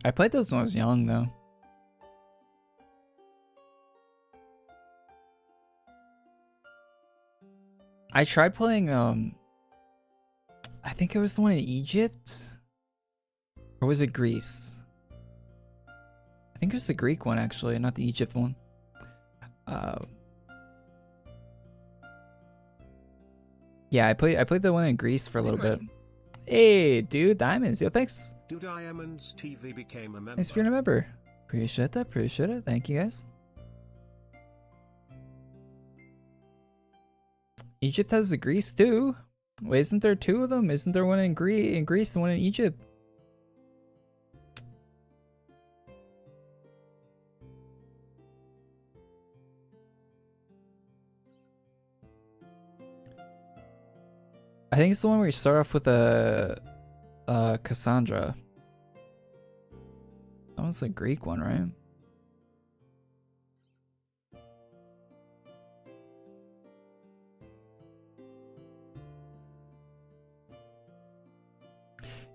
S1: I played those when I was young, though. I tried playing, I think it was the one in Egypt. Or was it Greece? I think it was the Greek one actually, not the Egypt one. Yeah, I played the one in Greece for a little bit. Hey, dude, Diamonds, yo, thanks.
S3: Do Diamonds TV became a member?
S1: Thanks for being a member. Appreciate that, appreciate it. Thank you guys. Egypt has the Greece too. Wait, isn't there two of them? Isn't there one in Greece and one in Egypt? I think it's the one where you start off with a Cassandra. That was the Greek one, right?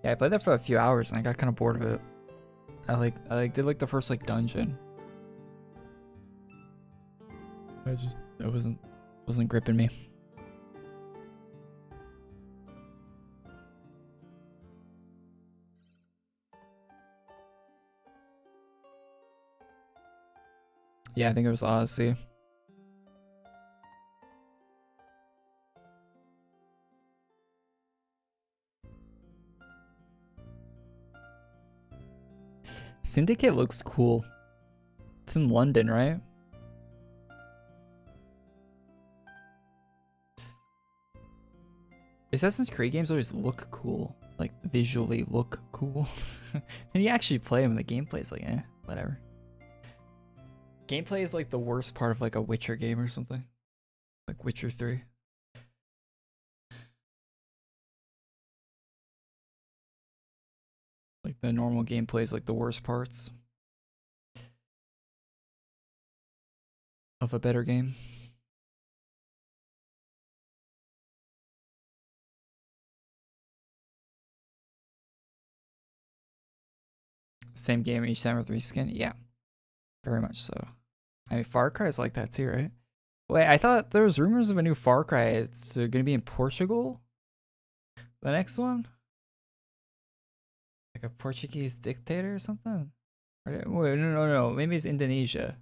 S1: Yeah, I played that for a few hours and I got kind of bored of it. I did like the first like dungeon. It wasn't gripping me. Yeah, I think it was Odyssey. Syndicate looks cool. It's in London, right? Assassin's Creed games always look cool. Like, visually look cool. And you actually play them and the gameplay is like, eh, whatever. Gameplay is like the worst part of like a Witcher game or something. Like Witcher 3. Like the normal gameplay is like the worst parts of a better game. Same game each time with reskin? Yeah. Very much so. I mean, Far Cry is like that too, right? Wait, I thought there was rumors of a new Far Cry. It's going to be in Portugal? The next one? Like a Portuguese dictator or something? Wait, no. Maybe it's Indonesia.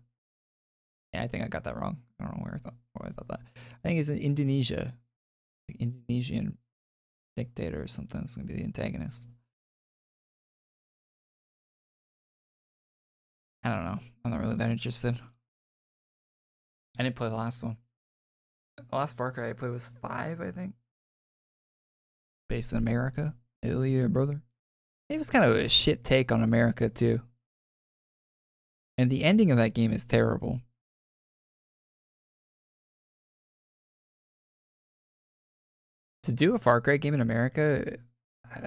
S1: Yeah, I think I got that wrong. I don't know where I thought that. I think it's in Indonesia. Like Indonesian dictator or something. It's going to be the antagonist. I don't know. I'm not really that interested. I didn't play the last one. The last Far Cry I played was 5, I think. Based in America. Italy, brother. It was kind of a shit take on America, too. And the ending of that game is terrible. To do a Far Cry game in America,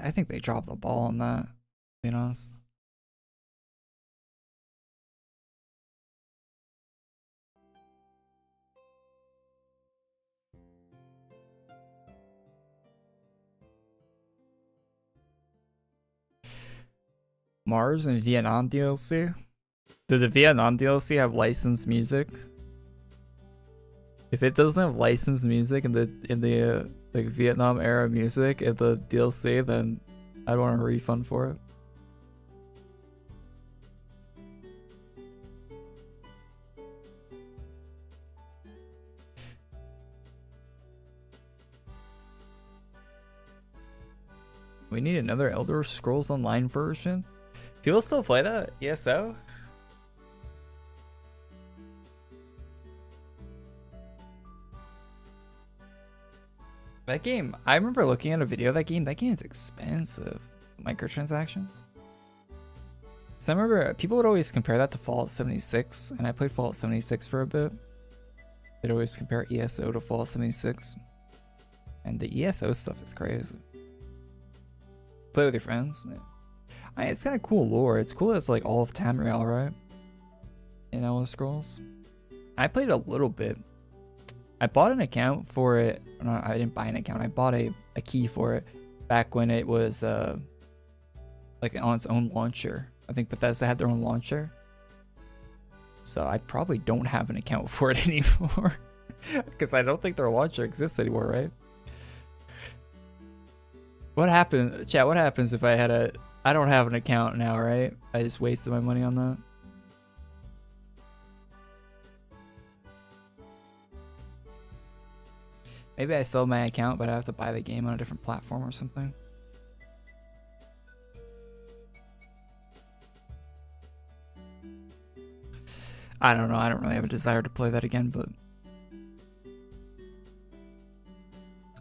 S1: I think they dropped the ball on that, to be honest. Mars and Vietnam DLC? Did the Vietnam DLC have licensed music? If it doesn't have licensed music in the like Vietnam era music in the DLC, then I'd want a refund for it. We need another Elder Scrolls Online version. People still play that? ESO? That game, I remember looking at a video of that game. That game is expensive. Microtransactions. So I remember people would always compare that to Fallout 76, and I played Fallout 76 for a bit. They'd always compare ESO to Fallout 76. And the ESO stuff is crazy. Play with your friends. Yeah. I mean, it's kind of cool lore. It's cool that it's like all of Tamriel, right? In Elder Scrolls. I played a little bit. I bought an account for it. No, I didn't buy an account. I bought a key for it back when it was like on its own launcher. I think Bethesda had their own launcher. So I probably don't have an account for it anymore. Because I don't think their launcher exists anymore, right? What happened, chat? What happens if I had I don't have an account now, right? I just wasted my money on that. Maybe I sold my account, but I have to buy the game on a different platform or something. I don't know. I don't really have a desire to play that again, but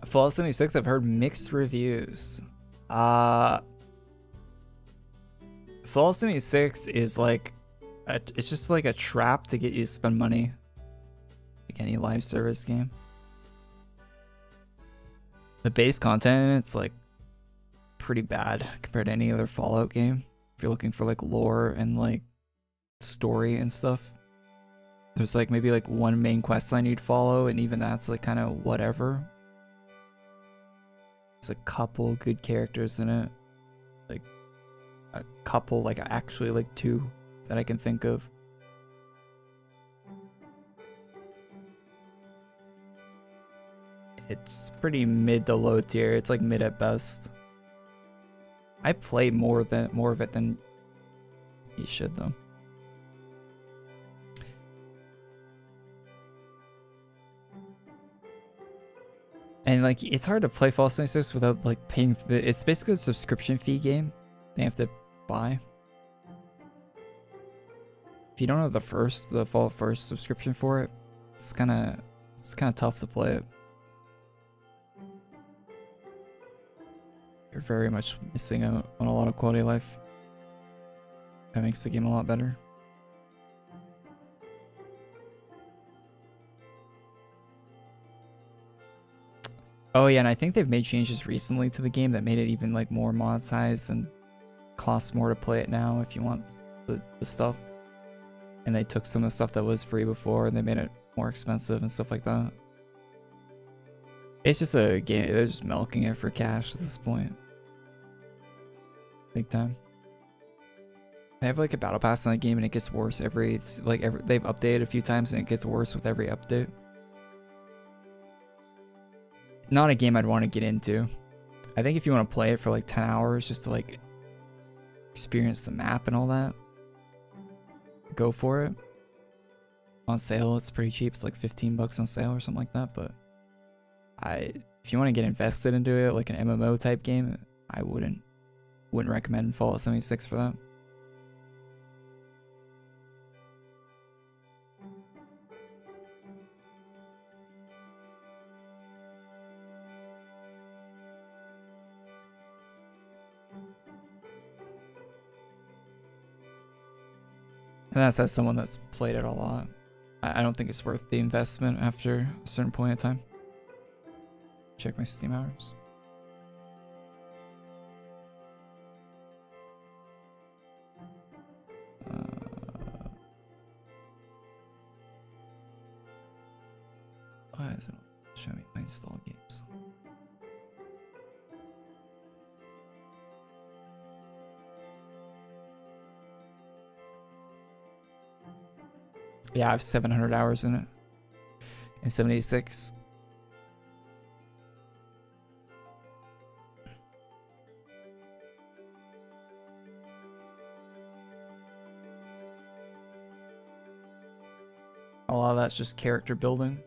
S1: Fallout 76, I've heard mixed reviews. Fallout 76 is like, it's just like a trap to get you to spend money. Like any live service game. The base content, it's like pretty bad compared to any other Fallout game. If you're looking for like lore and like story and stuff. There's like maybe like one main quest line you'd follow, and even that's like kind of whatever. There's a couple good characters in it. Like a couple, like actually like two that I can think of. It's pretty mid to low tier. It's like mid at best. I play more of it than you should though. And like it's hard to play Fallout 76 without like paying for the, it's basically a subscription fee game. They have to buy. If you don't have the Fallout 1st subscription for it, it's kind of tough to play it. You're very much missing out on a lot of quality of life. That makes the game a lot better. Oh yeah, and I think they've made changes recently to the game that made it even like more monetized and costs more to play it now if you want the stuff. And they took some of the stuff that was free before and they made it more expensive and stuff like that. It's just a game, they're just milking it for cash at this point. Big time. They have like a battle pass in the game and it gets worse they've updated a few times and it gets worse with every update. Not a game I'd want to get into. I think if you want to play it for like 10 hours just to like experience the map and all that, go for it. On sale, it's pretty cheap. It's like $15 on sale or something like that. But if you want to get invested into it, like an MMO type game, I wouldn't recommend Fallout 76 for that. And that's as someone that's played it a lot. I don't think it's worth the investment after a certain point in time. Check my Steam hours. Why isn't it showing me my installed games? Yeah, I have 700 hours in it. And 76. A lot of that's just character building.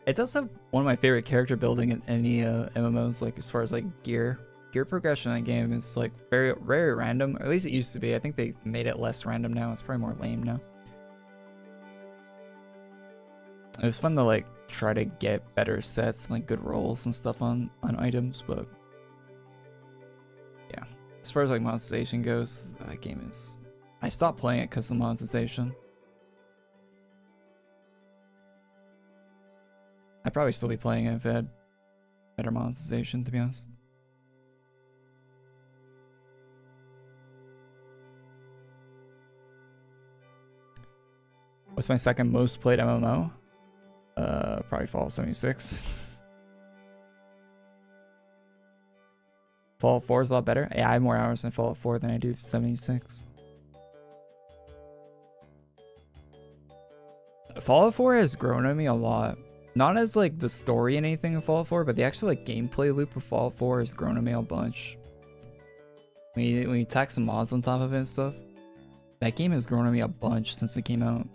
S1: It does have one of my favorite character building in any MMOs, like as far as like gear progression in the game is like very random, or at least it used to be. I think they made it less random now. It's probably more lame now. It was fun to like try to get better sets and like good rolls and stuff on items, but yeah, as far as like monetization goes, that game is, I stopped playing it because of the monetization. I'd probably still be playing it if it had better monetization, to be honest. What's my second most played MMO? Probably Fallout 76. Fallout 4 is a lot better. Yeah, I have more hours in Fallout 4 than I do 76. Fallout 4 has grown on me a lot. Not as like the story and anything in Fallout 4, but the actual like gameplay loop of Fallout 4 has grown on me a bunch. When you tack some mods on top of it and stuff, that game has grown on me a bunch since it came out.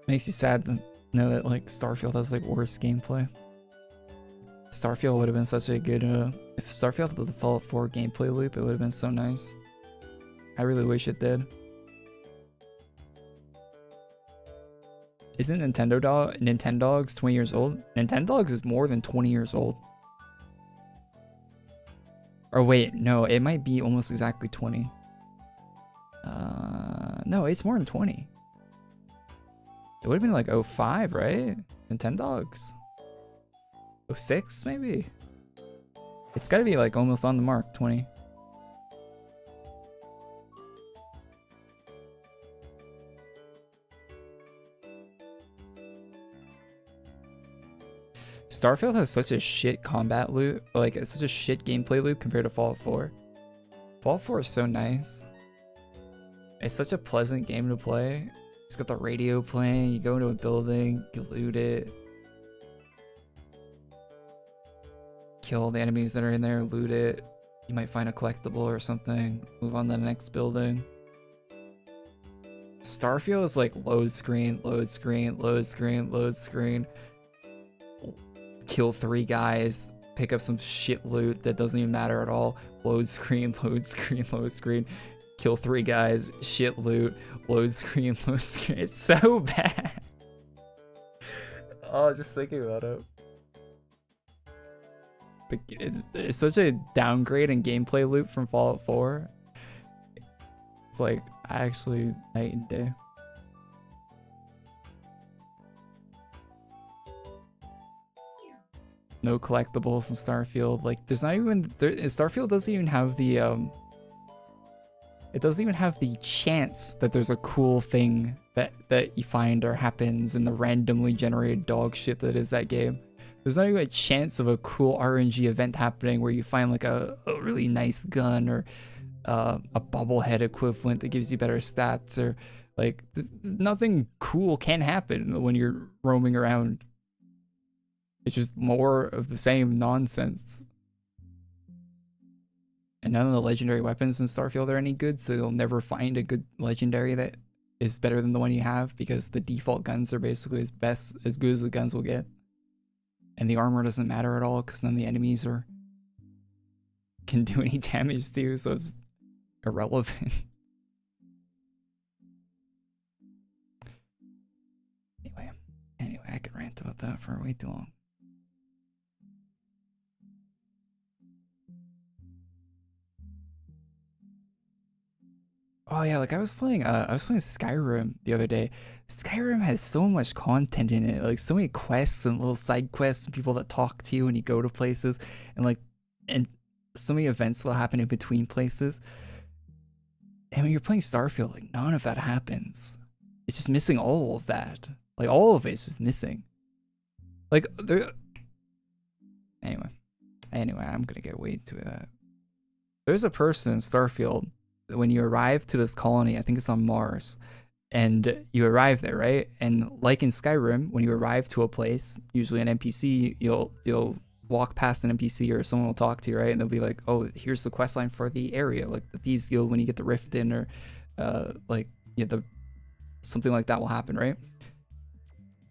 S1: Makes you sad to know that like Starfield has like worse gameplay. Starfield would have been such a good if Starfield had the Fallout 4 gameplay loop, it would have been so nice. I really wish it did. Isn't Nintendogs 20 years old? Nintendogs is more than 20 years old. Or wait, no, it might be almost exactly 20. No, it's more than 20. It would have been like 05, right? Nintendogs. 06 maybe? It's gotta be like almost on the mark, 20. Starfield has such a shit combat loop, like it's such a shit gameplay loop compared to Fallout 4. Fallout 4 is so nice. It's such a pleasant game to play. It's got the radio playing, you go into a building, you loot it. Kill the enemies that are in there, loot it. You might find a collectible or something, move on to the next building. Starfield is like load screen, load screen, load screen, load screen. Kill 3 guys, pick up some shit loot that doesn't even matter at all. Load screen, load screen, load screen. Kill 3 guys, shit loot, load screen, load screen. It's so bad. Oh, just thinking about it. It's such a downgrade in gameplay loop from Fallout 4. It's like actually night and day. No collectibles in Starfield. Like there's not even Starfield doesn't even have the it doesn't even have the chance that there's a cool thing that you find or happens in the randomly generated dog shit that is that game. There's not even a chance of a cool RNG event happening where you find like a really nice gun or a bobblehead equivalent that gives you better stats, or like nothing cool can happen when you're roaming around. It's just more of the same nonsense. And none of the legendary weapons in Starfield are any good, so you'll never find a good legendary that is better than the one you have, because the default guns are basically as good as the guns will get. And the armor doesn't matter at all, because none of the enemies can do any damage to you, so it's irrelevant. Anyway, I could rant about that for way too long. Oh yeah, like I was playing Skyrim the other day. Skyrim has so much content in it, like so many quests and little side quests and people that talk to you when you go to places, and so many events that happen in between places. And when you're playing Starfield, like none of that happens. It's just missing all of that. Like all of it's just missing. Like there. Anyway, I'm gonna get way into that. There's a person in Starfield. When you arrive to this colony, I think it's on Mars, and you arrive there, right? And like in Skyrim, when you arrive to a place, usually an NPC, you'll walk past an NPC or someone will talk to you, right? And they'll be like, "Oh, here's the quest line for the area," like the Thieves Guild when you get the Rift in, or something like that will happen, right?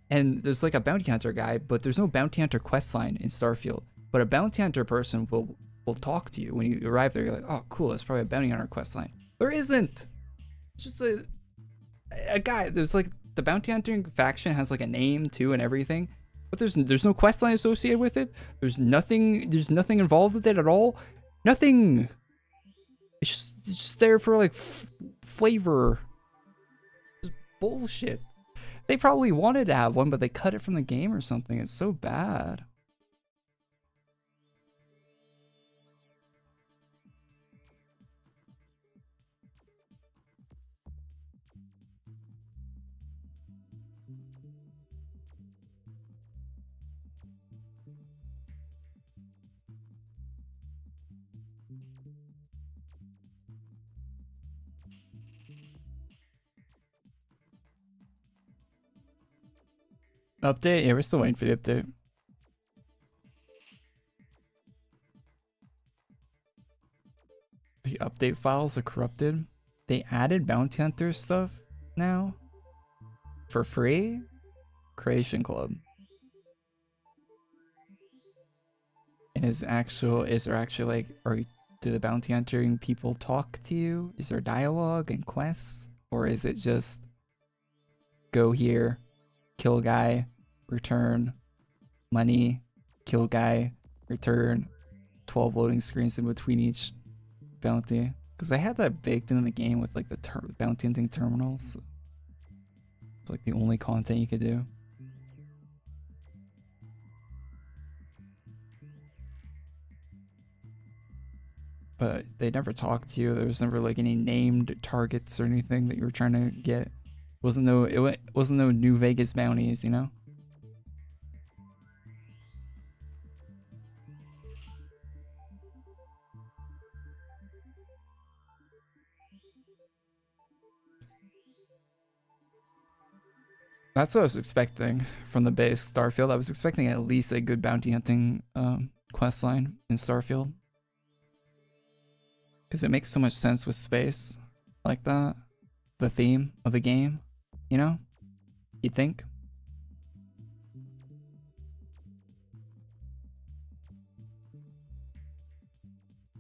S1: And there's like a bounty hunter guy, but there's no bounty hunter quest line in Starfield. But a bounty hunter person will talk to you when you arrive there. You're like, oh cool, it's probably a bounty hunter quest line. There isn't. It's just a guy. There's like the bounty hunting faction has like a name too and everything, but there's no quest line associated with it. There's nothing involved with it at all. Nothing. It's just there for like flavor. Just bullshit. They probably wanted to have one, but they cut it from the game or something. It's so bad. Update? Yeah, we're still waiting for the update. The update files are corrupted. They added bounty hunter stuff now for free. Creation Club. And is there actually like, do the bounty hunting people talk to you? Is there dialogue and quests? Or is it just go here, kill a guy, return money, kill guy, return, 12 loading screens in between each bounty? Because I had that baked into the game with like the bounty hunting terminals. It's like the only content you could do. But they never talked to you. There was never like any named targets or anything that you were trying to get. It wasn't no New Vegas bounties, you know? That's what I was expecting from the base Starfield. I was expecting at least a good bounty hunting quest line in Starfield. Because it makes so much sense with space like that. The theme of the game, you know? You think?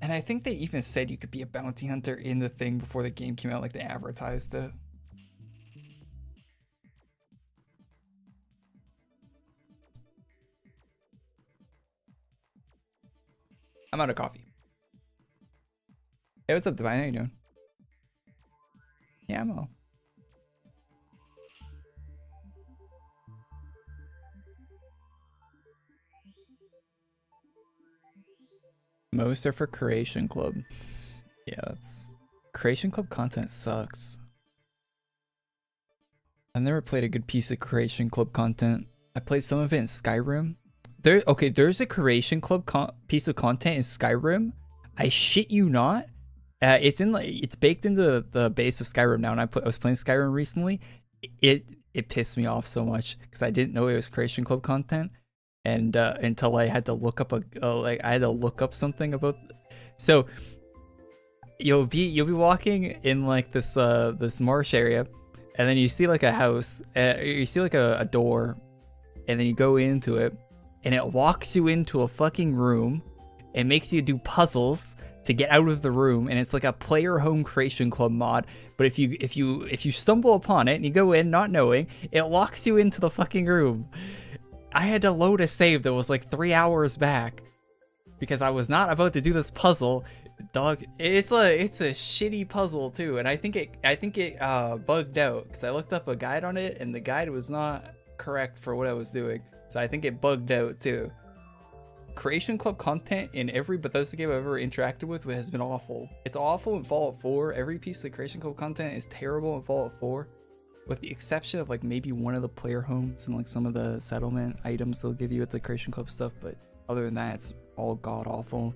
S1: And I think they even said you could be a bounty hunter in the thing before the game came out, like they advertised it. I'm out of coffee. Hey, what's up, Divine? How you doing? Yeah, I'm all. Most are for Creation Club. Yeah, that's... Creation Club content sucks. I've never played a good piece of Creation Club content. I played some of it in Skyrim. There's a Creation Club piece of content in Skyrim. I shit you not. It's baked into the base of Skyrim now, and I was playing Skyrim recently. It pissed me off so much because I didn't know it was Creation Club content, and until I had to look up something about. So you'll be walking in like this marsh area, and then you see like a house, you see like a door, and then you go into it, and it walks you into a fucking room. It makes you do puzzles to get out of the room, and it's like a player home Creation Club mod. But if you stumble upon it and you go in not knowing, it locks you into the fucking room. I had to load a save that was like 3 hours back because I was not about to do this puzzle. Dog, it's a shitty puzzle too, and I think it bugged out because I looked up a guide on it and the guide was not correct for what I was doing. So I think it bugged out too. Creation Club content in every Bethesda game I've ever interacted with has been awful. It's awful in Fallout 4. Every piece of Creation Club content is terrible in Fallout 4. With the exception of like maybe one of the player homes and like some of the settlement items they'll give you at the Creation Club stuff. But other than that, it's all god awful.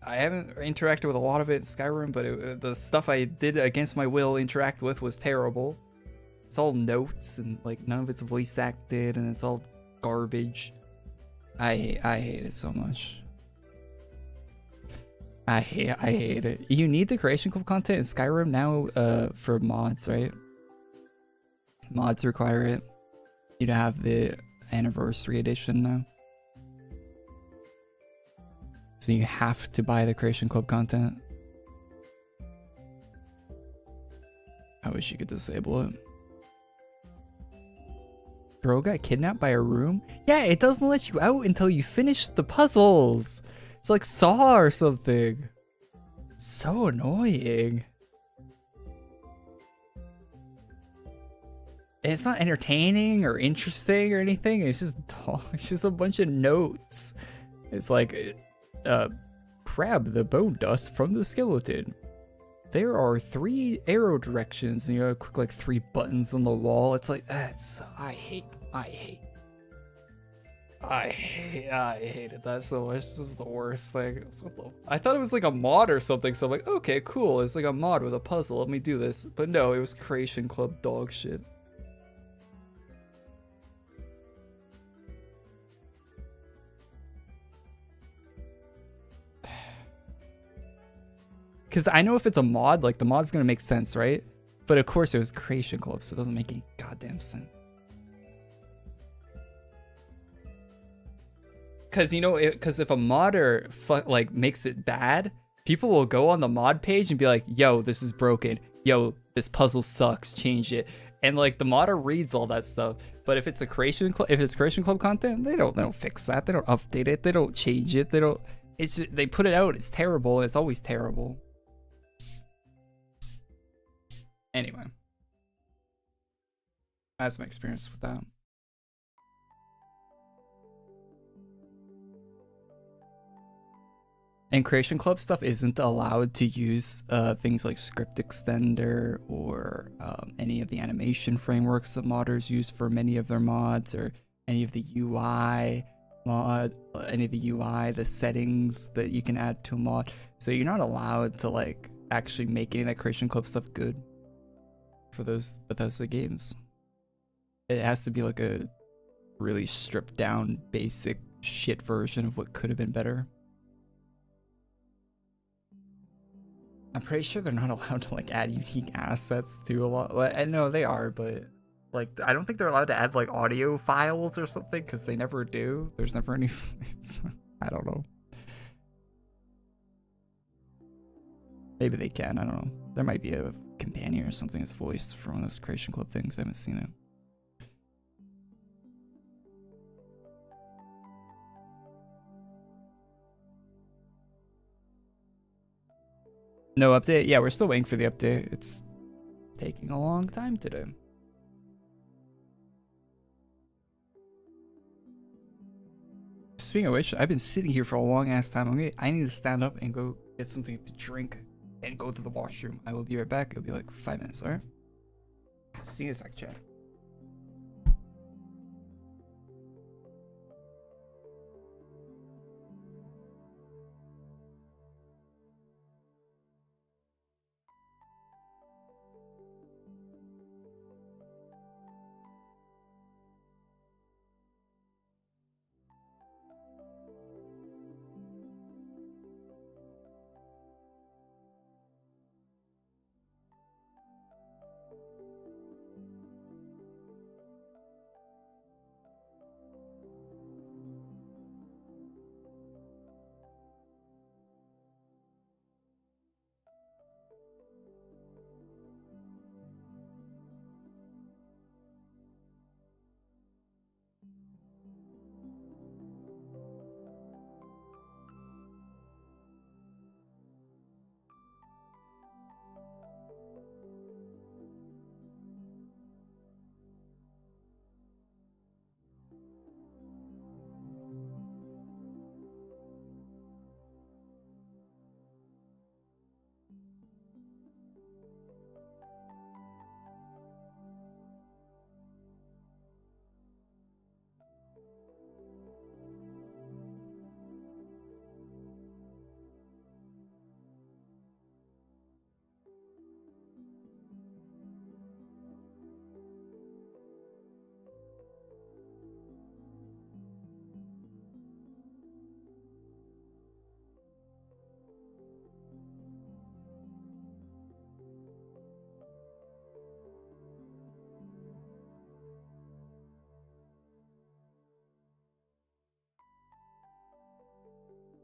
S1: I haven't interacted with a lot of it in Skyrim, but the stuff I did against my will interact with was terrible. It's all notes and like none of it's voice acted and it's all garbage. I hate it so much. I hate it. You need the Creation Club content in Skyrim now for mods, right? Mods require it. You to have the anniversary edition now. So you have to buy the Creation Club content. I wish you could disable it. Bro got kidnapped by a room? Yeah, it doesn't let you out until you finish the puzzles. It's like Saw or something. It's so annoying. And it's not entertaining or interesting or anything. It's just a bunch of notes. It's like, grab the bone dust from the skeleton. There are 3 arrow directions, and you gotta click like 3 buttons on the wall. It's like, I hate it that so much. This is the worst thing. I thought it was like a mod or something, so I'm like, okay, cool. It's like a mod with a puzzle. Let me do this. But no, it was Creation Club dog shit. because I know if it's a mod, like the mod's gonna make sense, right? But of course it was Creation Club, so it doesn't make any goddamn sense. Because you know, because if a modder like makes it bad, people will go on the mod page and be like, "Yo, this is broken. Yo, this puzzle sucks. Change it." And like the modder reads all that stuff. But if it's a Creation Club, if it's Creation Club content, they don't fix that. They don't update it. They don't change it. They don't. It's just, they put it out. It's terrible. And it's always terrible. Anyway, that's my experience with that. And Creation Club stuff isn't allowed to use things like Script Extender or any of the animation frameworks that modders use for many of their mods, or any of the UI mod, the settings that you can add to a mod. So you're not allowed to like actually make any of that Creation Club stuff good for those Bethesda games. It has to be like a really stripped down, basic shit version of what could have been better. I'm pretty sure they're not allowed to like add unique assets to a lot. Well, I know they are, but like I don't think they're allowed to add like audio files or something, because they never do. There's never any. I don't know. Maybe they can. I don't know. There might be a companion or something that's voiced for one of those Creation Club things. I haven't seen it. No update? Yeah, we're still waiting for the update. It's taking a long time today. Speaking of which, I've been sitting here for a long ass time. I need to stand up and go get something to drink and go to the washroom. I will be right back. It'll be like 5 minutes, alright? See you in a sec, chat.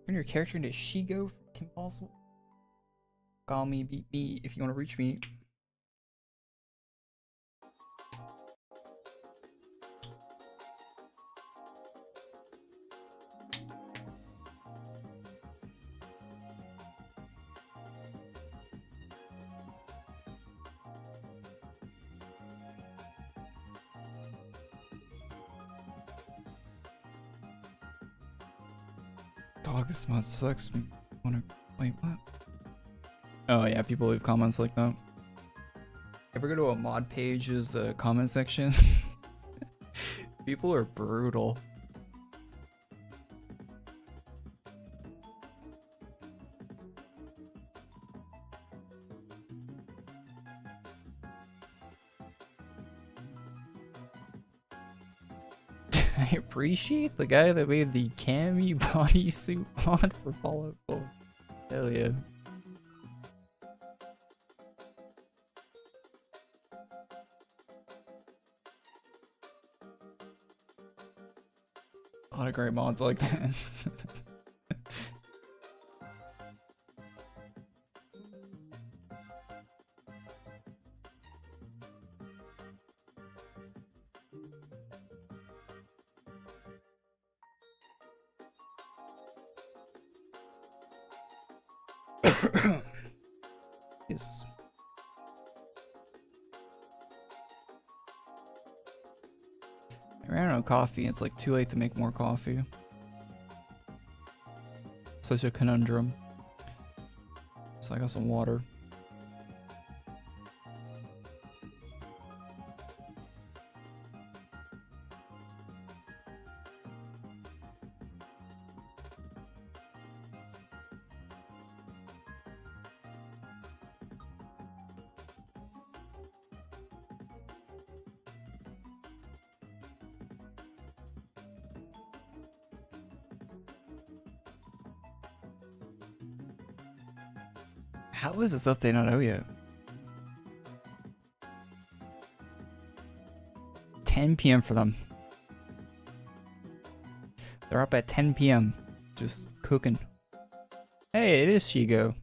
S1: Turn your character into Shigo from Kim Possible. Call me, beat me if you want to reach me. Dog, this mod sucks. Wanna wait, what? Oh yeah, people leave comments like that. Ever go to a mod page's comment section? People are brutal. I appreciate the guy that made the cami bodysuit mod for Fallout 4. Hell yeah. lot of great mods like that. Jesus. I ran out of coffee. It's like too late to make more coffee. Such a conundrum. So I got some water. How is this update not out yet? 10 p.m. for them. They're up at 10 p.m. just cooking. Hey, it is Shigo.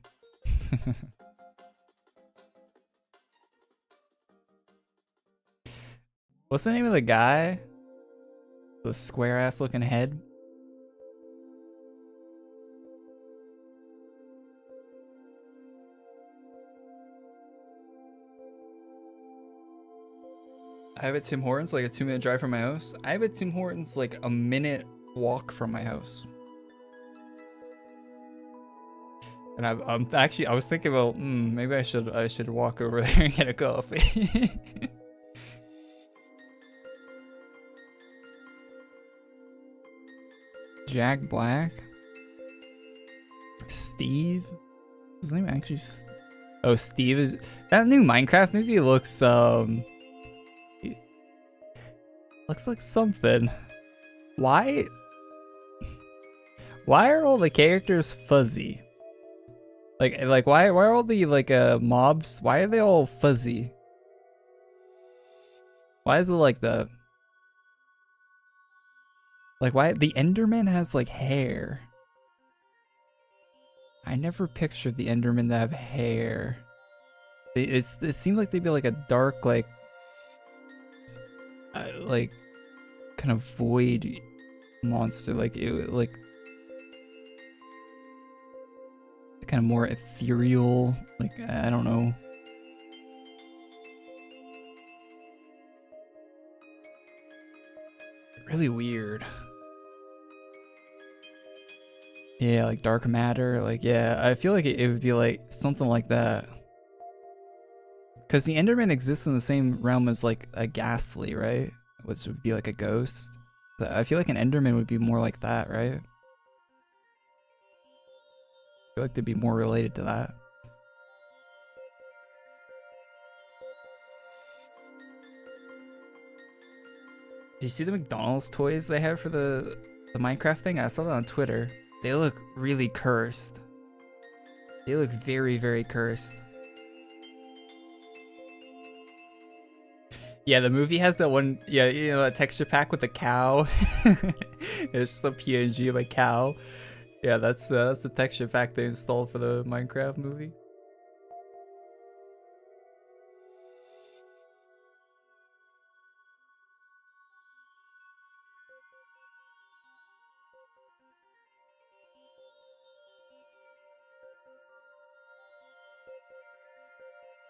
S1: What's the name of the guy? The square ass looking head? I have a Tim Hortons like a 2-minute drive from my house. I have a Tim Hortons like a minute walk from my house. And I'm actually I was thinking about maybe I should walk over there and get a coffee. Jack Black, Steve. His name actually. Oh, Steve is that new Minecraft movie looks looks like something. Why are all the characters fuzzy? Like why are all the mobs? Why are they all fuzzy? Why is it like that? Like why the Enderman has like hair? I never pictured the Endermen to have hair. It seemed like they'd be like a dark like kind of void monster, like kind of more ethereal, like I don't know. Really weird. Yeah, like dark matter, like yeah, I feel like it would be like something like that. Because the Enderman exists in the same realm as like a Ghastly, right? Which would be like a ghost. But I feel like an Enderman would be more like that, right? I feel like they'd be more related to that. Do you see the McDonald's toys they have for the Minecraft thing? I saw that on Twitter. They look really cursed. They look very, very cursed. Yeah, the movie has that one, yeah, you know, that texture pack with the cow. It's just a PNG of a cow. Yeah, that's the texture pack they installed for the Minecraft movie.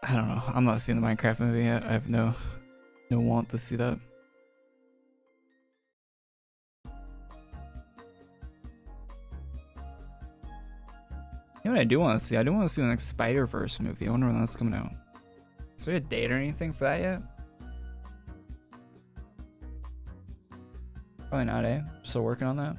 S1: I don't know. I'm not seeing the Minecraft movie yet. I have no want to see that. You know what I do want to see? I do want to see the next Spider-Verse movie. I wonder when that's coming out. Is there a date or anything for that yet? Probably not, eh? Still working on that.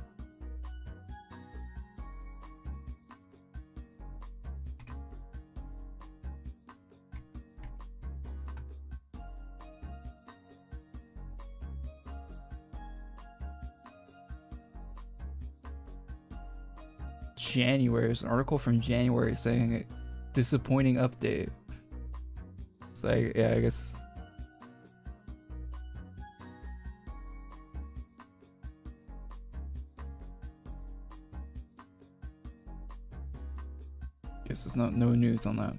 S1: January. There's an article from January saying it disappointing update. So yeah, I guess. guess there's no news on that.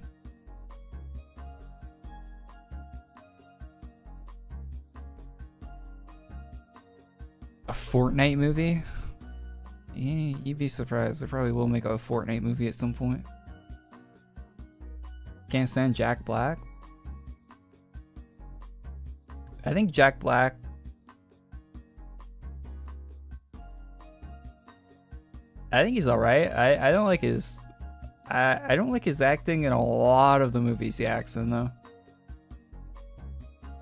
S1: A Fortnite movie? Yeah, you'd be surprised. They probably will make a Fortnite movie at some point. Can't stand Jack Black. I think Jack Black. I think he's alright. I don't like his. I don't like his acting in a lot of the movies he acts in though.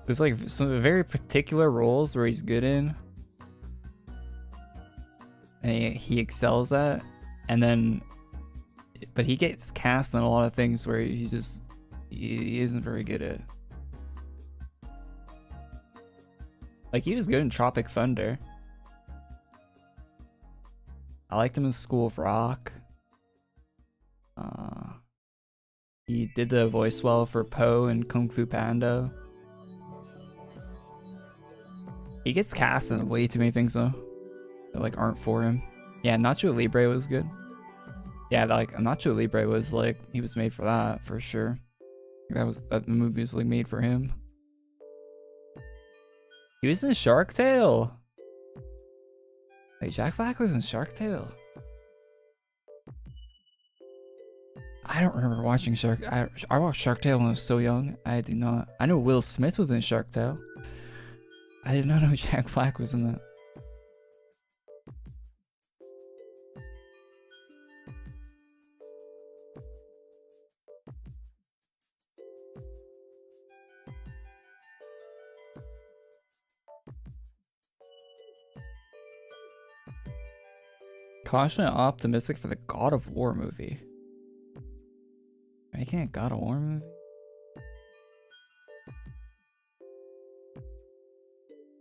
S1: There's like some very particular roles where he's good in. And he excels at, and then, but he gets cast in a lot of things where he isn't very good at. Like he was good in Tropic Thunder. I liked him in School of Rock. He did the voice well for Poe and Kung Fu Panda. He gets cast in way too many things though. That like aren't for him. Yeah, Nacho Libre was good. Yeah, like Nacho Libre was like he was made for that for sure. That movie was like made for him. He was in Shark Tale. Wait, Jack Black was in Shark Tale. I don't remember watching Shark. I watched Shark Tale when I was so young. I do not. I know Will Smith was in Shark Tale. I did not know Jack Black was in that. Cautiously optimistic for the God of War movie. Making a God of War movie?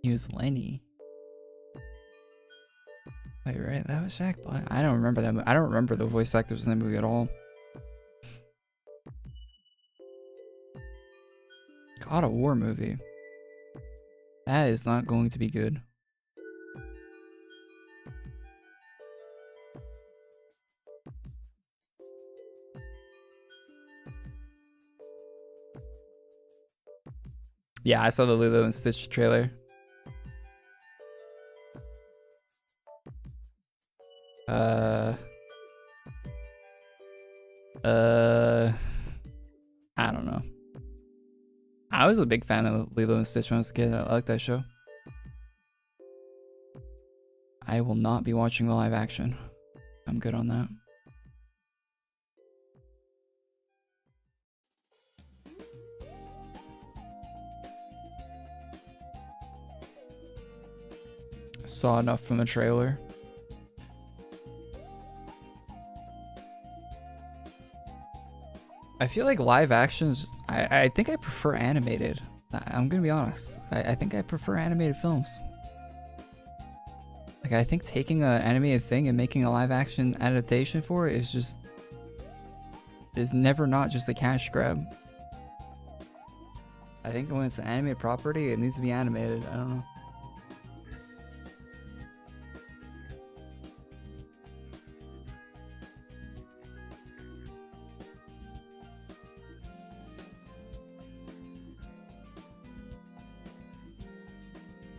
S1: He was Lenny. Wait, right? That was Jack Black. I don't remember that. I don't remember the voice actors in that movie at all. God of War movie. That is not going to be good. Yeah, I saw the Lilo and Stitch trailer. I don't know. I was a big fan of Lilo and Stitch when I was a kid. I like that show. I will not be watching the live action. I'm good on that. Saw enough from the trailer. I feel like live action is just, I think I prefer animated. I'm gonna be honest. I think I prefer animated films. Like I think taking an animated thing and making a live action adaptation for it is never not just a cash grab. I think when it's an animated property, it needs to be animated. I don't know.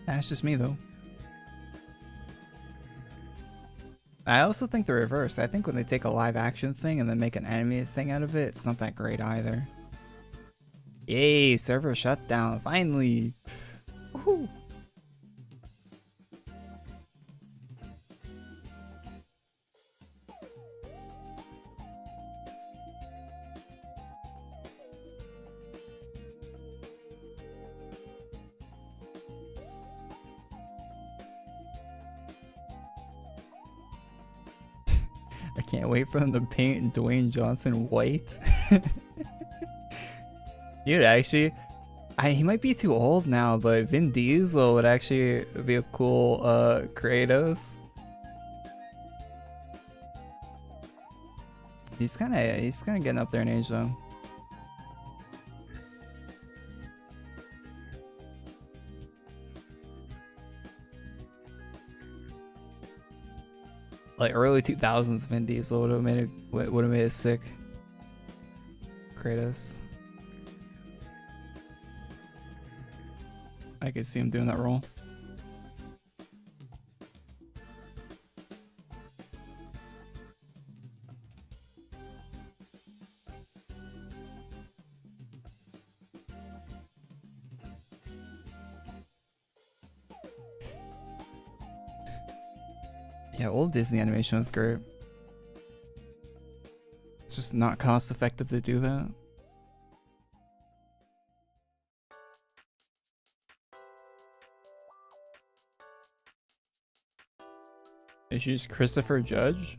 S1: That's just me though. I also think the reverse. I think when they take a live action thing and then make an animated thing out of it, it's not that great either. Yay, server shutdown, finally. Woohoo. I can't wait for them to paint Dwayne Johnson white. Dude, actually, he might be too old now, but Vin Diesel would actually be a cool Kratos. He's kind of getting up there in age though. Like early 2000s Vin Diesel would have made it sick. Kratos. I could see him doing that role. Yeah, old Disney animation was great. It's just not cost effective to do that. Is she just Christopher Judge?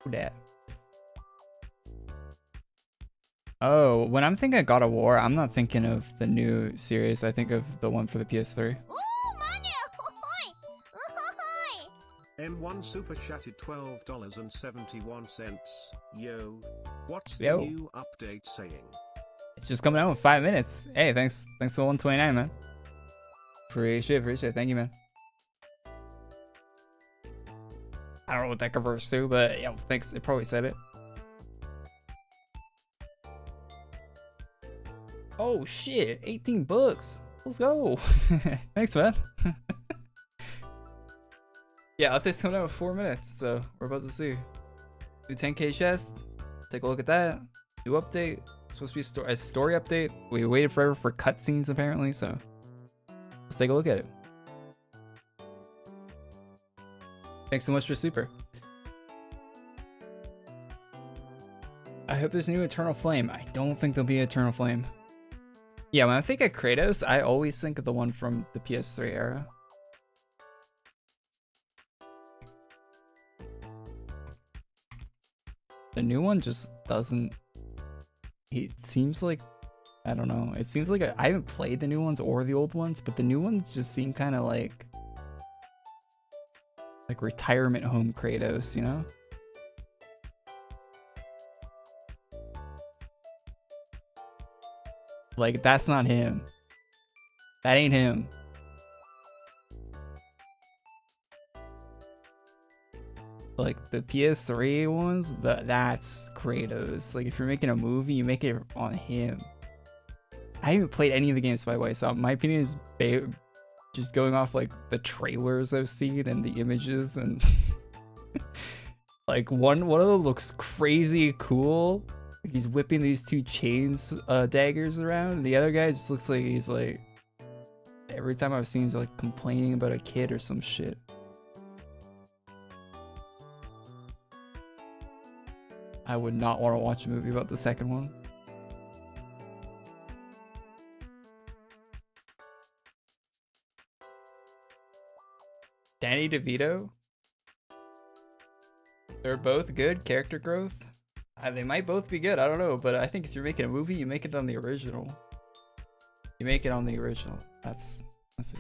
S1: Who dat? Oh, when I'm thinking of God of War, I'm not thinking of the new series. I think of the one for the PS3.
S3: M1 super chatted $12.71. Yo, what's the
S1: Yo.
S3: new update saying?
S1: It's just coming out in 5 minutes. Hey, thanks for 129, man. Appreciate it. Thank you, man. I don't know what that refers to, but yeah, thanks. It probably said it. Oh shit, 18 bucks. Let's go. Thanks, man. Yeah, update's coming out in 4 minutes, so we're about to see. New 10k chest. Take a look at that. New update. It's supposed to be a story update. We waited forever for cutscenes apparently, so let's take a look at it. Thanks so much for super. I hope there's a new Eternal Flame. I don't think there'll be Eternal Flame. Yeah, when I think of Kratos, I always think of the one from the PS3 era. The new one just doesn't. It seems like, I don't know. It seems like I haven't played the new ones or the old ones, but the new ones just seem kind of like retirement home Kratos, you know? Like, that's not him. That ain't him. Like the PS3 ones, that's Kratos. Like if you're making a movie, you make it on him. I haven't played any of the games, by the way, so my opinion is just going off like the trailers I've seen and the images, and like one of them looks crazy cool. Like he's whipping these two chains daggers around, and the other guy just looks like he's like, every time I've seen he's like complaining about a kid or some shit. I would not want to watch a movie about the second one. Danny DeVito? They're both good character growth. They might both be good, I don't know, but I think if you're making a movie, you make it on the original. You make it on the original. That's what you...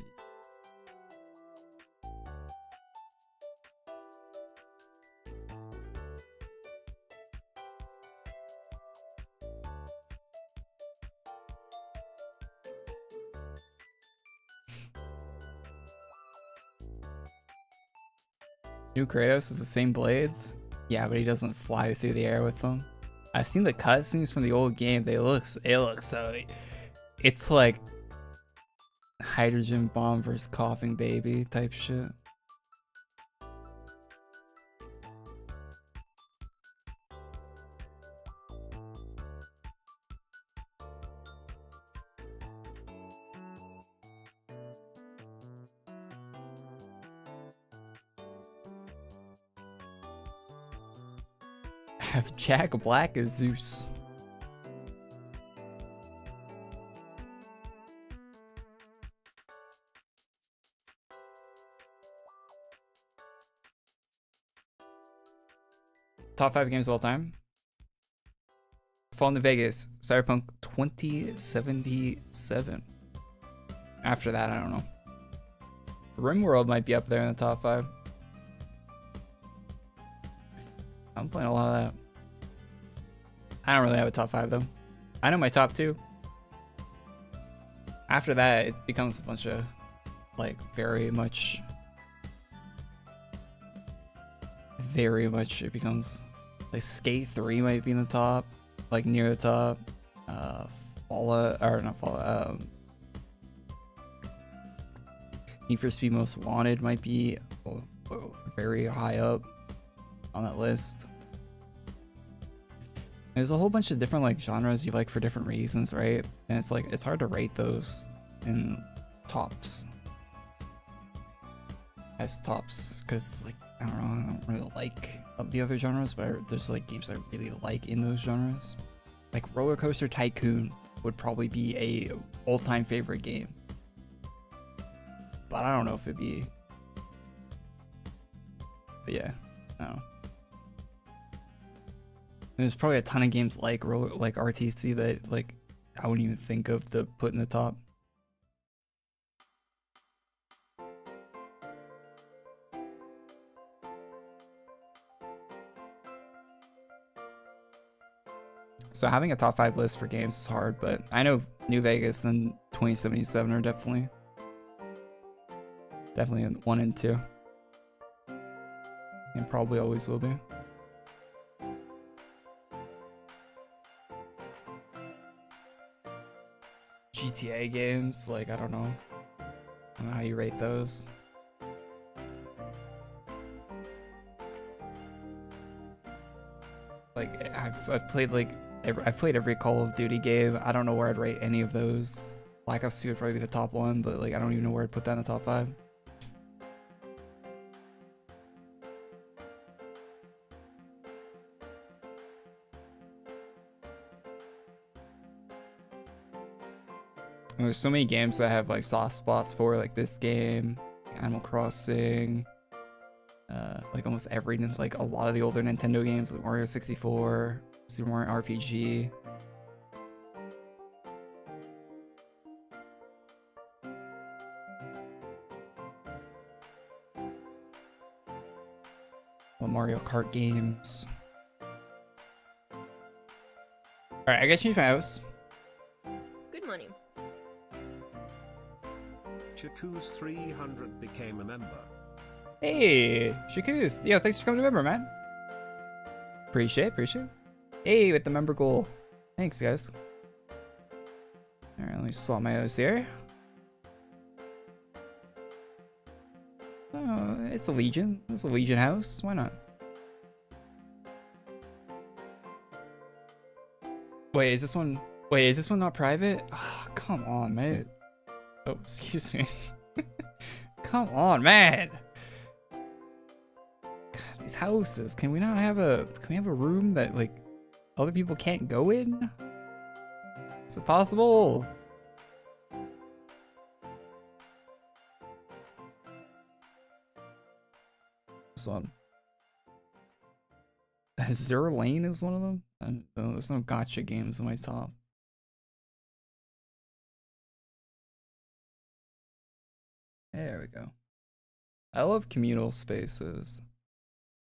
S1: New Kratos is the same blades? Yeah, but he doesn't fly through the air with them. I've seen the cutscenes from the old game. It looks so... It's like hydrogen bomb versus coughing baby type shit. Have Jack Black as Zeus. Top 5 games of all time. Fallen to Vegas, Cyberpunk 2077. After that, I don't know. RimWorld might be up there in the top 5. I'm playing a lot of that. I don't really have a top 5 though. I know my top 2. After that, it becomes a bunch of like very much it becomes like Skate 3 might be in the top. like near the top. Fallout, or not Fallout. Need for Speed Most Wanted might be very high up on that list. There's a whole bunch of different like genres you like for different reasons, right? And it's like it's hard to rate those in tops as tops because like I don't know, I don't really like the other genres, but there's like games I really like in those genres. Like Roller Coaster Tycoon would probably be a all-time favorite game, but I don't know if it'd be. But yeah, I don't know. There's probably a ton of games like RTC that like I wouldn't even think of to put in the top. So having a top 5 list for games is hard, but I know New Vegas and 2077 are definitely 1 and 2, and probably always will be. GTA games, like I don't know how you rate those. Like I've played like I've played every Call of Duty game. I don't know where I'd rate any of those. Black Ops 2 would probably be the top 1, but like I don't even know where I'd put that in the top 5. And there's so many games that I have like soft spots for, like this game, Animal Crossing, like almost every, like a lot of the older Nintendo games, like Mario 64, Super Mario RPG. Mario Kart games. Alright, I gotta change my house.
S2: Good money.
S3: Shaku's 300 became a member.
S1: Hey, Shaku's. Yo, thanks for coming to member, man. Appreciate. Hey, with the member goal. Thanks, guys. Alright, let me swap my house here. Oh, it's a Legion. It's a Legion house. Why not? Wait, is this one not private? Oh, come on, man. Oh, excuse me. Come on, man. God, these houses. Can we have a room that like other people can't go in? Is it possible? This one. Azure Lane is one of them. There's no gotcha games in my top. There we go. I love communal spaces.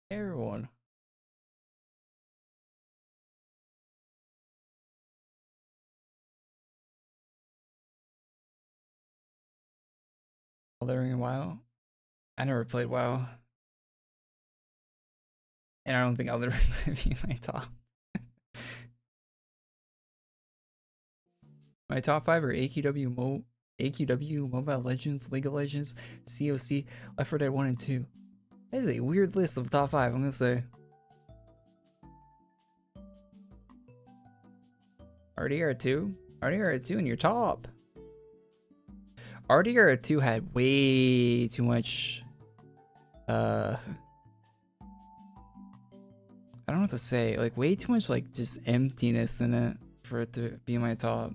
S1: Hey, everyone. Othering WoW? I never played WoW. And I don't think Othering would be my top. My top 5 are AQW, Mobile Legends, League of Legends, COC, Left 4 Dead 1 and 2. That is a weird list of top 5, I'm gonna say. RDR2? RDR2 in your top. RDR2 had way too much, I don't know what to say, like way too much like just emptiness in it for it to be my top.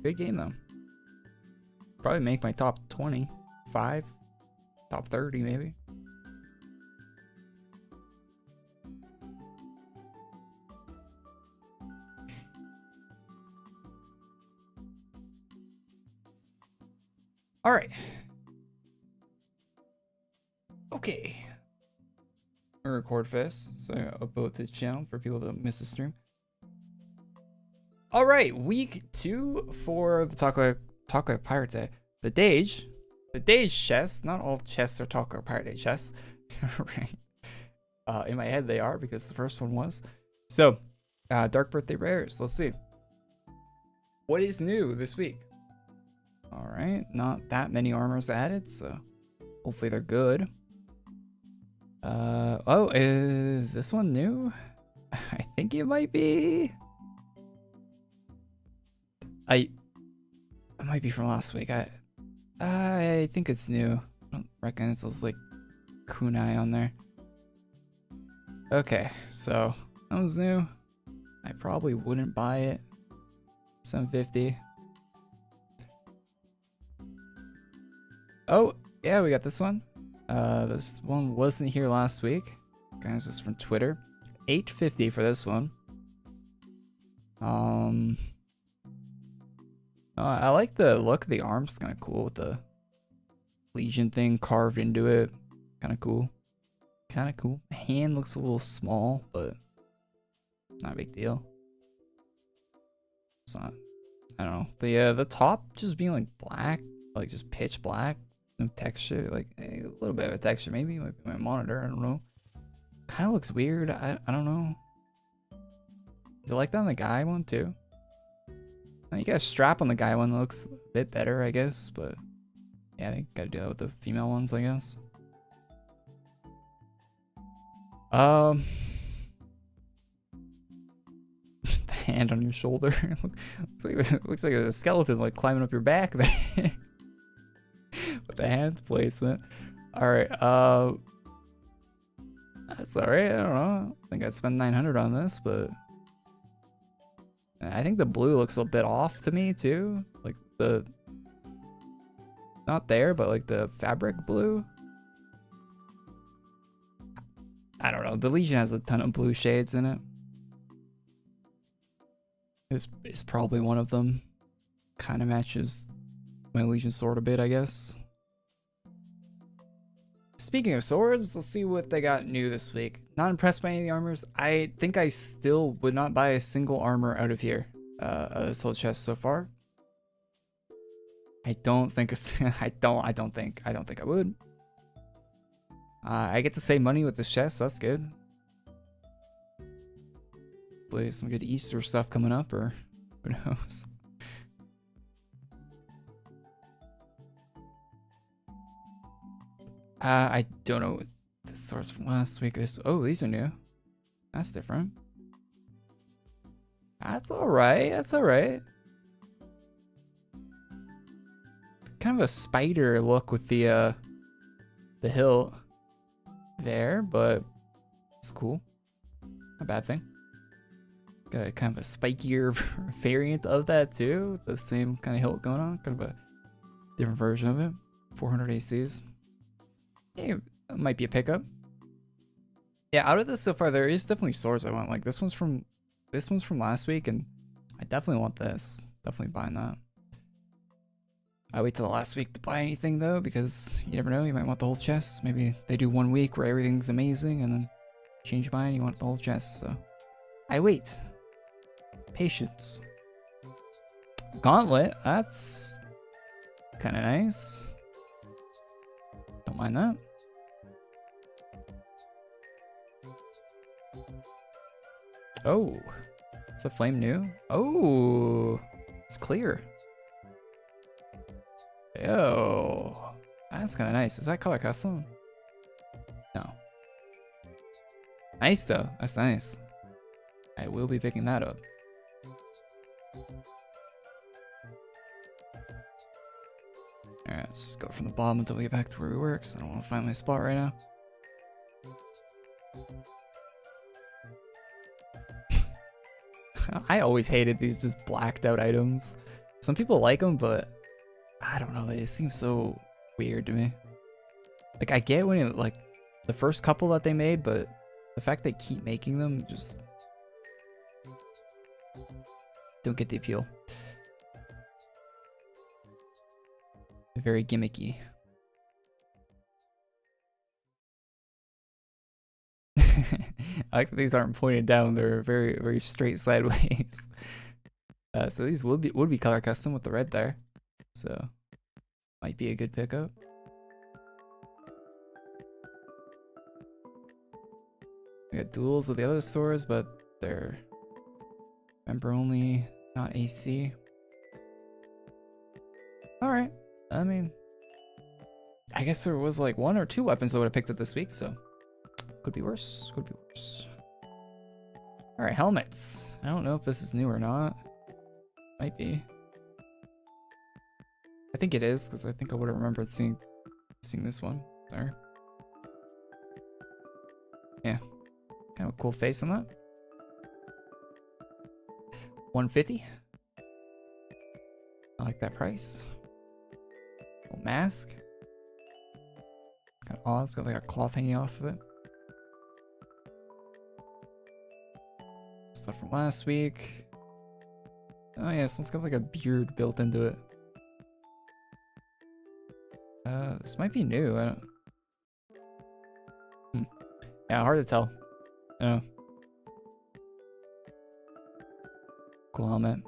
S1: Good game though. Probably make my top 25, top 30 maybe. All right. Okay. I record fast, so I upload to the channel for people that miss the stream. All right, week 2 for the Talk Like Pirate Day. The Dage the Dage chests. Not all chests are Talk or Pirate Day chests. Right. In my head they are, because the first one was. So, Dark Birthday Rares. Let's see. What is new this week? Alright, not that many armors added, so hopefully they're good. Oh, is this one new? I think it might be. It might be from last week. I think it's new. I don't recognize those like kunai on there. Okay, so that one's new. I probably wouldn't buy it. 750. Oh, yeah, we got this one. This one wasn't here last week. Guys, this is from Twitter. 850 for this one. I like the look of the arms. Kind of cool with the Legion thing carved into it. Kind of cool. Kind of cool. Hand looks a little small, but not a big deal. It's not. I don't know. The top just being like black, like just pitch black, no texture, like a little bit of a texture maybe. Might be my monitor. I don't know. Kind of looks weird. I don't know. Is it like that on the guy one too? You got a strap on the guy one that looks a bit better, I guess, but yeah, I think gotta do that with the female ones, I guess. The hand on your shoulder looks like a skeleton like climbing up your back there with the hand placement. All right, that's all right. I don't know. I think I'd spend 900 on this, but I think the blue looks a bit off to me too. Like the, not there, but like the fabric blue. I don't know. The Legion has a ton of blue shades in it. It's probably one of them. Kind of matches my Legion sword a bit, I guess. Speaking of swords, let's see what they got new this week. Not impressed by any of the armors. I think I still would not buy a single armor out of here. This whole chest so far. I don't think I don't think I would. I get to save money with this chest. That's good. Hopefully some good Easter stuff coming up, or who knows. I don't know what the source from last week is. Oh, these are new. That's different. That's alright. That's alright. Kind of a spider look with the hilt there, but it's cool. Not a bad thing. Got kind of a spikier variant of that too. The same kind of hilt going on. Kind of a different version of it. 400 ACs. Yeah, that might be a pickup. Yeah, out of this so far, there is definitely swords I want. Like this one's from last week, and I definitely want this. Definitely buying that. I wait till the last week to buy anything though, because you never know, you might want the whole chest. Maybe they do 1 week where everything's amazing, and then change your mind, you want the whole chest. So I wait. Patience. Gauntlet, that's kind of nice. Don't mind that. Oh, is the flame new? Oh, it's clear. Yo, that's kind of nice. Is that color custom? No. Nice though. That's nice. I will be picking that up. Alright, let's go from the bottom until we get back to where we were, because I don't want to find my spot right now. I always hated these just blacked out items. Some people like them, but I don't know, they seem so weird to me. Like, I get when it, like, the first couple that they made, but the fact they keep making them, just don't get the appeal. Very gimmicky. I like that these aren't pointed down, they're very, very straight sideways. So these would be color custom with the red there. So might be a good pickup. We got duels of the other stores, but they're member only, not AC. Alright, I mean, I guess there was like 1 or 2 weapons I would have picked up this week, so could be worse, could be worse. Alright, helmets. I don't know if this is new or not. Might be. I think it is, because I think I would have remembered seeing this one there. Yeah. Kind of a cool face on that. 150. I like that price. Little mask. Kind of odd. It's got like a cloth hanging off of it. Stuff from last week. Oh yeah, this one's got like a beard built into it. This might be new. I don't. Yeah, hard to tell. I don't know. Cool helmet.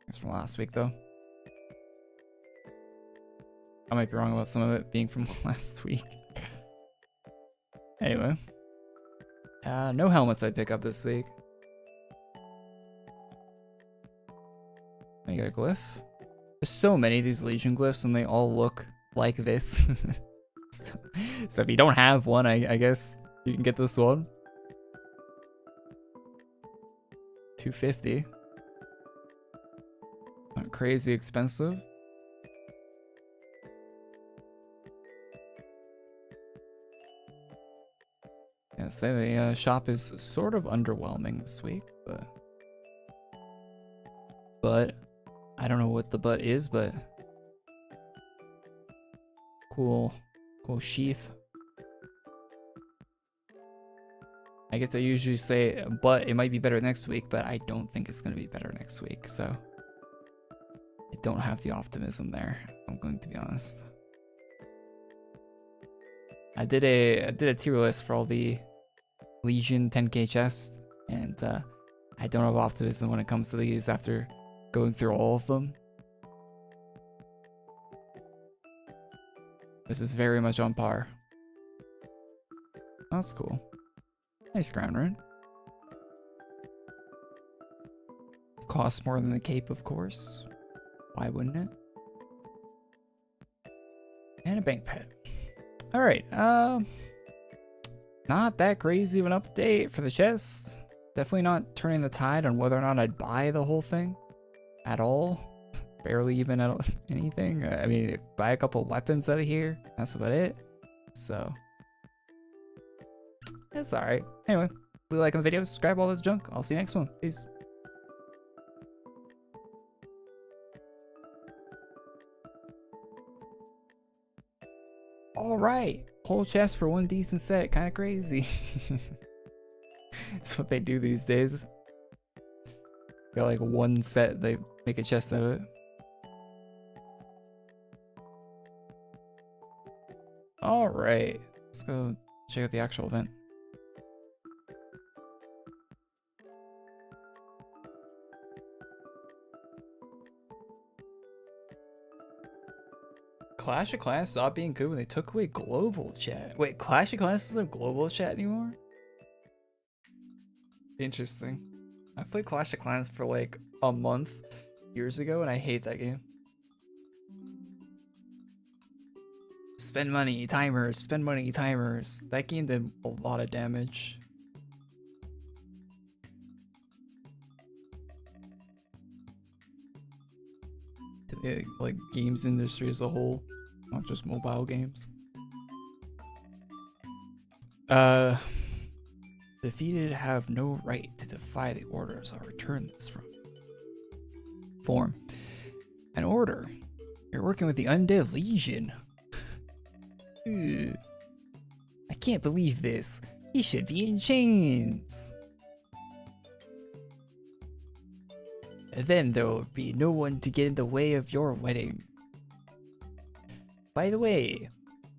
S1: It's from last week though. I might be wrong about some of it being from last week. Anyway. No helmets I'd pick up this week. You got a glyph? There's so many of these Legion glyphs and they all look like this. So if you don't have one, I guess you can get this one. 250. Not crazy expensive. Yeah, say the shop is sort of underwhelming this week, but I don't know what the but is, but cool sheath. I guess I usually say, but it might be better next week, but I don't think it's going to be better next week, so I don't have the optimism there. I'm going to be honest. I did a tier list for all the Legion 10k chests, and I don't have optimism when it comes to these after going through all of them. This is very much on par. That's cool. Nice ground rune. Costs more than the cape, of course. Why wouldn't it? And a bank pet. Alright, not that crazy of an update for the chest. Definitely not turning the tide on whether or not I'd buy the whole thing at all. Barely even anything. I mean, buy a couple weapons out of here. That's about it. So that's alright. Anyway, leave a like on the video, subscribe, all this junk. I'll see you next one. Peace. Alright. Whole chest for one decent set. Kind of crazy. That's what they do these days. Got like one set, they make a chest out of it. Alright. Let's go check out the actual event. Clash of Clans stopped being good when they took away global chat. Wait, Clash of Clans doesn't have global chat anymore? Interesting. I played Clash of Clans for like a month years ago and I hate that game. Spend money, timers, spend money, timers. That game did a lot of damage. To the like games industry as a whole, not just mobile games. Defeated have no right to defy the orders. I'll return this from form. An order. You're working with the Undead Legion. Ugh. I can't believe this. He should be in chains. Then there will be no one to get in the way of your wedding. By the way,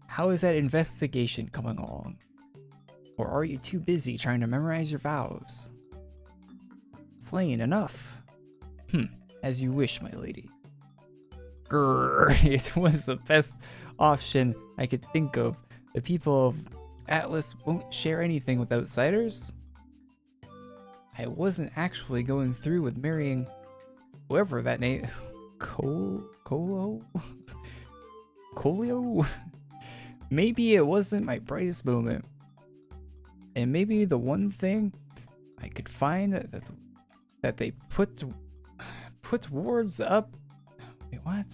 S1: how is that investigation coming along? Or are you too busy trying to memorize your vows? Slain, enough. As you wish, my lady. Grrr, it was the best option I could think of. The people of Atlas won't share anything with outsiders. I wasn't actually going through with marrying whoever that name. Colio? Maybe it wasn't my brightest moment. And maybe the one thing I could find that they put wards up. Wait, what?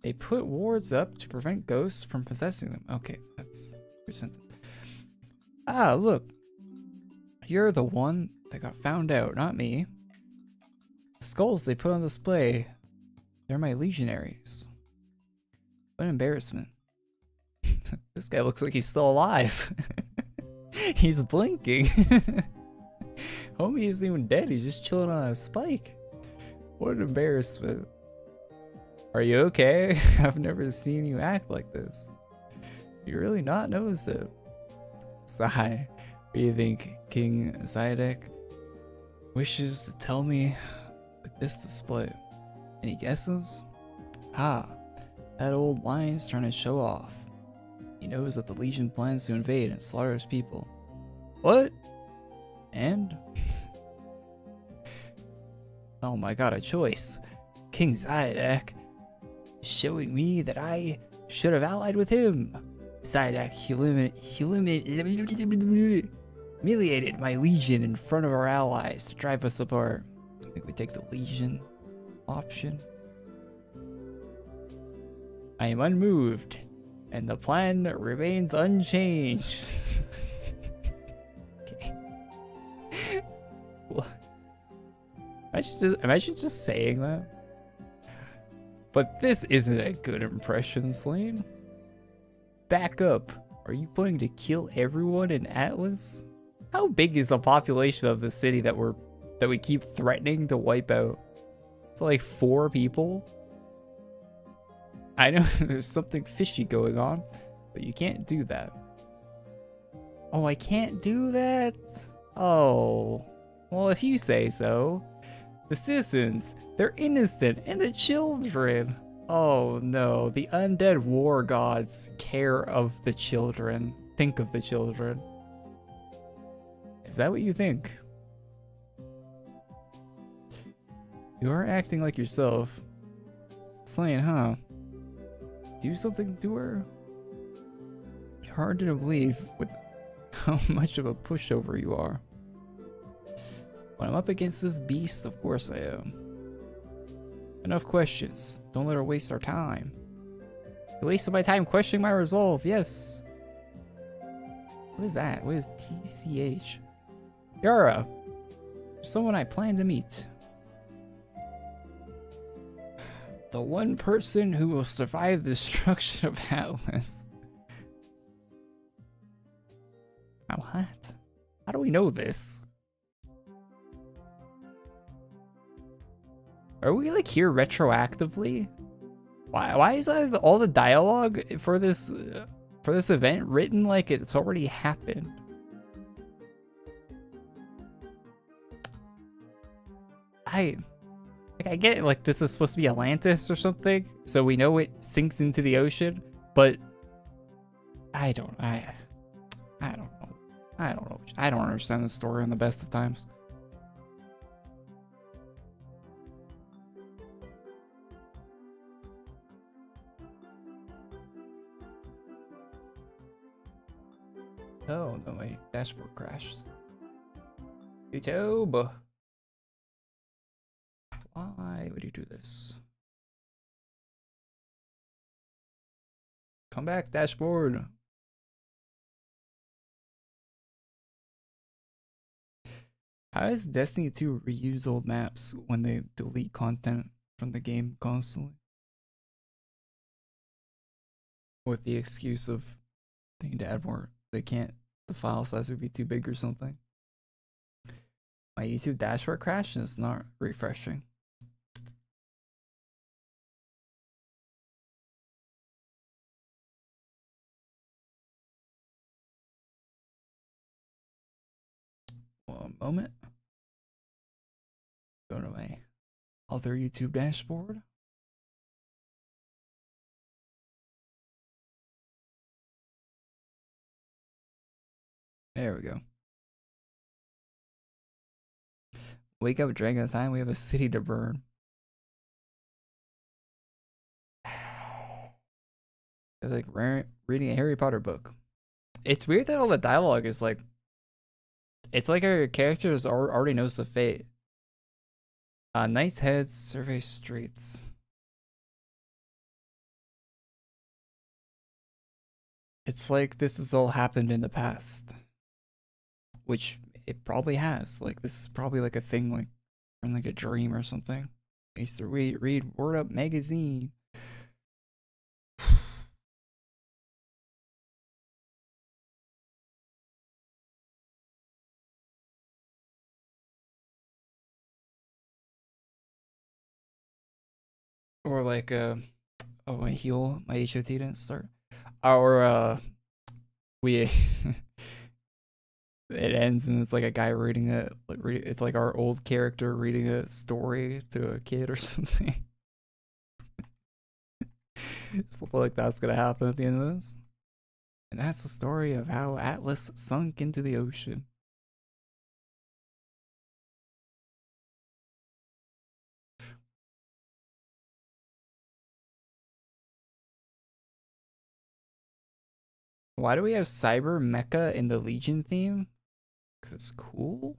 S1: They put wards up to prevent ghosts from possessing them. Okay, that's something. Ah, look. You're the one that got found out, not me. The skulls they put on display, they're my legionaries. What an embarrassment. This guy looks like he's still alive. He's blinking. Homie isn't even dead, he's just chilling on a spike. What an embarrassment. Are you okay? I've never seen you act like this. You really not noticed it. Sigh. What do you think, King Zydek wishes to tell me with this display? Any guesses? Ha! That old lion's trying to show off. He knows that the Legion plans to invade and slaughter his people. What? And? Oh my god, a choice. King Zydek is showing me that I should have allied with him. Zydek humiliated my Legion in front of our allies to drive us apart. I think we take the Legion option. I am unmoved, and the plan remains unchanged. Okay. Imagine just saying that. But this isn't a good impression, Slane. Back up. Are you planning to kill everyone in Atlas? How big is the population of the city that we keep threatening to wipe out? It's like 4 people. I know there's something fishy going on, but you can't do that. Oh, I can't do that? Oh. Well, if you say so. The citizens, they're innocent, and the children. Oh no, the undead war gods care of the children. Think of the children. Is that what you think? You are acting like yourself. Slain, huh? Do something to her? Hard to believe with how much of a pushover you are. When I'm up against this beast, of course I am. Enough questions. Don't let her waste our time. You wasted my time questioning my resolve, yes. What is that? What is TCH? Yara, someone I plan to meet. The one person who will survive the destruction of Atlas. Now what? How do we know this? Are we like here retroactively? Why is all the dialogue for this event written like it's already happened? I get like this is supposed to be Atlantis or something, so we know it sinks into the ocean, but I don't know. I don't understand the story in the best of times. Oh no, my dashboard crashed. YouTube. Why would you do this? Come back, dashboard. How does Destiny 2 reuse old maps when they delete content from the game constantly? With the excuse of they need to add more. They can't, the file size would be too big or something. My YouTube dashboard crashed and it's not refreshing. One moment. Go to my other YouTube dashboard. There we go. Wake up, Dragon Time. We have a city to burn. It's like reading a Harry Potter book. It's weird that all the dialogue is like, it's like our characters already knows the fate. Nice heads, survey streets. It's like this has all happened in the past, which it probably has. Like this is probably like a thing, like in like a dream or something. I used to read Word Up magazine. Or like oh, my HOT didn't start. Or we it ends and it's like a guy reading it. Like it's like our old character reading a story to a kid or something. Something like that's gonna happen at the end of this. And that's the story of how Atlas sunk into the ocean. Why do we have Cyber Mecha in the Legion theme? Because it's cool?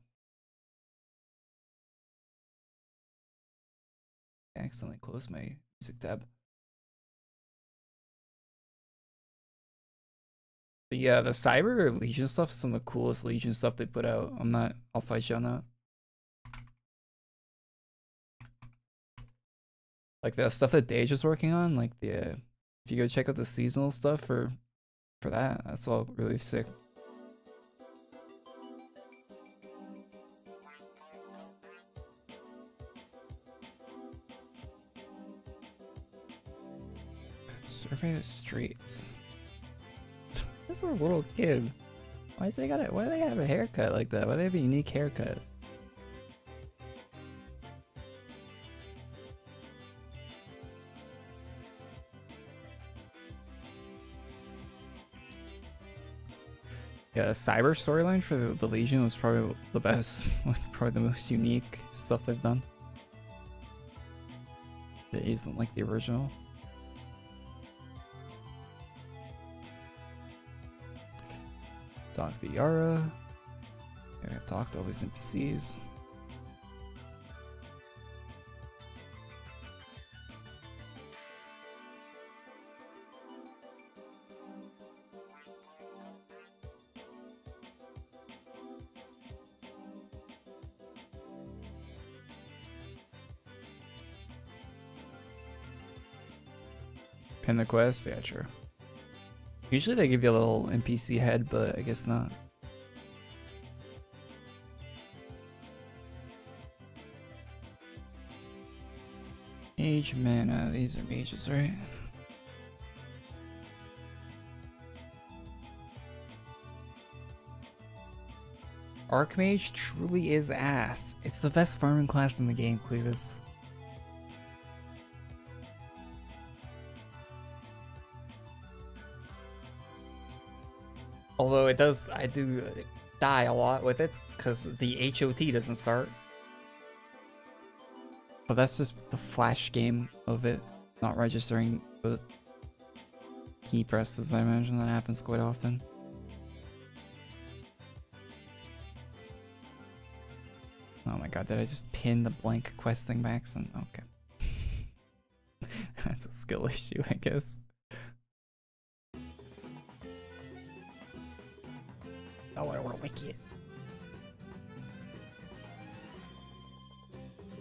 S1: I accidentally closed my music tab. But yeah, the Cyber Legion stuff is some of the coolest Legion stuff they put out. I'll fight you on that. Like the stuff that Dage is working on, like if you go check out the seasonal stuff for that's all really sick. Survey the streets. This is a little kid. Why do they have a haircut like that? Why do they have a unique haircut? Yeah, the cyber storyline for the Legion was probably the best, like probably the most unique stuff they've done. That isn't like the original. Talk to Yara. I gotta talk to all these NPCs. Pin the quest? Yeah, true. Usually they give you a little NPC head, but I guess not. Mage mana, these are mages, right? Archmage truly is ass. It's the best farming class in the game, Clevis. Although I do die a lot with it because the HOT doesn't start. But that's just the flash game of it, not registering with key presses. I imagine that happens quite often. Oh my god, did I just pin the blank quest thing back? Okay. That's a skill issue, I guess. Oh, I don't want to wiki it.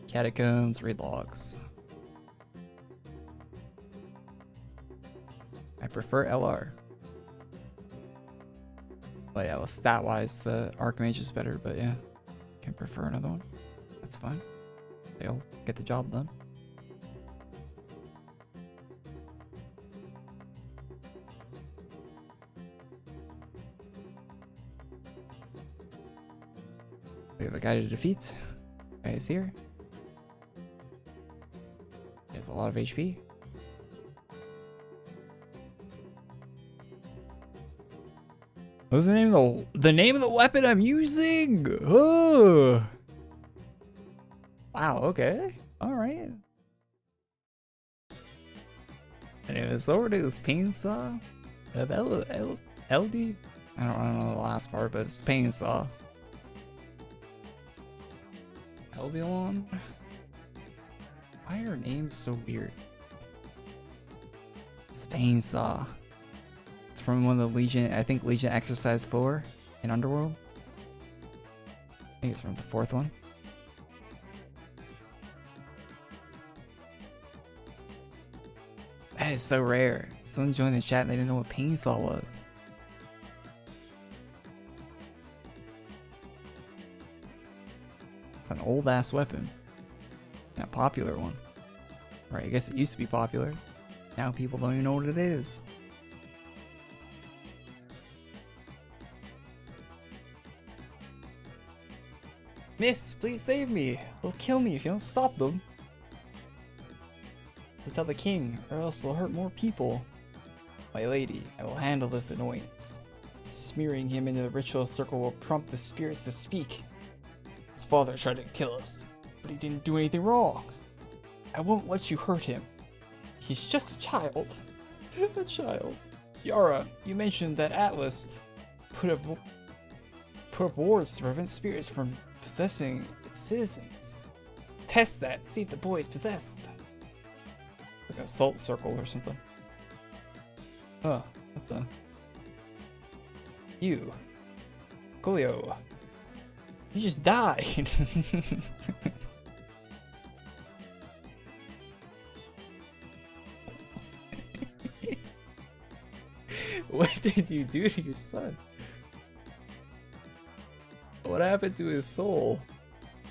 S1: Catacombs, read logs. I prefer LR. But yeah, well, stat-wise, the Archmage is better, but yeah. Can prefer another one. That's fine. They'll get the job done. We have a guy to defeat. Guy is here. He has a lot of HP. What's the name of the name of the weapon I'm using? Oh. Wow, okay. Alright. Anyways, lower it is pain saw of LD. I don't know the last part, but it's pain saw. Oblivion. Why are names so weird? It's pain saw. It's from one of the Legion, I think Legion Exercise 4 in Underworld. I think it's from the 4th one. That is so rare. Someone joined the chat and they didn't know what pain saw was. It's an old ass weapon. And a popular one. Right, I guess it used to be popular. Now people don't even know what it is. Miss, please save me. They'll kill me if you don't stop them. To tell the king, or else they'll hurt more people. My lady, I will handle this annoyance. Smearing him into the ritual circle will prompt the spirits to speak. His father tried to kill us, but he didn't do anything wrong. I won't let you hurt him. He's just a child. A child. Yara, you mentioned that Atlas put up wards to prevent spirits from possessing its citizens. Test that, see if the boy is possessed. Like a salt circle or something. Oh, what the? You. Coolio. You just died. What did you do to your son? What happened to his soul?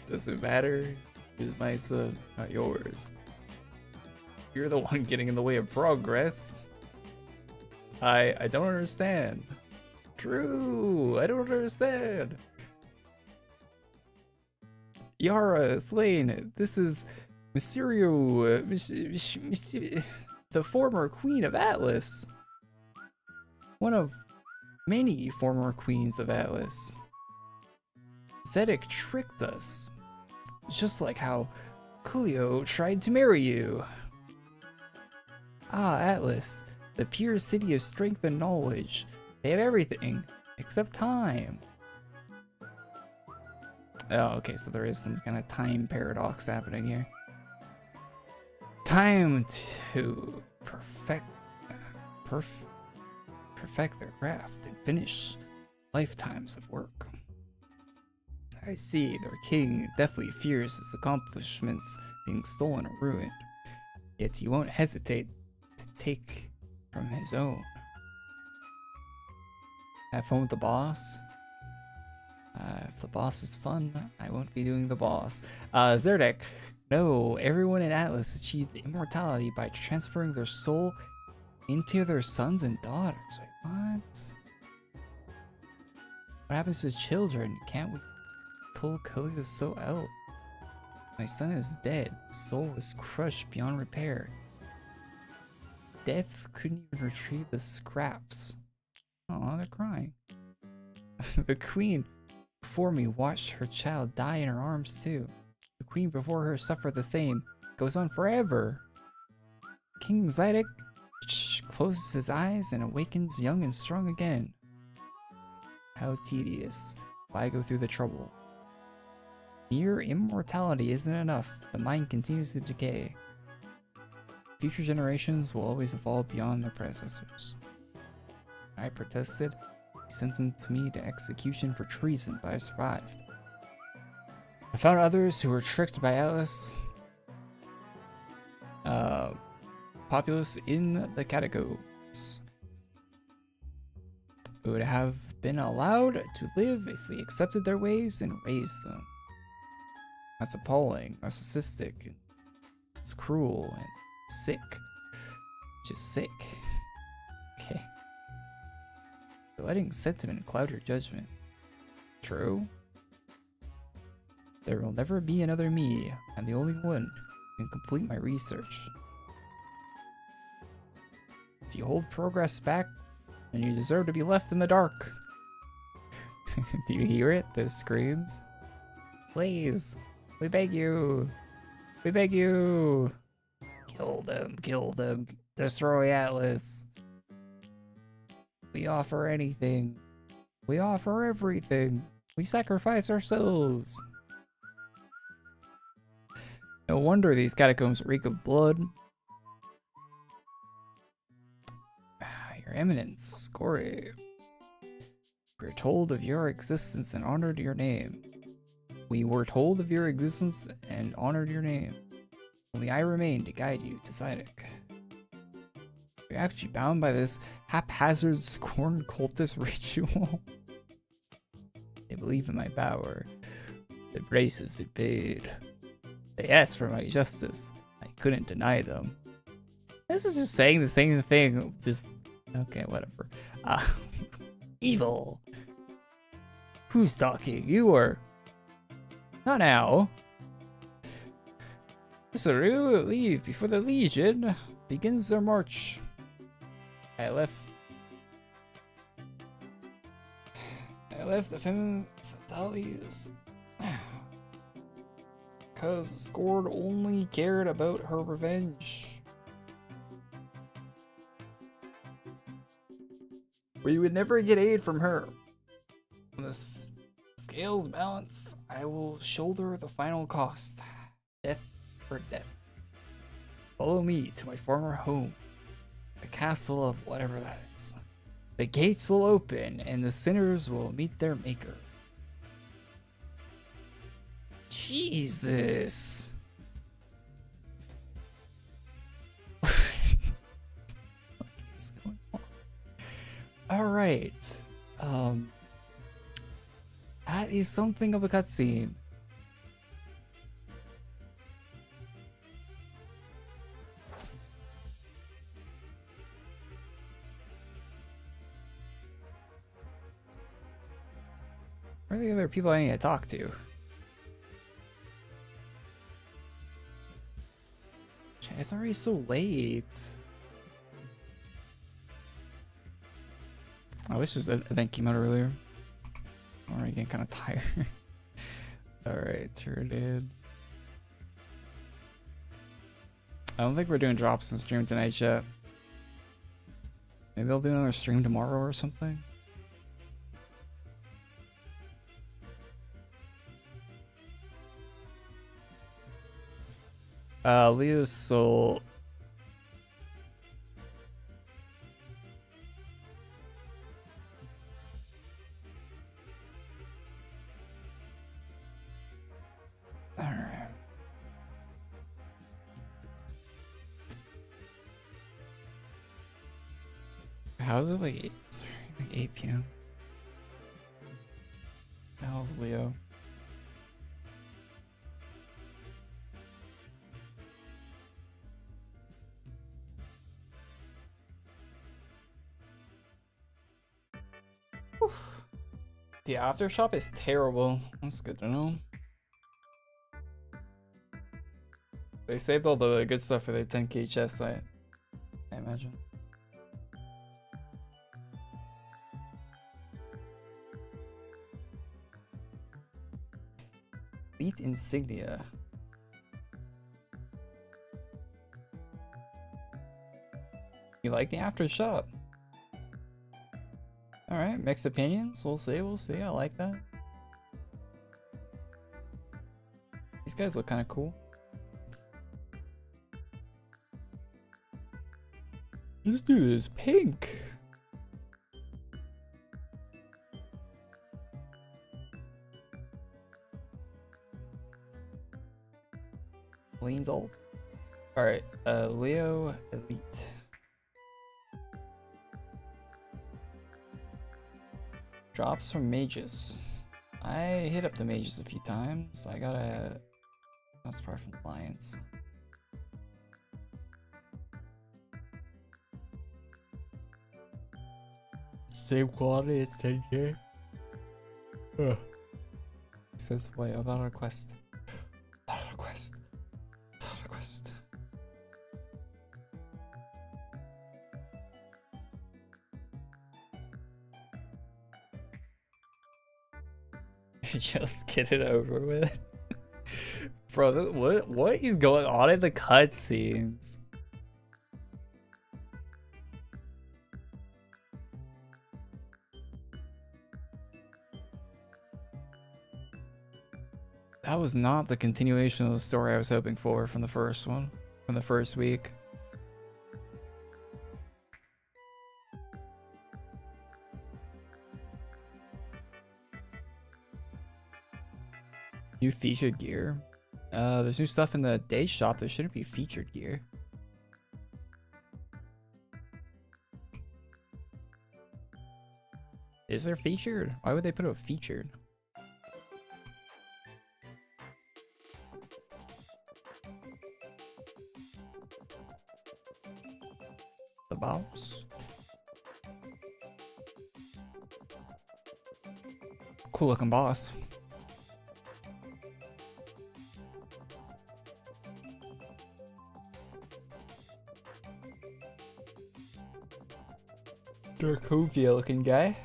S1: Does it matter? He's my son, not yours. You're the one getting in the way of progress. I don't understand. True, I don't understand. Yara, Slain, this is Mysterio, the former queen of Atlas. One of many former queens of Atlas. Zedek tricked us. Just like how Coolio tried to marry you. Ah, Atlas, the pure city of strength and knowledge. They have everything, except time. Oh, okay, so there is some kind of time paradox happening here. Time to perfect their craft and finish lifetimes of work. I see, their king definitely fears his accomplishments being stolen or ruined, yet he won't hesitate to take from his own. Have fun with the boss. If the boss is fun, I won't be doing the boss. Zerdek, no, everyone in Atlas achieved immortality by transferring their soul into their sons and daughters. Wait, what? What happens to children? Can't we pull Coolio's soul out? My son is dead. His soul was crushed beyond repair. Death couldn't even retrieve the scraps. Oh, they're crying. The queen before me watched her child die in her arms too. The queen before her suffered the same. It goes on forever. King Zydek closes his eyes and awakens young and strong again. How tedious. Why go through the trouble? Mere immortality isn't enough. The mind continues to decay. Future generations will always evolve beyond their predecessors. I protested. He sentenced me to execution for treason, but I survived. I found others who were tricked by Atlas. Populace in the catacombs. We would have been allowed to live if we accepted their ways and raised them. That's appalling, narcissistic, it's cruel, and sick. Just sick. Okay. You're letting sentiment cloud your judgment. True. There will never be another me. I'm the only one who can complete my research. If you hold progress back, then you deserve to be left in the dark. Do you hear it? Those screams? Please, we beg you. We beg you. Kill them, destroy Atlas. We offer anything. We offer everything. We sacrifice ourselves. No wonder these catacombs reek of blood. Your Eminence, Korey. We were told of your existence and honored your name. We were told of your existence and honored your name. Only I remain to guide you to Zydek. You're actually bound by this haphazard scorn cultist ritual. They believe in my power. The price has been paid. They asked for my justice. I couldn't deny them. This is just saying the same thing. Just okay, whatever. Evil. Who's talking? You or? Not now. Shrue, leave before the Legion begins their march. I left the femme fatales because Scored only cared about her revenge. We would never get aid from her. When the scales balance, I will shoulder the final cost. Death for death. Follow me to my former home. The castle of whatever that is. The gates will open and the sinners will meet their maker. Jesus. Alright. That is something of a cutscene. Where are the other people I need to talk to? It's already so late. I wish this event came out earlier. I'm already getting kind of tired. Alright, turned in. I don't think we're doing drops in stream tonight yet. Maybe I'll do another stream tomorrow or something. Leo's soul. Alright. How's it like 8, sorry, like 8 p.m.? The hell's Leo? The aftershock is terrible. That's good to know. They saved all the good stuff for the 10k chest, I imagine. Elite insignia. You like the aftershock? Alright, mixed opinions. We'll see, we'll see. I like that. These guys look kind of cool. Let's do this pink. Leans old. Alright, Leo Elite. Drops from mages. I hit up the mages a few times. I gotta... That's apart from lions. Same quality, it's 10k. Ugh. It says, wait, about a request. About a request. About a request. Just get it over with. Bro, what is going on in the cutscenes? That was not the continuation of the story I was hoping for from the first one, from the first week. New featured gear. There's new stuff in the Dage shop. There shouldn't be featured gear. Is there featured? Why would they put a featured? The boss. Cool looking boss. Darkovia looking guy.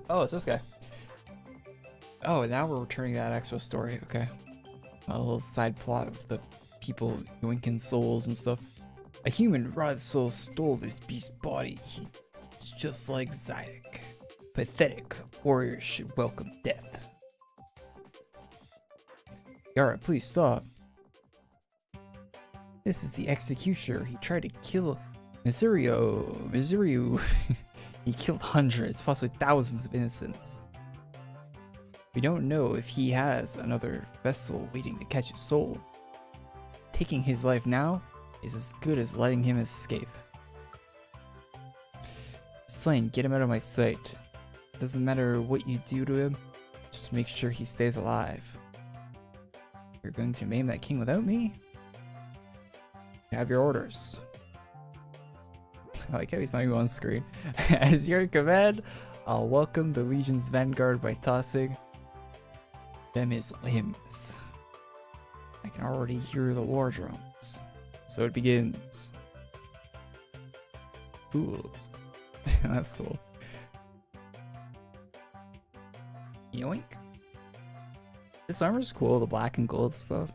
S1: Oh, it's this guy. Oh, and now we're returning that actual story. Okay. A little side plot of the people yoinking souls and stuff. A human rod soul stole this beast's body. He's just like Zydek. Pathetic. Warriors should welcome death. Yara, please stop. This is the executioner. He tried to kill Miserio. He killed hundreds, possibly thousands of innocents. We don't know if he has another vessel waiting to catch his soul. Taking his life now is as good as letting him escape. Slain, get him out of my sight. It doesn't matter what you do to him, just make sure he stays alive. You're going to maim that king without me? You have your orders. I like how he's not even on screen. As your command, I'll welcome the Legion's vanguard by tossing them his limbs. I can already hear the war drums. So it begins. Fools. That's cool. Yoink. This armor's cool, the black and gold stuff.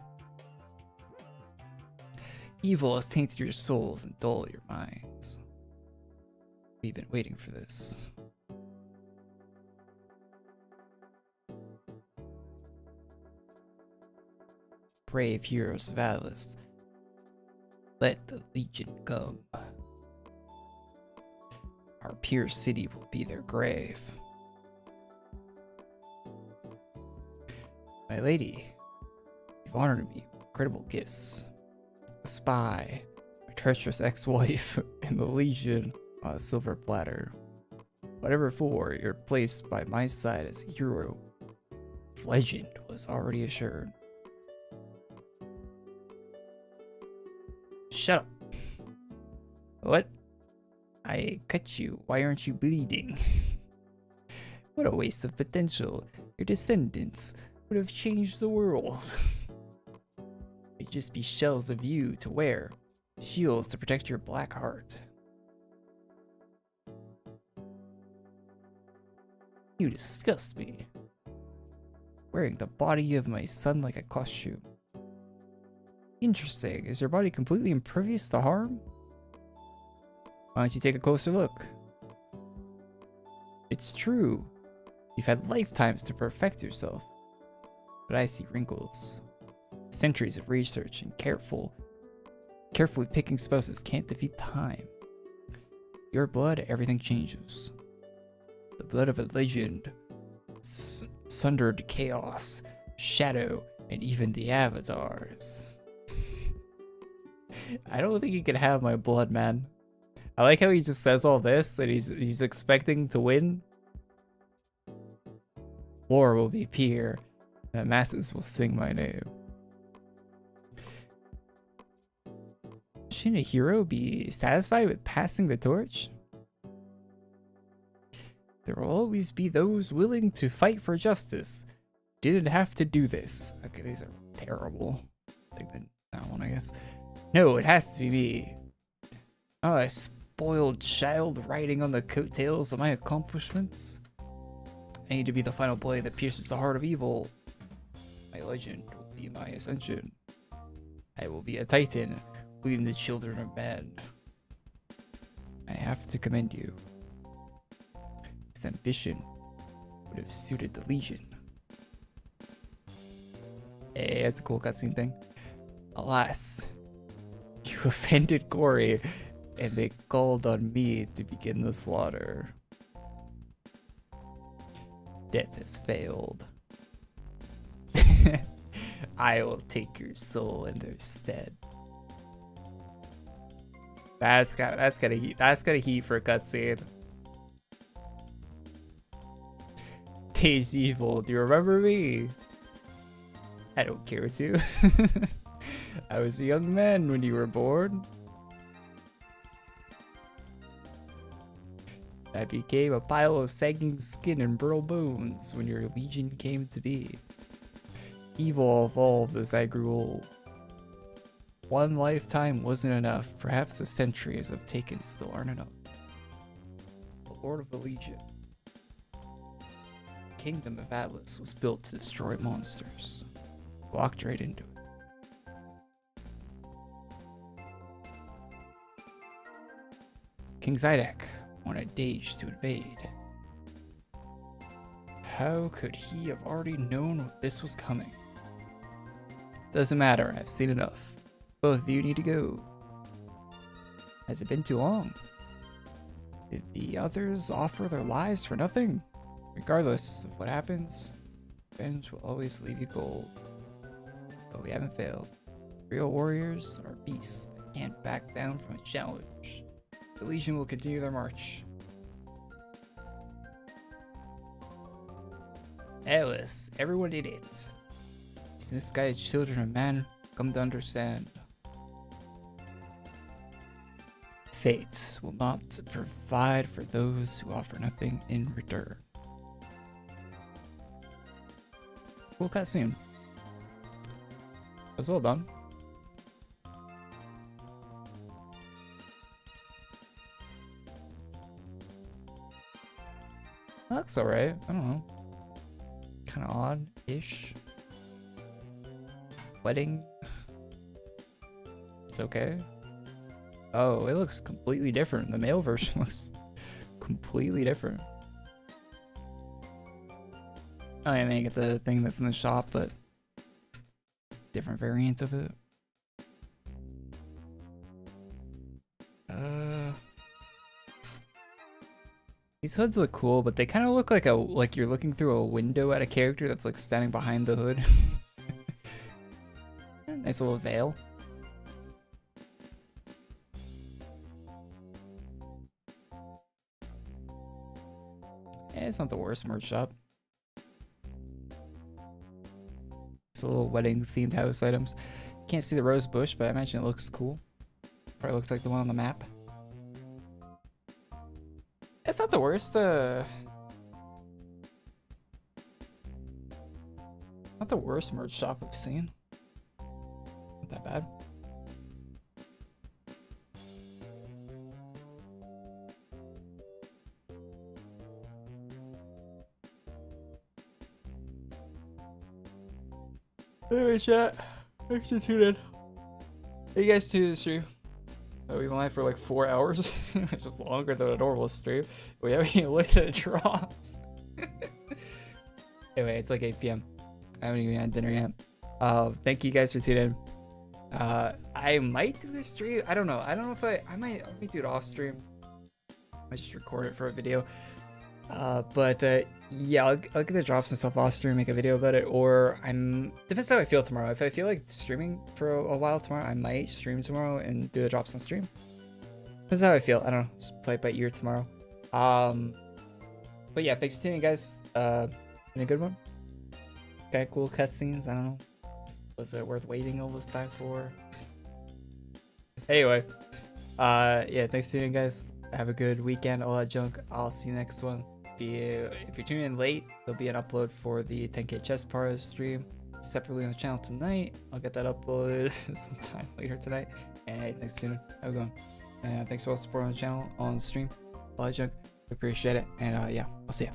S1: Evil has tainted your souls and dulled your minds. We've been waiting for this. Brave heroes of Atlas, let the Legion come. Our pure city will be their grave. My lady, you've honored me with incredible gifts. A spy, my treacherous ex-wife, and the Legion on a silver platter. Whatever for, you're placed by my side as a hero. Legend was already assured. Shut up. What? I cut you. Why aren't you bleeding? What a waste of potential. Your descendants would have changed the world. It'd just be shells of you to wear. Shields to protect your black heart. You disgust me. Wearing the body of my son like a costume. Interesting. Is your body completely impervious to harm? Why don't you take a closer look? It's true. You've had lifetimes to perfect yourself. But I see wrinkles. Centuries of research and carefully picking spouses can't defeat time. Your blood, everything changes. The blood of a legend. Sundered chaos, shadow, and even the avatars. I don't think you can have my blood, man. I like how he just says all this and he's expecting to win. War will be pure. The masses will sing my name. Shouldn't a hero be satisfied with passing the torch? There will always be those willing to fight for justice. Didn't have to do this. Okay, these are terrible. like that one, I guess. No, it has to be me. Oh, a spoiled child riding on the coattails of my accomplishments. I need to be the final blade that pierces the heart of evil. My legend will be my ascension. I will be a titan, leading the children of men. I have to commend you. This ambition would have suited the Legion. Hey, that's a cool cutscene thing. Alas, you offended Korey, and they called on me to begin the slaughter. Death has failed. I will take your soul in their stead. That's gotta heat for a cutscene. Dage evil, do you remember me? I don't care to. I was a young man when you were born. I became a pile of sagging skin and brittle bones when your legion came to be. Evil evolved as I grew old. One lifetime wasn't enough. Perhaps the centuries I've taken still aren't enough. The Lord of the Legion. The Kingdom of Atlas was built to destroy monsters. Walked right into it. King Zydek wanted Dage to invade. How could he have already known this was coming? Doesn't matter, I've seen enough. Both of you need to go. Has it been too long? Did the others offer their lives for nothing? Regardless of what happens, revenge will always leave you cold. But we haven't failed. Real warriors are beasts that can't back down from a challenge. The Legion will continue their march. Alice, everyone did it. These misguided children of man come to understand. Fate will not provide for those who offer nothing in return. Cool cutscene. That was well done. That looks alright. I don't know. Kind of odd-ish. Wedding. It's okay. Oh, it looks completely different. The male version looks completely different. Oh, yeah, they get the thing that's in the shop, but different variant of it. These hoods look cool, but they kind of look like you're looking through a window at a character that's like standing behind the hood. Nice little veil. It's not the worst merch shop. It's a little wedding themed house items. Can't see the rose bush, but I imagine it looks cool. Probably looks like the one on the map. It's not the worst, not the worst merch shop I've seen. Not that bad. Anyway, chat. Thanks for tuning in. Hey, you guys tune the stream. We've been live for like 4 hours. It's just longer than a normal stream. We haven't even looked at the drops. Anyway, it's like 8 p.m. I haven't even had dinner yet. Thank you guys for tuning in. I might do this stream. I don't know. I don't know if I might do it off stream. I might just record it for a video. Yeah, I'll get the drops and stuff off stream, make a video about it, or depends how I feel tomorrow. If I feel like streaming for a while tomorrow, I might stream tomorrow and do the drops on stream. Depends how I feel. I don't know. Just play it by ear tomorrow. But yeah, thanks for tuning in, guys. Been a good one. Okay, cool cutscenes. I don't know. Was it worth waiting all this time for? Anyway, yeah, thanks for tuning in, guys. Have a good weekend, all that junk. I'll see you next one. If you're tuning in late, there'll be an upload for the 10K chess party stream. separately on the channel tonight. I'll get that uploaded sometime later tonight. And hey, thanks for tuning in. How you going? And thanks for all the support on the channel, on the stream. Jug. Appreciate it. And yeah, I'll see ya.